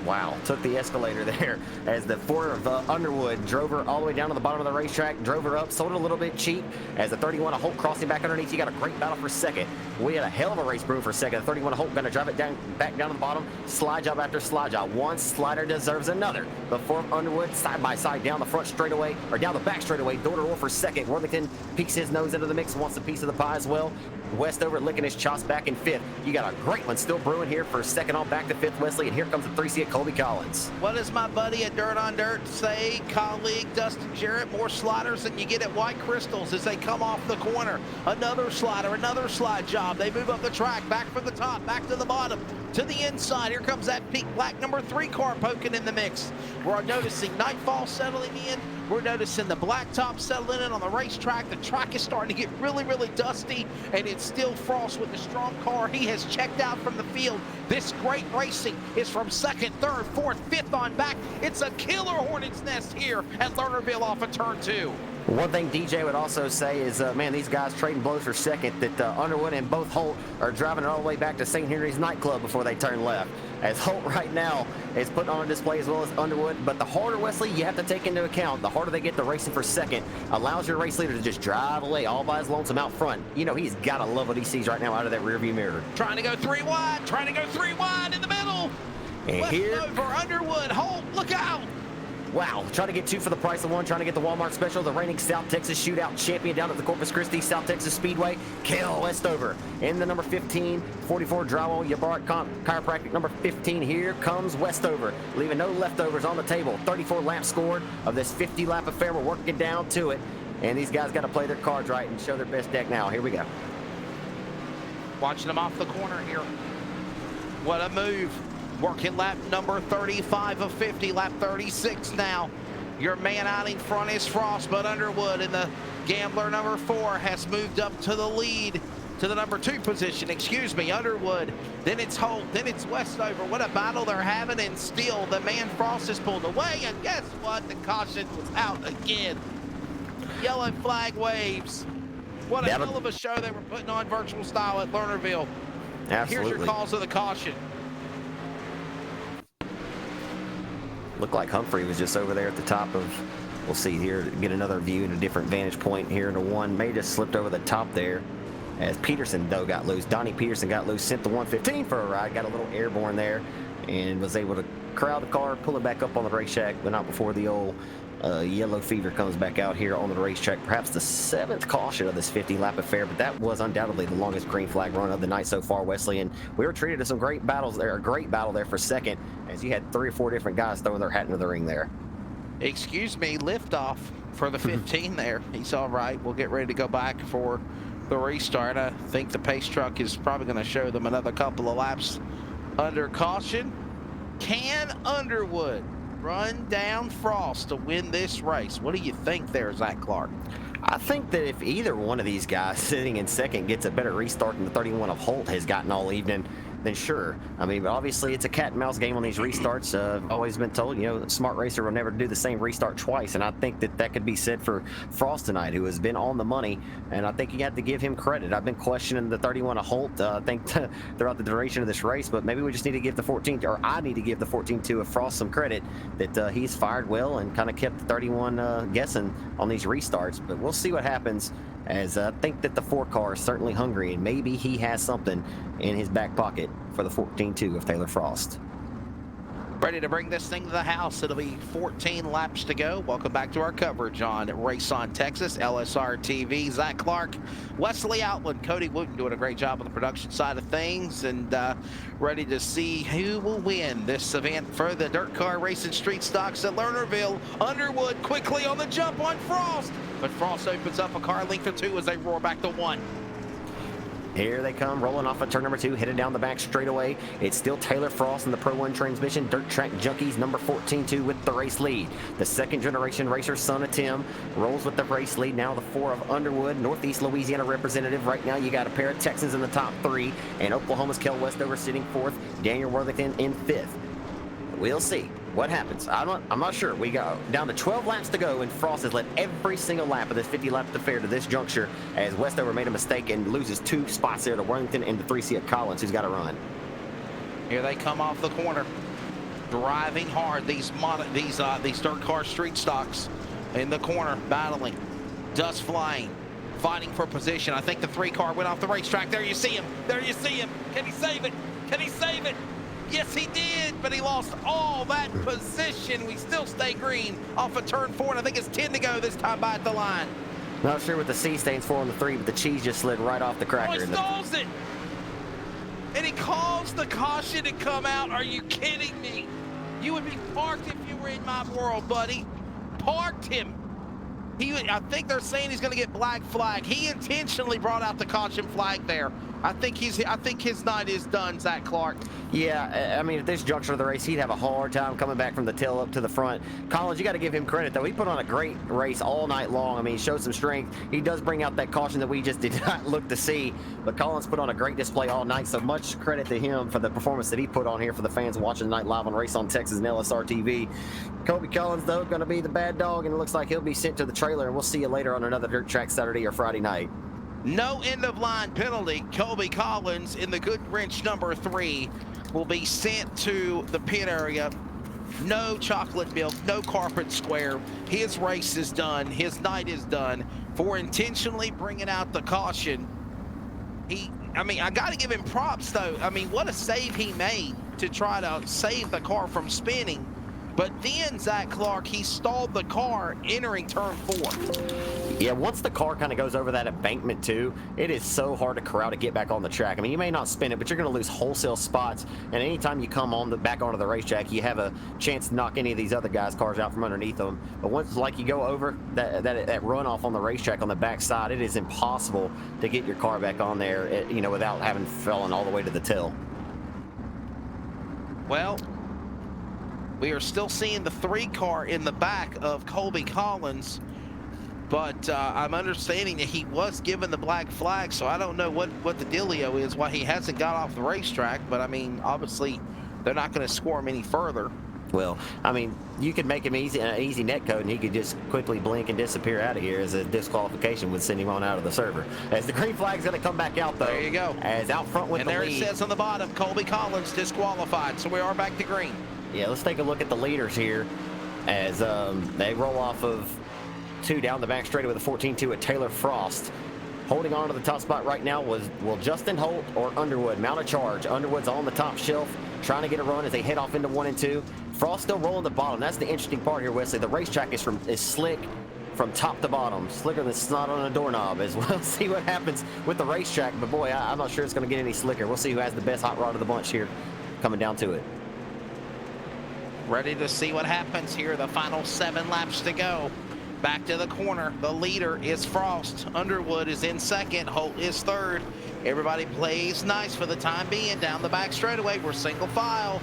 Wow, took the escalator there as the 4 of Underwood drove her all the way down to the bottom of the racetrack, drove her up, sold it a little bit cheap as the 31 of Holt crossing back underneath. You got a great battle for second. We had a hell of a race brewing for second. The 31 of Holt going to drive it back down to the bottom. Slide job after slide job. One slider deserves another. The 4 of Underwood side by side down the front straightaway, or down the back straightaway, door to door for second. Worthington peeks his nose into the mix, wants a piece of the pie as well. Westover licking his chops back in 5th. You got a great one still brewing here for second on back to 5th, Wesley, and here comes the 3C of Colby Collins. What does my buddy at Dirt on Dirt say? Colleague Dustin Jarrett, more sliders than you get at White Crystals as they come off the corner. Another slider, another slide job. They move up the track, back from the top, back to the bottom, to the inside. Here comes that peak black number 3 car poking in the mix. We're noticing nightfall settling in. We're noticing the blacktop settling in on the racetrack. The track is starting to get really, really dusty, and it's still Frost with the strong car. He has checked out from the field. This great racing is from 2nd, 3rd, 4th, 5th on back. It's a killer hornet's nest here at Lernerville off of turn 2. One thing DJ would also say is, man, these guys trading blows for second, that Underwood and both Holt are driving it all the way back to St. Henry's nightclub before they turn left. As Holt right now is putting on a display as well as Underwood, but the harder, Wesley, you have to take into account, the harder they get the racing for second, allows your race leader to just drive away all by his lonesome out front. You know, he's got to love what he sees right now out of that rearview mirror. Trying to go 3 wide, trying to go 3 wide in the middle. And here, over Underwood, Holt, look out. wow, trying to get 2 for the price of 1, trying to get the Walmart special, the reigning South Texas Shootout champion down at the Corpus Christi South Texas Speedway, Cale Westover. In the number 15, 44 drywall, Yabarat Chiropractic number 15, here comes Westover, leaving no leftovers on the table. 34 laps scored of this 50-lap affair. We're working down to it, and these guys got to play their cards right and show their best deck now. Here we go. Watching them off the corner here. What a move. Working lap number 35 of 50, lap 36 now. Your man out in front is Frost, but Underwood in the Gambler number 4 has moved up to the lead, to the number 2 position, excuse me, Underwood. Then it's Holt, then it's Westover. What a battle they're having, and still the man Frost is pulled away, and guess what? The caution was out again. Yellow flag waves. What a hell of a show they were putting on virtual style at Lernerville. Absolutely. Here's your calls of the caution. Looked like Humphrey was just over there at the top of, we'll see here, get another view and a different vantage point here into 1. May just slipped over the top there as Peterson, though, got loose. Donnie Peterson got loose, sent the 115 for a ride, got a little airborne there, and was able to corral the car, pull it back up on the racetrack, but not before the old yellow fever comes back out here on the racetrack. Perhaps the 7th caution of this 50-lap affair, but that was undoubtedly the longest green flag run of the night so far, Wesley, and we were treated to some great battles there, a great battle there for second, as you had 3 or 4 different guys throwing their hat into the ring there. Excuse me, liftoff for the 15 there. He's all right. We'll get ready to go back for the restart. I think the pace truck is probably going to show them another couple of laps under caution. Can Underwood run down Frost to win this race? What do you think there, Zach Clark? I think that if either one of these guys sitting in second gets a better restart than the 31 of Holt has gotten all evening, then sure. I mean, but obviously it's a cat and mouse game on these restarts. I've always been told, you know, a smart racer will never do the same restart twice, and I think that that could be said for Frost tonight, who has been on the money, and I think you have to give him credit. I've been questioning the 31 of Holt, I think, throughout the duration of this race, but maybe we just need to give the 14, or I need to give the 14-2 of Frost some credit that he's fired well and kind of kept the 31 guessing on these restarts, but we'll see what happens, as I think that the 4 car is certainly hungry, and maybe he has something in his back pocket for the 14-2 of Taylor Frost. Ready to bring this thing to the house. It'll be 14 laps to go. Welcome back to our coverage on Race on Texas, LSRTV. Zach Clark, Wesley Outland, Cody Wooten doing a great job on the production side of things, and ready to see who will win this event for the dirt car racing street stocks at Lernerville. Underwood quickly on the jump on Frost, but Frost opens up a car length or 2 as they roar back to 1. Here they come, rolling off of turn number 2, headed down the back straightaway. It's still Taylor Frost in the Pro 1 transmission. Dirt Track Junkies, number 14-2 with the race lead. The 2nd generation racer, son of Tim, rolls with the race lead. Now the 4 of Underwood, Northeast Louisiana representative. Right now you got a pair of Texans in the top 3, and Oklahoma's Kel Westover sitting 4th, Daniel Worthington in 5th. We'll see what happens. I'm not sure. We go down to 12 laps to go, and Frost has led every single lap of this 50-lap affair to this juncture, as Westover made a mistake and loses 2 spots there to Worthington and the 3C of Collins, who's got to run. Here they come off the corner, driving hard. These dirt car street stocks in the corner, battling, dust flying, fighting for position. I think the 3 car went off the racetrack. There you see him. There you see him. Can he save it? Can he save it? Yes, he did, but he lost all that position. We still stay green off of turn 4, and I think it's 10 to go this time by at the line. Not sure what the C stands for on the 3, but the cheese just slid right off the cracker. Oh, he stalls it, and he calls the caution to come out. Are you kidding me? You would be parked if you were in my world, buddy. Parked him. I think they're saying he's going to get black flag. He intentionally brought out the caution flag there. I think his night is done, Zach Clark. Yeah, I mean, at this juncture of the race, he'd have a hard time coming back from the tail up to the front. Collins, you got to give him credit, though. He put on a great race all night long. I mean, he showed some strength. He does bring out that caution that we just did not look to see. But Collins put on a great display all night, so much credit to him for the performance that he put on here for the fans watching the night live on Race on Texas and LSRTV. Kobe Collins, though, going to be the bad dog, and it looks like he'll be sent to the trailer, and we'll see you later on another dirt track Saturday or Friday night. No end-of-line penalty. Kobe Collins in the good wrench number 3 will be sent to the pit area. No chocolate milk, no carpet square. His race is done. His night is done for intentionally bringing out the caution. I mean, I got to give him props, though. I mean, what a save he made to try to save the car from spinning. But then, Zach Clark, he stalled the car entering turn 4. Yeah, once the car kind of goes over that embankment too, it is so hard to corral to get back on the track. I mean, you may not spin it, but you're going to lose wholesale spots. And anytime you come on back onto the racetrack, you have a chance to knock any of these other guys' cars out from underneath them. But once, like, you go over that runoff on the racetrack on the backside, it is impossible to get your car back on there, you know, without having fallen all the way to the tail. Well, we are still seeing the 3 car in the back of Colby Collins, but I'm understanding that he was given the black flag, so I don't know what the dealio is, why he hasn't got off the racetrack, but I mean, obviously, they're not going to score him any further. Well, I mean, you could make him easy net code, and he could just quickly blink and disappear out of here, as a disqualification would send him on out of the server. As the green flag's going to come back out, though. There you go. As out front with and the there lead. It says on the bottom, Colby Collins disqualified, so we are back to green. Yeah, let's take a look at the leaders here as they roll off of 2 down the back straight with a 14-2 at Taylor Frost. Holding on to the top spot right now will Justin Holt or Underwood mount a charge. Underwood's on the top shelf trying to get a run as they head off into 1 and 2. Frost still rolling the bottom. That's the interesting part here, Wesley. The racetrack is slick from top to bottom, slicker than snot on a doorknob as well. See what happens with the racetrack, but boy, I'm not sure it's going to get any slicker. We'll see who has the best hot rod of the bunch here coming down to it. Ready to see what happens here. The final 7 laps to go. Back to the corner. The leader is Frost. Underwood is in second. Holt is third. Everybody plays nice for the time being. Down the back straightaway, we're single file.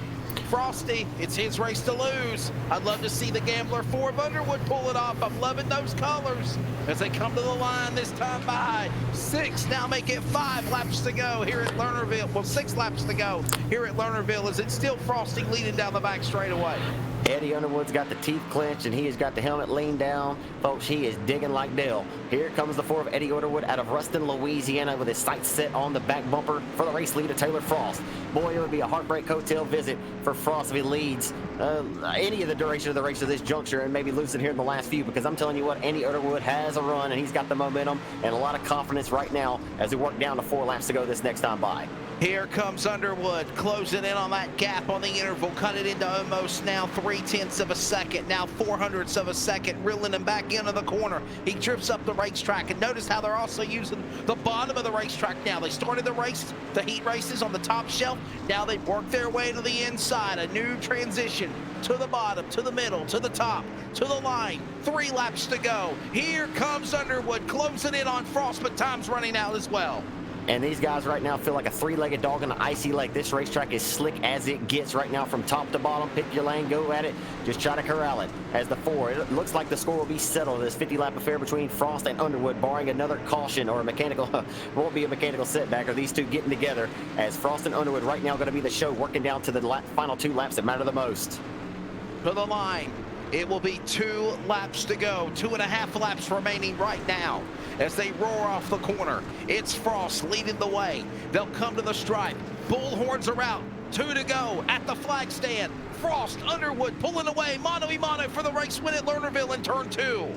Frosty, it's his race to lose. I'd love to see the Gambler 4 of Underwood pull it off. I'm loving those colors as they come to the line this time by 6. Now make it 5 laps to go here at Lernerville. Well, 6 laps to go here at Lernerville. Is it still Frosty leading down the back straightaway? Eddie Underwood's got the teeth clenched, and he has got the helmet leaned down. Folks, he is digging like Dale. Here comes the 4 of Eddie Underwood out of Ruston, Louisiana, with his sights set on the back bumper for the race leader, Taylor Frost. Boy, it would be a heartbreak hotel visit for Frost if he leads any of the duration of the race to this juncture and maybe losing here in the last few, because I'm telling you what, Eddie Underwood has a run, and he's got the momentum and a lot of confidence right now as we work down to 4 laps to go this next time by. Here comes Underwood, closing in on that gap on the interval, cut it into almost now 0.3 of a second, now 0.04 of a second, reeling him back into the corner. He drifts up the racetrack, and notice how they're also using the bottom of the racetrack now. They started the race, the heat races on the top shelf. Now they've worked their way to the inside, a new transition to the bottom, to the middle, to the top, to the line. 3 laps to go. Here comes Underwood, closing in on Frost, but time's running out as well. And these guys right now feel like a 3-legged dog in an icy lake. This racetrack is slick as it gets right now from top to bottom. Pick your lane, go at it. Just try to corral it. As the 4, it looks like the score will be settled in this 50-lap affair between Frost and Underwood, barring another caution or a mechanical, won't be a mechanical setback, or these two getting together, as Frost and Underwood right now going to be the show, working down to the final 2 laps that matter the most. To the line. It will be 2 laps to go, 2.5 laps remaining right now as they roar off the corner. It's Frost leading the way. They'll come to the stripe. Bullhorns are out. 2 to go at the flag stand. Frost, Underwood pulling away, mano-a-mano for the race win at Lernerville in turn 2.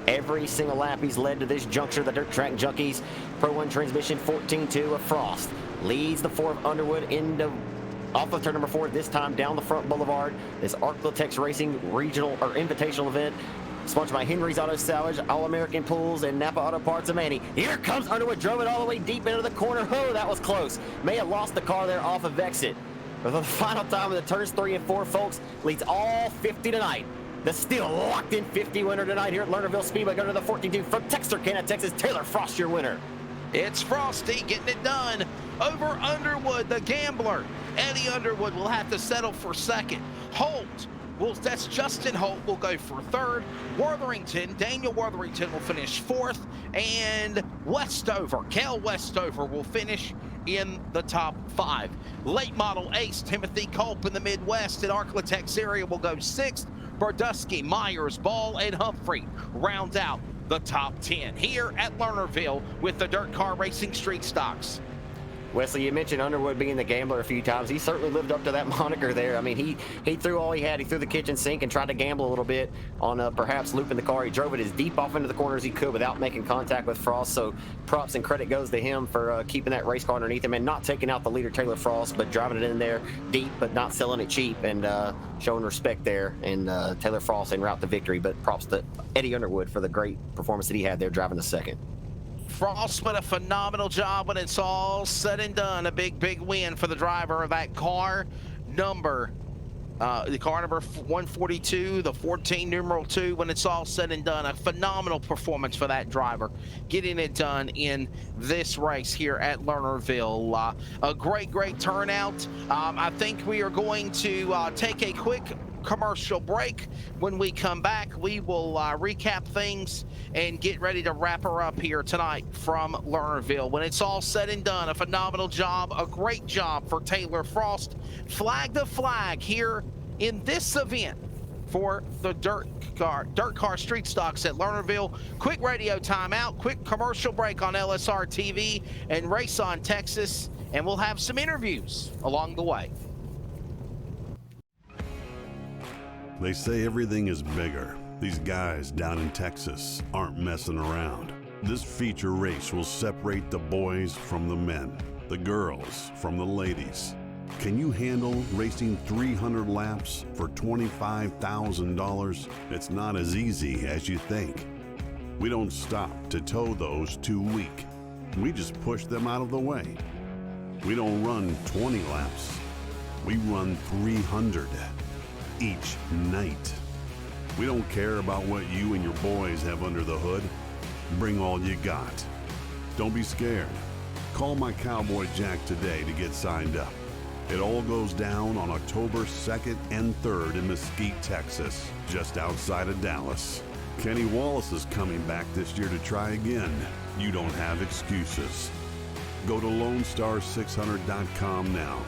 Every single lap he's led to this juncture. The Dirt Track Junkies Pro 1 transmission 14-2 of Frost leads the 4 of Underwood into off of turn number 4, this time down the front boulevard. This Arclatex Racing regional or invitational event, sponsored by Henry's Auto Salvage, All-American Pools, and Napa Auto Parts of Manny. Here comes Underwood, drove it all the way deep into the corner. Oh, that was close. May have lost the car there off of exit. For the final time in the turns 3 and 4, folks, leads all 50 tonight. The still locked in 50 winner tonight here at Lernerville Speedway. Going to the 14-2 from Texarkana, Texas. Taylor Frost, your winner. It's Frosty getting it done over Underwood, the gambler. Eddie Underwood will have to settle for second. Holt, that's Justin Holt, will go for third. Daniel Wortherington will finish fourth. And Westover, Cal Westover will finish in the top 5. Late model ace Timothy Culp in the Midwest and Arklatex area will go 6th. Bardusky, Myers, Ball, and Humphrey round out the top 10 here at Lernerville with the Dirt Car Racing Street Stocks. Wesley, you mentioned Underwood being the gambler a few times. He certainly lived up to that moniker there. I mean, he threw all he had. He threw the kitchen sink and tried to gamble a little bit on perhaps looping the car. He drove it as deep off into the corner as he could without making contact with Frost. So props and credit goes to him for keeping that race car underneath him and not taking out the leader, Taylor Frost, but driving it in there deep, but not selling it cheap and showing respect there. And Taylor Frost en route to victory. But props to Eddie Underwood for the great performance that he had there driving the second. Frost did a phenomenal job when it's all said and done. A big win for the driver of that car number. The car number 142, the 14 numeral 2, when it's all said and done. A phenomenal performance for that driver, getting it done in this race here at Lernerville. A great turnout. I think we are going to take a quick commercial break. When we come back, we will recap things and get ready to wrap her up here tonight from Lernerville. When it's all said and done, a phenomenal job, a great job for Taylor Frost. Flag to flag here in this event for the Dirt Car Street Stocks at Lernerville. Quick radio timeout, quick commercial break on LSRTV and Race on Texas, and we'll have some interviews along the way. They say everything is bigger. These guys down in Texas aren't messing around. This feature race will separate the boys from the men, the girls from the ladies. Can you handle racing 300 laps for $25,000? It's not as easy as you think. We don't stop to tow those too weak. We just push them out of the way. We don't run 20 laps. We run 300 each night. We don't care about what you and your boys have under the hood. Bring all you got. Don't be scared. Call my Cowboy Jack today to get signed up. It all goes down on October 2nd and 3rd in Mesquite, Texas, just outside of Dallas. Kenny Wallace is coming back this year to try again. You don't have excuses. Go to LoneStar600.com now.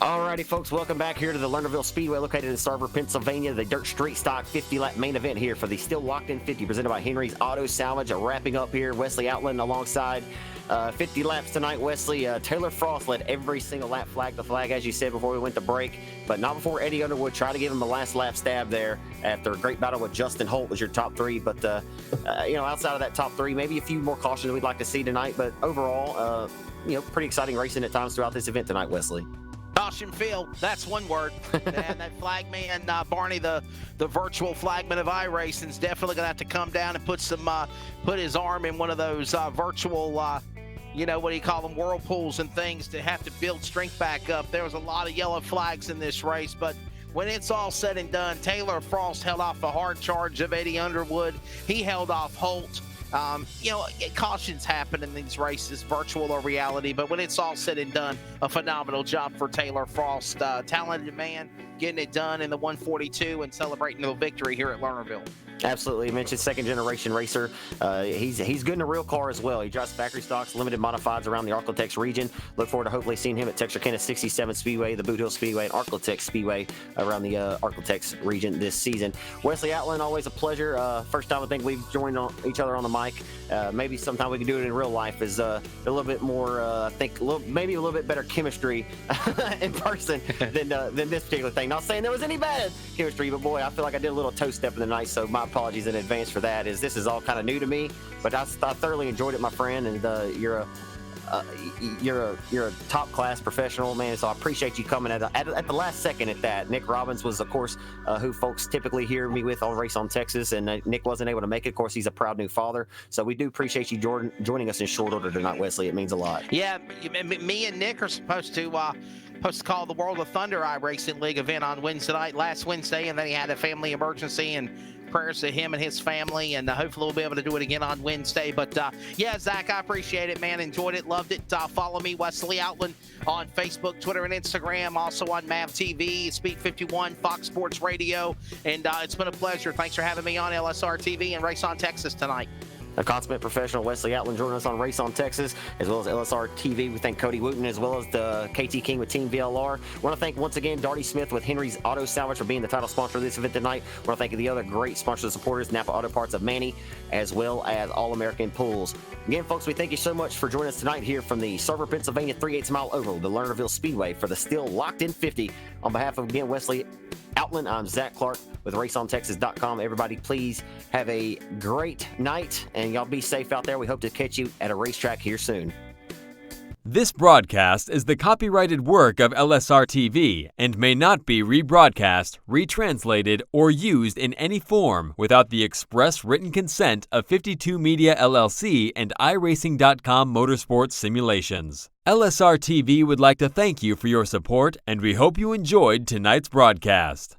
Alrighty, folks, welcome back here to the Lernerville Speedway located in Starver, Pennsylvania. The Dirt Street Stock 50-lap main event here for the still locked in 50 presented by Henry's Auto Salvage. Wrapping up here, Wesley Outland alongside 50 laps tonight. Wesley, Taylor Frost led every single lap flag to flag, as you said before we went to break, but not before Eddie Underwood tried to give him a last lap stab there after a great battle with Justin Holt was your top 3. But, you know, outside of that top 3, maybe a few more cautions we'd like to see tonight. But overall, you know, pretty exciting racing at times throughout this event tonight, Wesley. Caution field, that's one word. And that flagman, Barney, the virtual flagman of iRacing, is definitely going to have to come down and put his arm in one of those virtual what do you call them, whirlpools and things to have to build strength back up. There was a lot of yellow flags in this race, but when it's all said and done, Taylor Frost held off a hard charge of Eddie Underwood. He held off Holt. Cautions happen in these races, virtual or reality, but when it's all said and done, a phenomenal job for Taylor Frost. Talented man, getting it done in the 142 and celebrating the victory here at Lernerville. Absolutely. You mentioned second-generation racer. He's good in a real car as well. He drives factory stocks, limited modifieds around the Arklatex region. Look forward to hopefully seeing him at Texarkana 67 Speedway, the Boot Hill Speedway, and Arklatex Speedway around the Arklatex region this season. Wesley Outland, always a pleasure. First time I think we've joined each other on the mic. Maybe sometime we can do it in real life. Is a little bit more, I think, maybe a little bit better chemistry in person than this particular thing. Not saying there was any bad chemistry, but boy, I feel like I did a little toe step in the night, so my apologies in advance for that. This is all kind of new to me, but I thoroughly enjoyed it, my friend, and you're a top class professional, man. So I appreciate you coming at the last second at that. Nick Robbins was, of course, who folks typically hear me with on Race on Texas, and Nick wasn't able to make it. Of course, he's a proud new father, so we do appreciate you, Jordan, joining us in short order tonight, Wesley. It means a lot. Yeah, me and Nick are supposed to call the World of Thunder iRacing League event on Wednesday night, last Wednesday, and then he had a family emergency, and prayers to him and his family, and hopefully we'll be able to do it again on Wednesday. But yeah, Zach, I appreciate it, man. Enjoyed it, loved it. Follow me, Wesley Outland, on Facebook, Twitter, and Instagram. Also on MAV TV, Speed 51, Fox Sports Radio, and it's been a pleasure. Thanks for having me on LSRTV and Race on Texas tonight. A consummate professional, Wesley Outland, joining us on Race on Texas, as well as LSR TV. We thank Cody Wooten, as well as the KT King with Team VLR. We want to thank once again Darty Smith with Henry's Auto Salvage for being the title sponsor of this event tonight. We want to thank the other great sponsors and supporters, Napa Auto Parts of Manny, as well as All American Pools. Again, folks, we thank you so much for joining us tonight here from the Server, Pennsylvania 3/8 mile oval, the Lernerville Speedway, for the still locked in 50. On behalf of, again, Wesley Outland, I'm Zach Clark with RaceOnTexas.com. Everybody, please have a great night, and y'all be safe out there. We hope to catch you at a racetrack here soon. This broadcast is the copyrighted work of LSRTV and may not be rebroadcast, retranslated, or used in any form without the express written consent of 52 Media LLC and iRacing.com Motorsports Simulations. LSRTV would like to thank you for your support, and we hope you enjoyed tonight's broadcast.